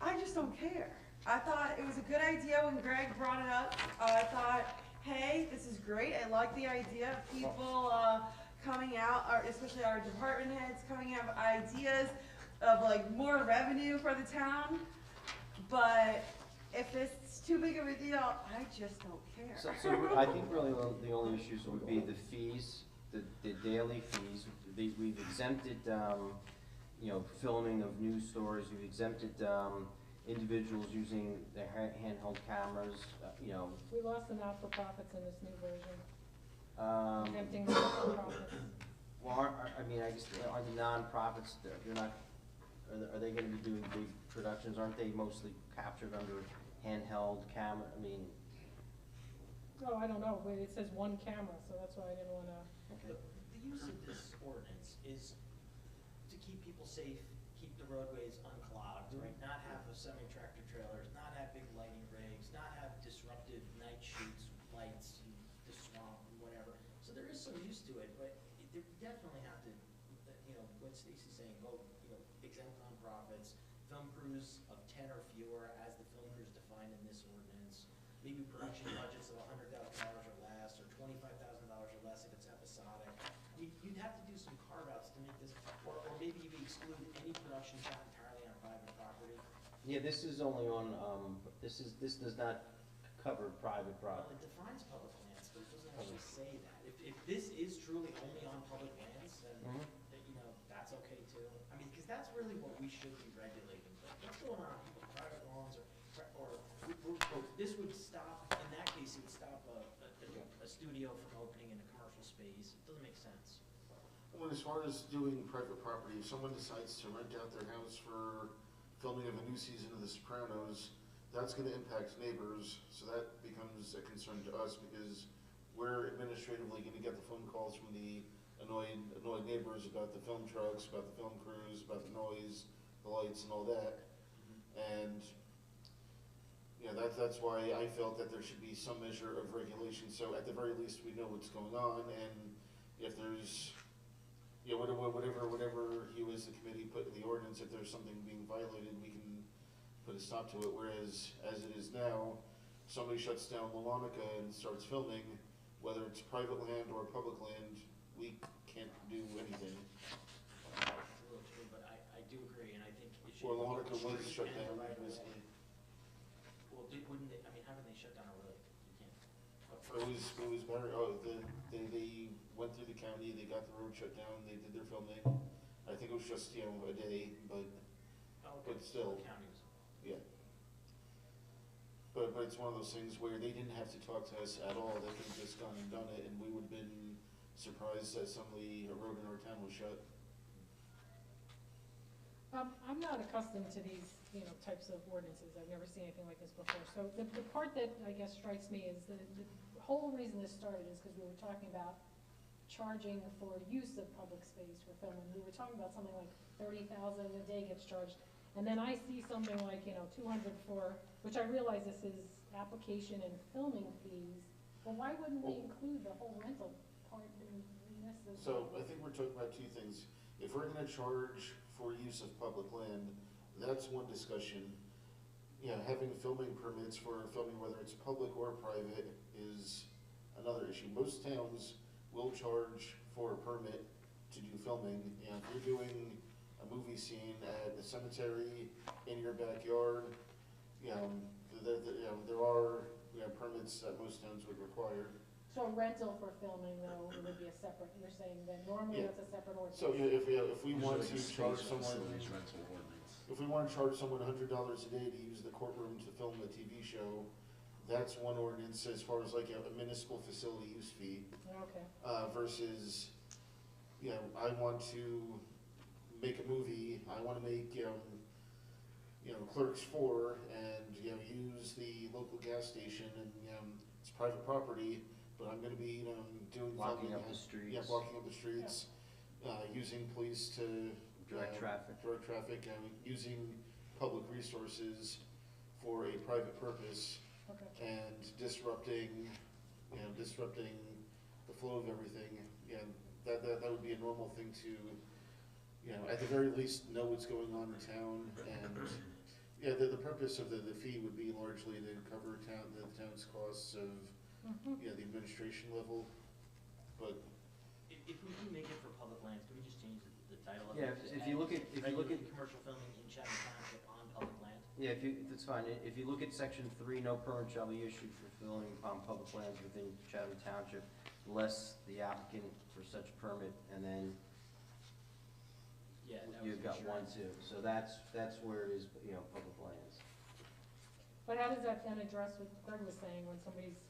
I just don't care. I thought it was a good idea when Greg brought it up. I thought, hey, this is great, I like the idea of people, coming out, or especially our department heads coming out with ideas of like more revenue for the town. But if it's too big of a deal, I just don't care. So I think really the only issues would be the fees, the daily fees. We've exempted, filming of news stories, we've exempted, individuals using their handheld cameras, We lost the not-for-profits in this new version, um, exempting the not-for-profits. well, I guess, are the nonprofits, they're not, are they gonna be doing big productions? Aren't they mostly captured under handheld camera? Oh, I don't know, but it says one camera, so that's why I didn't wanna. Okay. The use of this ordinance is to keep people safe, keep the roadways unclogged, right? Not have a semi-tractor trailers, not have big lighting rigs, not have disruptive night shoots, with lights, and the swamp and whatever. So there is some use to it, but you definitely have to, what Stacy's saying, exempt nonprofits, film crews of 10 or fewer as the film crews defined in this ordinance, maybe production budgets of $100,000 or less, or $25,000 or less if it's episodic. You'd have to do some carve-outs to make this, or maybe even exclude any production shot entirely on private property. Yeah, this is only on, this does not cover private Well, property. it defines public lands, but it doesn't actually say that. If this is truly only on public lands, then, Mhm. that's okay too. I mean, because that's really what we should be regulating. But what's going on people's private lawns or this would stop, in that case, it would stop a studio from opening in a commercial space. It doesn't make sense. Well, as far as doing private property, if someone decides to rent out their house for filming of a new season of The Sopranos, that's gonna impact neighbors, so that becomes a concern to us, because we're administratively gonna get the phone calls from the annoyed neighbors about the film trucks, about the film crews, about the noise, the lights and all that. And, that's why I felt that there should be some measure of regulation, so at the very least, we know what's going on, and if there's, whatever you as the committee put in the ordinance, if there's something being violated, we can put a stop to it, whereas, as it is now, somebody shuts down Lalonica and starts filming, whether it's private land or public land, we can't do anything. It's a little true, but I do agree, and I think it should. Well, Lalonica was treated shut and down, right away. basically. Well, wouldn't they, haven't they shut down a road? You can't. It was better, they went through the county, they got the road shut down, they did their filming. I think it was just, a day, but, Oh, But okay, still. The county was. yeah. But it's one of those things where they didn't have to talk to us at all, they could have just gone and done it, and we would've been surprised that suddenly a road in our town was shut. I'm not accustomed to these, types of ordinances. I've never seen anything like this before. So the part that I guess strikes me is the whole reason this started is because we were talking about charging for use of public space for filming. We were talking about something like 30,000 a day gets charged. And then I see something like, 200 for, which I realize this is application and filming fees. But why wouldn't we include the whole rental part in this as So well? I think we're talking about two things. If we're gonna charge for use of public land, that's one discussion. Having filming permits for filming, whether it's public or private, is another issue. Most towns will charge for a permit to do filming, and if you're doing a movie scene at the cemetery, in your backyard, there are, permits that most towns would require. So rental for filming though, it would be a separate, you're saying that normally Yeah. that's a separate ordinance? So, if we want to Usually the charge space someone, facilities rental ordinance. if we wanna charge someone $100 a day to use the courtroom to film a TV show, that's one ordinance as far as like a municipal facility use fee. Okay. Versus, I want to make a movie, I wanna make, Clerks 4 and, use the local gas station and, it's private property, but I'm gonna be, doing Blocking filming up the streets. Yeah, blocking up the streets, using police to. Direct traffic. Direct traffic, using public resources for a private purpose Okay. and disrupting the flow of everything. That would be a normal thing to, at the very least, know what's going on in town. And, the purpose of the fee would be largely to cover the town's costs of, the administration level. But, If we do make it for public lands, can we just change the title of it? Yeah, Just if add you look at, commercial filming in Chatham Township on public land? yeah, if it's fine, if you look at section 3, no permit shall be issued for filming on public lands within Chatham Township unless the applicant for such permit, and then Yeah, that was you've got one, insurance. too. So that's where it is, public lands. But how does that then address what Greg was saying when somebody's,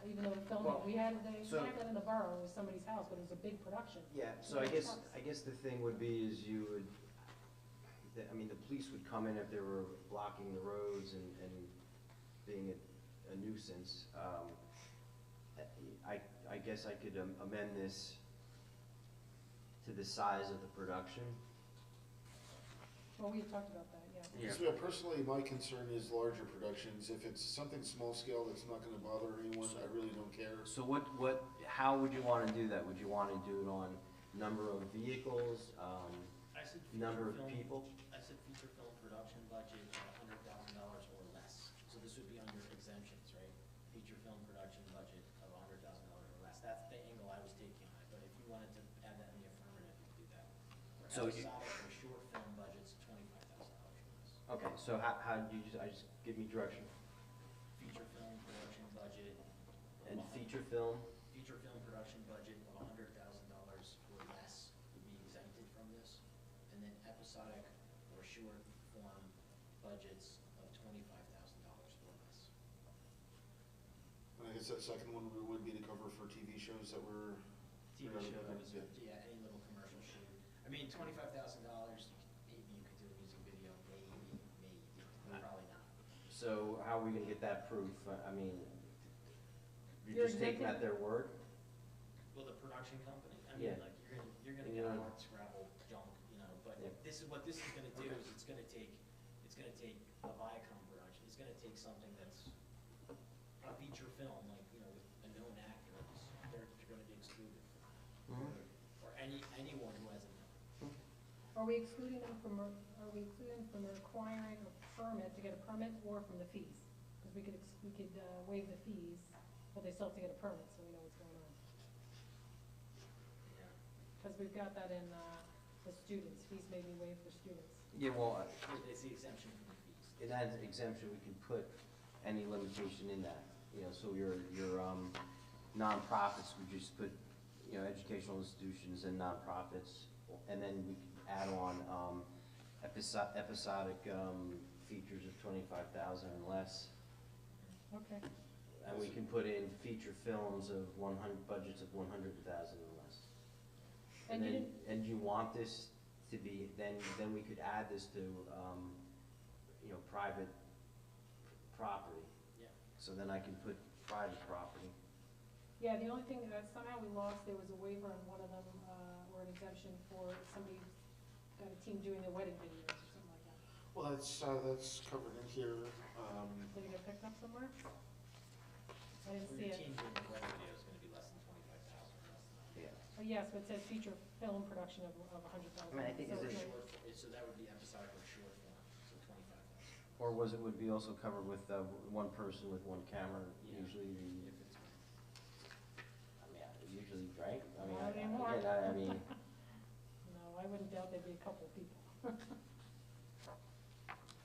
even though the filming, Well, we had that in the borough, it was somebody's house, but it was a big production. Yeah, so I guess the thing would be is you would, the police would come in if they were blocking the roads and being a nuisance. I guess I could amend this to the size of the production. Well, we had talked about that, yeah. Yeah. so personally, my concern is larger productions. If it's something small scale that's not gonna bother anyone, I really don't care. So how would you wanna do that? Would you wanna do it on number of vehicles, I said number feature of film, people? I said feature film production budget of $100,000 or less. So this would be under exemptions, right? Feature film production budget of $100,000 or less. That's the angle I was taking on it, but if you wanted to add that in the affirmative, you could do that. For So you- episodic or short film budgets, $25,000 or less. Okay, so how do you just give me direction? Feature film production budget. of And a hun- feature film? Feature film production budget of $100,000 or less would be exempted from this. And then episodic or short form budgets of $25,000 or less. And I guess that second one would be to cover for TV shows that were. TV Yeah. shows, yeah, any little commercial shoot. I mean, $25,000, maybe you could do a music video, maybe, probably not. So how are we gonna get that proof? You're You're just taking at their word? Well, the production company, I Yeah. mean, like, you're gonna Yeah. get hard scrabble junk, but Yeah. what this is gonna do is it's gonna take a Viacom production, it's gonna take something that's a feature film, like, with a known actor, they're gonna be excluded. Or anyone who has a, Are we excluding them from requiring a permit, to get a permit, or from the fees? Because we could waive the fees, but they still have to get a permit, so we know what's going on. yeah. Because we've got that in, the students, fees may be waived for students. Yeah, well, It's the exemption from the fees. in that exemption, we can put any limitation in that. So your nonprofits, we just put, educational institutions and nonprofits, and then we can add on, episodic, features of 25,000 and less. Okay. And we can put in feature films of 100, budgets of 100,000 or less. And you then, didn't- and you want this to be, then we could add this to, you know, private property. Yeah. So then I can put private property. Yeah, the only thing that somehow we lost, there was a waiver on one of them, or an exemption for somebody, got a team doing their wedding videos or something like that. Well, that's covered in here. Did it get picked up somewhere? I didn't For see your it. team doing the web video is gonna be less than 25,000, less than. Yeah. Oh, yes, but it says feature film production of 100,000. I mean, I think So it's it's a- like- So that would be episodic or short form, so 25,000. Or would be also covered with, one person with one camera, Yeah. usually the, If it's, I mean, usually, right? I mean, Not anymore. again, I mean, No, I wouldn't doubt there'd be a couple people.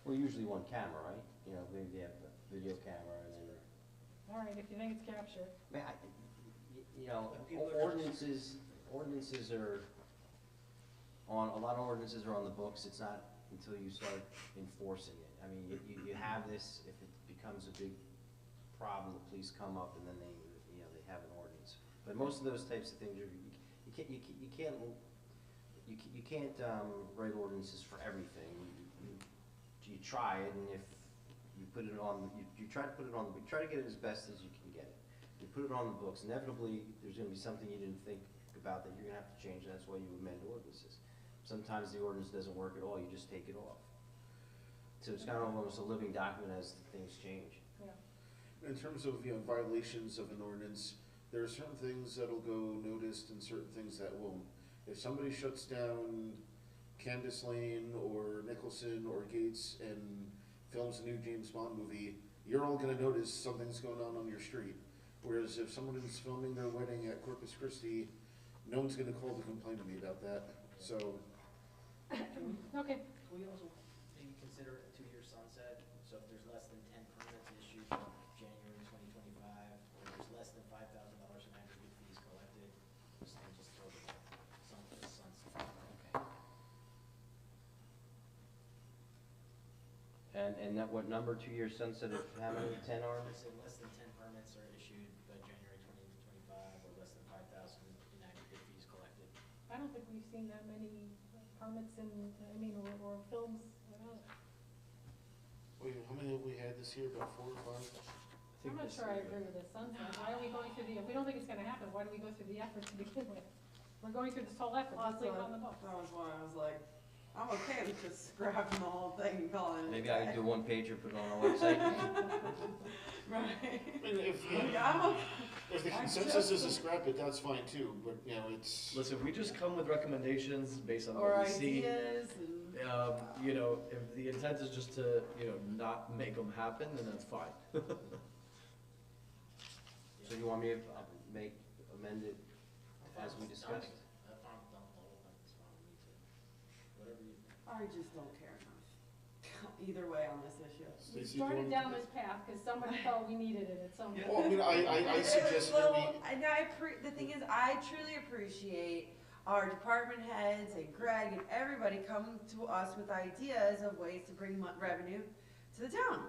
well, usually one camera, right? You know, maybe they have a video camera and then, All right, if you think it's captured. I mean, you know, But people are- ordinances are on, a lot of ordinances are on the books, it's not until you start enforcing it. I mean, you have this, if it becomes a big problem, the police come up and then they, you know, they have an ordinance. But most of those types of things are, you can't write ordinances for everything. You try it, and if you put it on, you try to put it on, you try to get it as best as you can get it. You put it on the books, inevitably, there's gonna be something you didn't think about that you're gonna have to change, and that's why you amend ordinances. Sometimes the ordinance doesn't work at all, you just take it off. So it's kind of almost a living document as things change. Yeah. In terms of, you know, violations of an ordinance, there are certain things that'll go noticed and certain things that won't. If somebody shuts down Candace Lane or Nicholson or Gates and films a new James Bond movie, you're all gonna notice something's going on your street. Whereas if someone is filming their wedding at Corpus Christi, no one's gonna call to complain to me about that, so. Okay. Can we also maybe consider a 2-year sunset? So if there's less than 10 permits issued from January 2025, or there's less than $5,000 in aggregate fees collected, just throw the sunset. And that, what number, 2-year sunset, of how many, 10 are? I say less than 10 permits are issued by January 2025, or less than 5,000 in aggregate fees collected. I don't think we've seen that many permits in, or films, I don't know. Wait, how many have we had this year, about 4 or 5? I'm not sure I agree with this sunset. Why are we going through if we don't think it's gonna happen, why do we go through the effort to begin with? We're going through this whole effort, let's leave it on the books. That was why I was like, I'm okay with just scrapping the whole thing and calling it. Maybe I can do one pager, put it on our website. Right. I mean, if, Yeah, I'm if the I'm consensus is just- to scrap it, that's fine too, but, you know, it's. Listen, we just come with recommendations based on Or what we see. ideas and. You know, if the intent is just to, you know, not make them happen, then that's fine. So you want me to amend it as we discussed? That's fine, don't, it's fine with me too. Whatever you think. I just don't care enough, either way on this issue. We Stacey, do you started want- down this path, cause somebody felt we needed it at some point. Well, I mean, I suggested that we. And the thing is, I truly appreciate our department heads and Greg and everybody coming to us with ideas of ways to bring revenue to the town.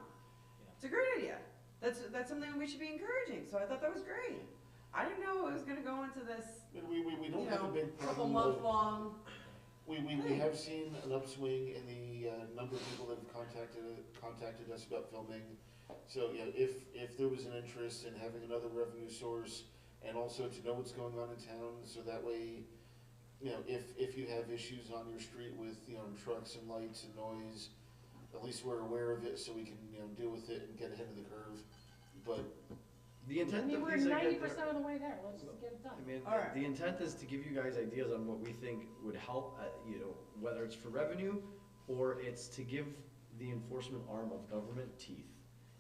It's a great idea. That's something we should be encouraging, so I thought that was great. I didn't know it was gonna go into this, We don't you have a know, big couple problem. month long. We have seen an upswing in the number of people that have contacted us about filming. So, yeah, if there was an interest in having another revenue source and also to know what's going on in town, so that way, you know, if you have issues on your street with, you know, trucks and lights and noise, at least we're aware of it so we can, you know, deal with it and get ahead of the curve. But The intent of We're these, again, 90% of the way there, let's just get it done. I mean, All right. the intent is to give you guys ideas on what we think would help, you know, whether it's for revenue or it's to give the enforcement arm of government teeth.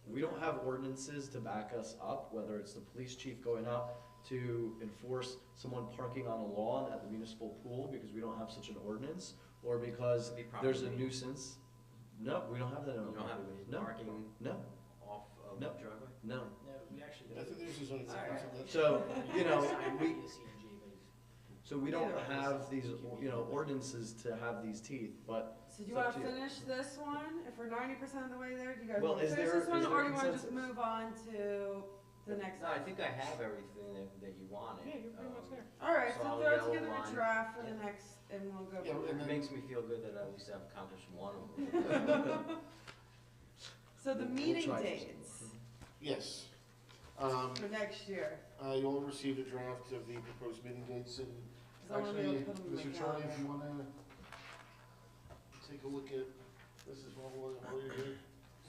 We don't have ordinances to back us up, whether it's the police chief going out to enforce someone parking on a lawn at the municipal pool because we don't have such an ordinance, or because Be there's a properly- nuisance. No, we don't have that. You don't have No. parking No, off of No. the driveway? no. No, we actually. I think there's a zoning All right. difference on that. So, you know, we, The CNG, but so we don't Yeah. have these, you know, ordinances to have these teeth, but So do you It's up wanna to you. finish this one, if we're 90% of the way there, do you guys Well, wanna is finish there- this one, is there or do you wanna just consensus? move on to the next. No, I think I have everything that you wanted. Yeah, you're pretty much there. Alright, So so I'll throw yellow together a line. draft for the Yeah. next, and we'll go Yeah, from and there. It makes me feel good that at least I've accomplished one of them. So the We'll meeting try for dates Yes. for next year, You all received a draft of the proposed meeting dates, and 'cause I wanna be able actually, to put them in my Mr. Charlie, if calendar. you wanna take a look at this as well while you're here.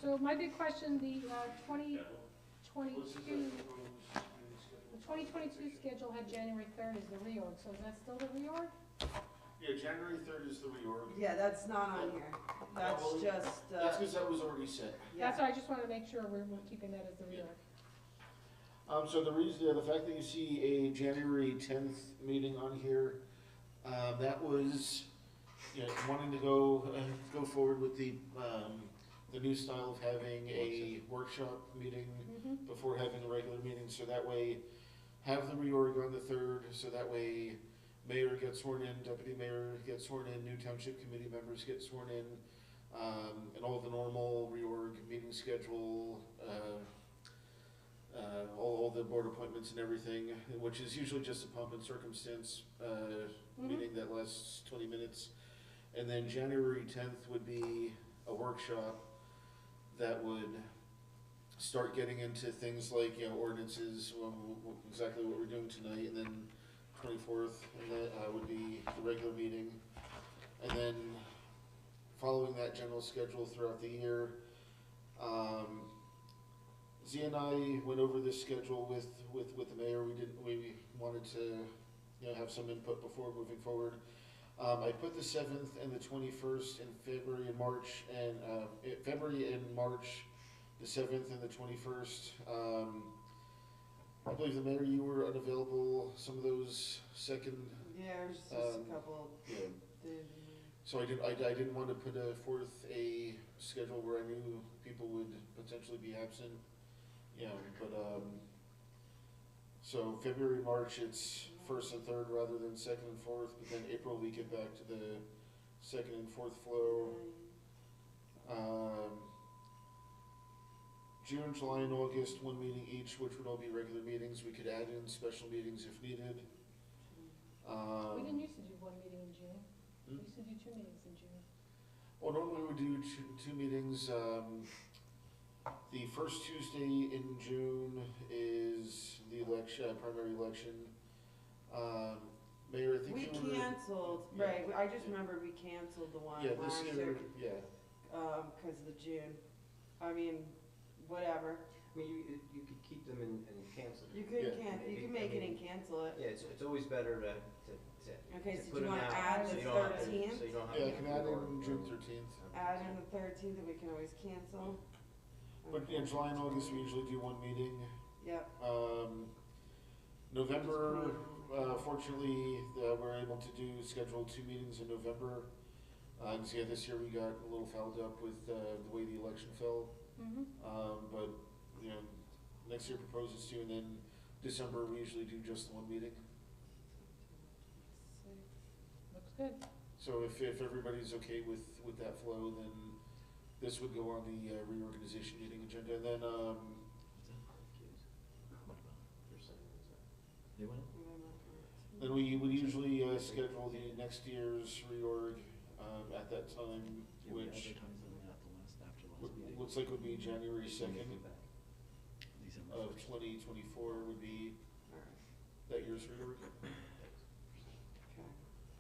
So my big question, the 2022, This is the proposed the meeting schedule. 2022 schedule had January 3rd as the reorg, so is that still the reorg? Yeah, January 3rd is the reorg. Yeah, that's not on here, that's well, just, That's because that was already set. That's yeah, why I just wanted to make sure we're keeping that as the reorg. So the reason, the fact that you see a January 10th meeting on here, that was, wanting to go forward with the new style of having a workshop meeting Mhm. before having a regular meeting, so that way, have the reorg on the 3rd, so that way mayor gets sworn in, deputy mayor gets sworn in, new township committee members get sworn in, and all the normal reorg meeting schedule, all the board appointments and everything, which is usually just a pomp and circumstance, meeting that lasts 20 minutes. And then January 10th would be a workshop that would start getting into things like, ordinances, exactly what we're doing tonight, and then 24th, and that would be the regular meeting. And then, following that general schedule throughout the year, Z and I went over this schedule with the mayor. We wanted to, have some input before moving forward. I put the 7th and the 21st in February and March, and February and March, the 7th and the 21st. I believe the mayor, you were unavailable some of those second. yeah, there's just a couple, Yeah. the- So I didn't want to put forth a schedule where I knew people would potentially be absent. But so February, March, it's 1st and 3rd rather than 2nd and 4th, but then April we get back to the 2nd and 4th flow. June, July, and August, one meeting each, which would all be regular meetings. We could add in special meetings if needed. We didn't used to do one meeting in June. We Hmm? used to do 2 meetings in June. Well, normally we would do two meetings. The first Tuesday in June is the election, primary election. Mayor, I think we you were. canceled, Yeah. right, I just remembered we canceled the one Yeah, this last year, year, yeah. cause of the June. I mean, whatever, I mean, you could keep them and cancel them. you could Yeah. you can make it and cancel it. Yeah, it's always better to Okay, so put do you them wanna out add so the you don't have to- 13th? So you don't have Yeah, to. I can add in June 13th. Add in the 13th, and we can always cancel. But in July and August, we usually do one meeting. Yep. November, fortunately, we're able to schedule 2 meetings in November. And so, this year we got a little fouled up with the way the election fell. Mm-hmm. But, next year proposes to, and then December, we usually do just one meeting. Looks good. So if everybody's okay with that flow, then this would go on the reorganization meeting agenda. And then, then we would usually schedule the next year's reorg at that time, which looks like would be January 2nd of 2024 would be Alright, that year's reorg. okay.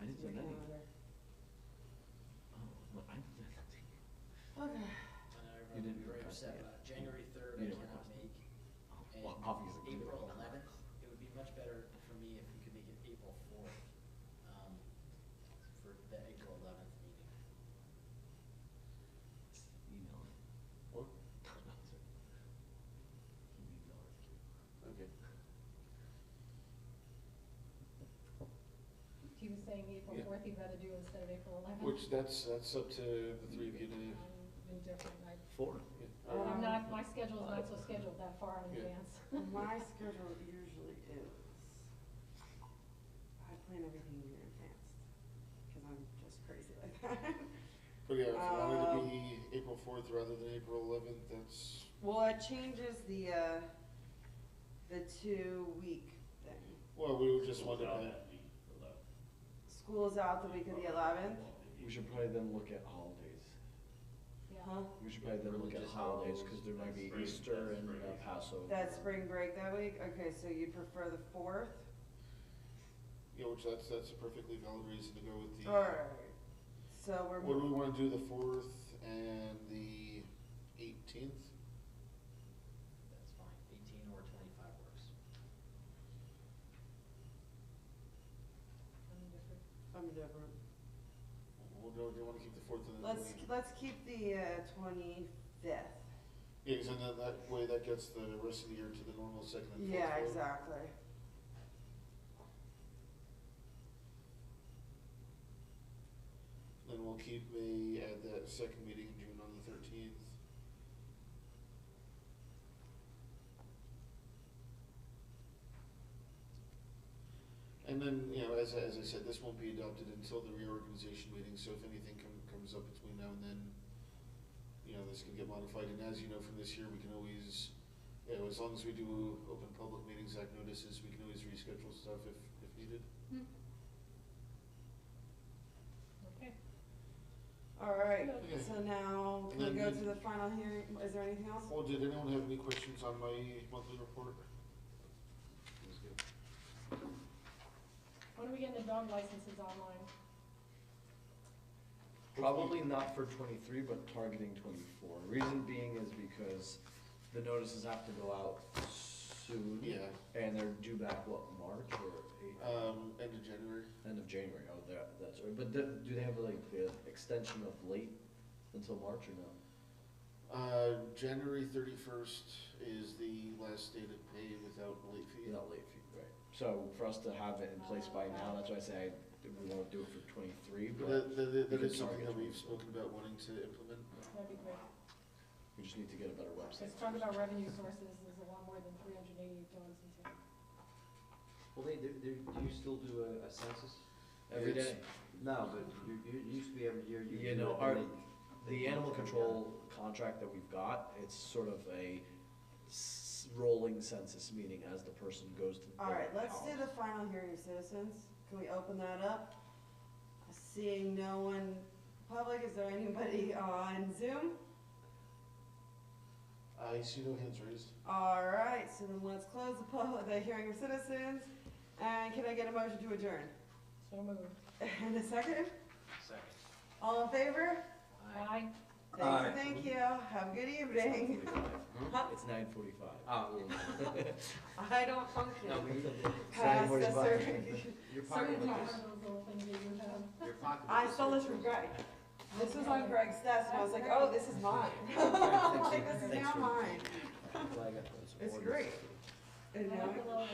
I didn't send any. Calendar. Oh, well, I didn't send anything. Okay. I know You everyone will didn't be very request upset it. about January 3rd, You I didn't cannot request it. make. And Well, obviously. April 11th, it would be much better for me if we could make it April 4th, for the April 11th meeting. Email it. What? Email it. Okay. He was saying April Yeah. 4th he'd rather do instead of April 11th. Which that's up to the three of you to. I'm indifferent. Four. I'm not, my schedule is not so scheduled that far in Yeah. advance. My schedule usually is, I plan everything a year in advance, cause I'm just crazy like that. But yeah, if you wanted to be April 4th rather than April 11th, that's, Well, it changes the, the 2-week thing. Well, we were just wondering, School's out the week of the 11th, We should probably then look at holidays. huh? We should probably then look at Religious holidays, holidays, cause there might be spring, Easter that's and spring. Passover. That's spring break that week? Okay, so you prefer the 4th? yeah, which that's a perfectly valid reason to go with the. Alright, so we're. What do we wanna do, the 4th and the 18th? That's fine, 18 or 25 works. I'm different. We'll go, do you wanna keep the 4th and the 20th? Let's keep the 25th. Yeah, cause then that way that gets the rest of the year to the normal second and fourth Yeah, vote. exactly. Then we'll keep May at that second meeting in June on the 13th. And then, you know, as I said, this won't be adopted until the reorganization meeting, so if anything comes up between now and then, you know, this can get modified, and as you know from this year, we can always, you know, as long as we do open public meetings act notices, we can always reschedule stuff if needed. Okay. Alright, Okay. so now, And can we then go you- to the final hearing? Is there anything else? Oh, did anyone have any questions on my monthly report? That's good. When are we getting the dog licenses online? Probably not for 23, but targeting 24. Reason being is because the notices have to go out soon. Yeah. And they're due back, what, March or End of January. end of January? Oh, that's right. But do they have like the extension of late until March or no? January 31st is the last day to pay without late fee. Not late fee, right. So for us to have it in place by now, that's why I say we won't do it for 23, but That we is can something target that we've 24. spoken about wanting to implement. That'd be great. We just need to get a better website. Let's talk about revenue sources, there's a lot more than 388 dogs in town. Well, do you still do a census? Every It's- day. No, but it used to be every year. You do know, it, our, and they the animal come control contract that we've got, it's sort of a rolling census, meaning as the person goes to. Alright, let's house. do the final hearing of citizens. Can we open that up? Seeing no one public, is there anybody on Zoom? I see no hands raised. Alright, so then let's close the hearing of citizens. And can I get a motion to adjourn? So moved. And a second? Second. All in favor? Aye. Thank you. Have a good evening. It's 9:45. Ah, well, I don't function no, but you- past a 9:45. certain. your Certain pocketbook time. is, Those little things that you have. your pocketbook I is stole so this from full. Greg. This was on Greg's desk and I was like, oh, this is mine. I'm like, this is now mine. Well, I got those It's orders. great. And I now like the little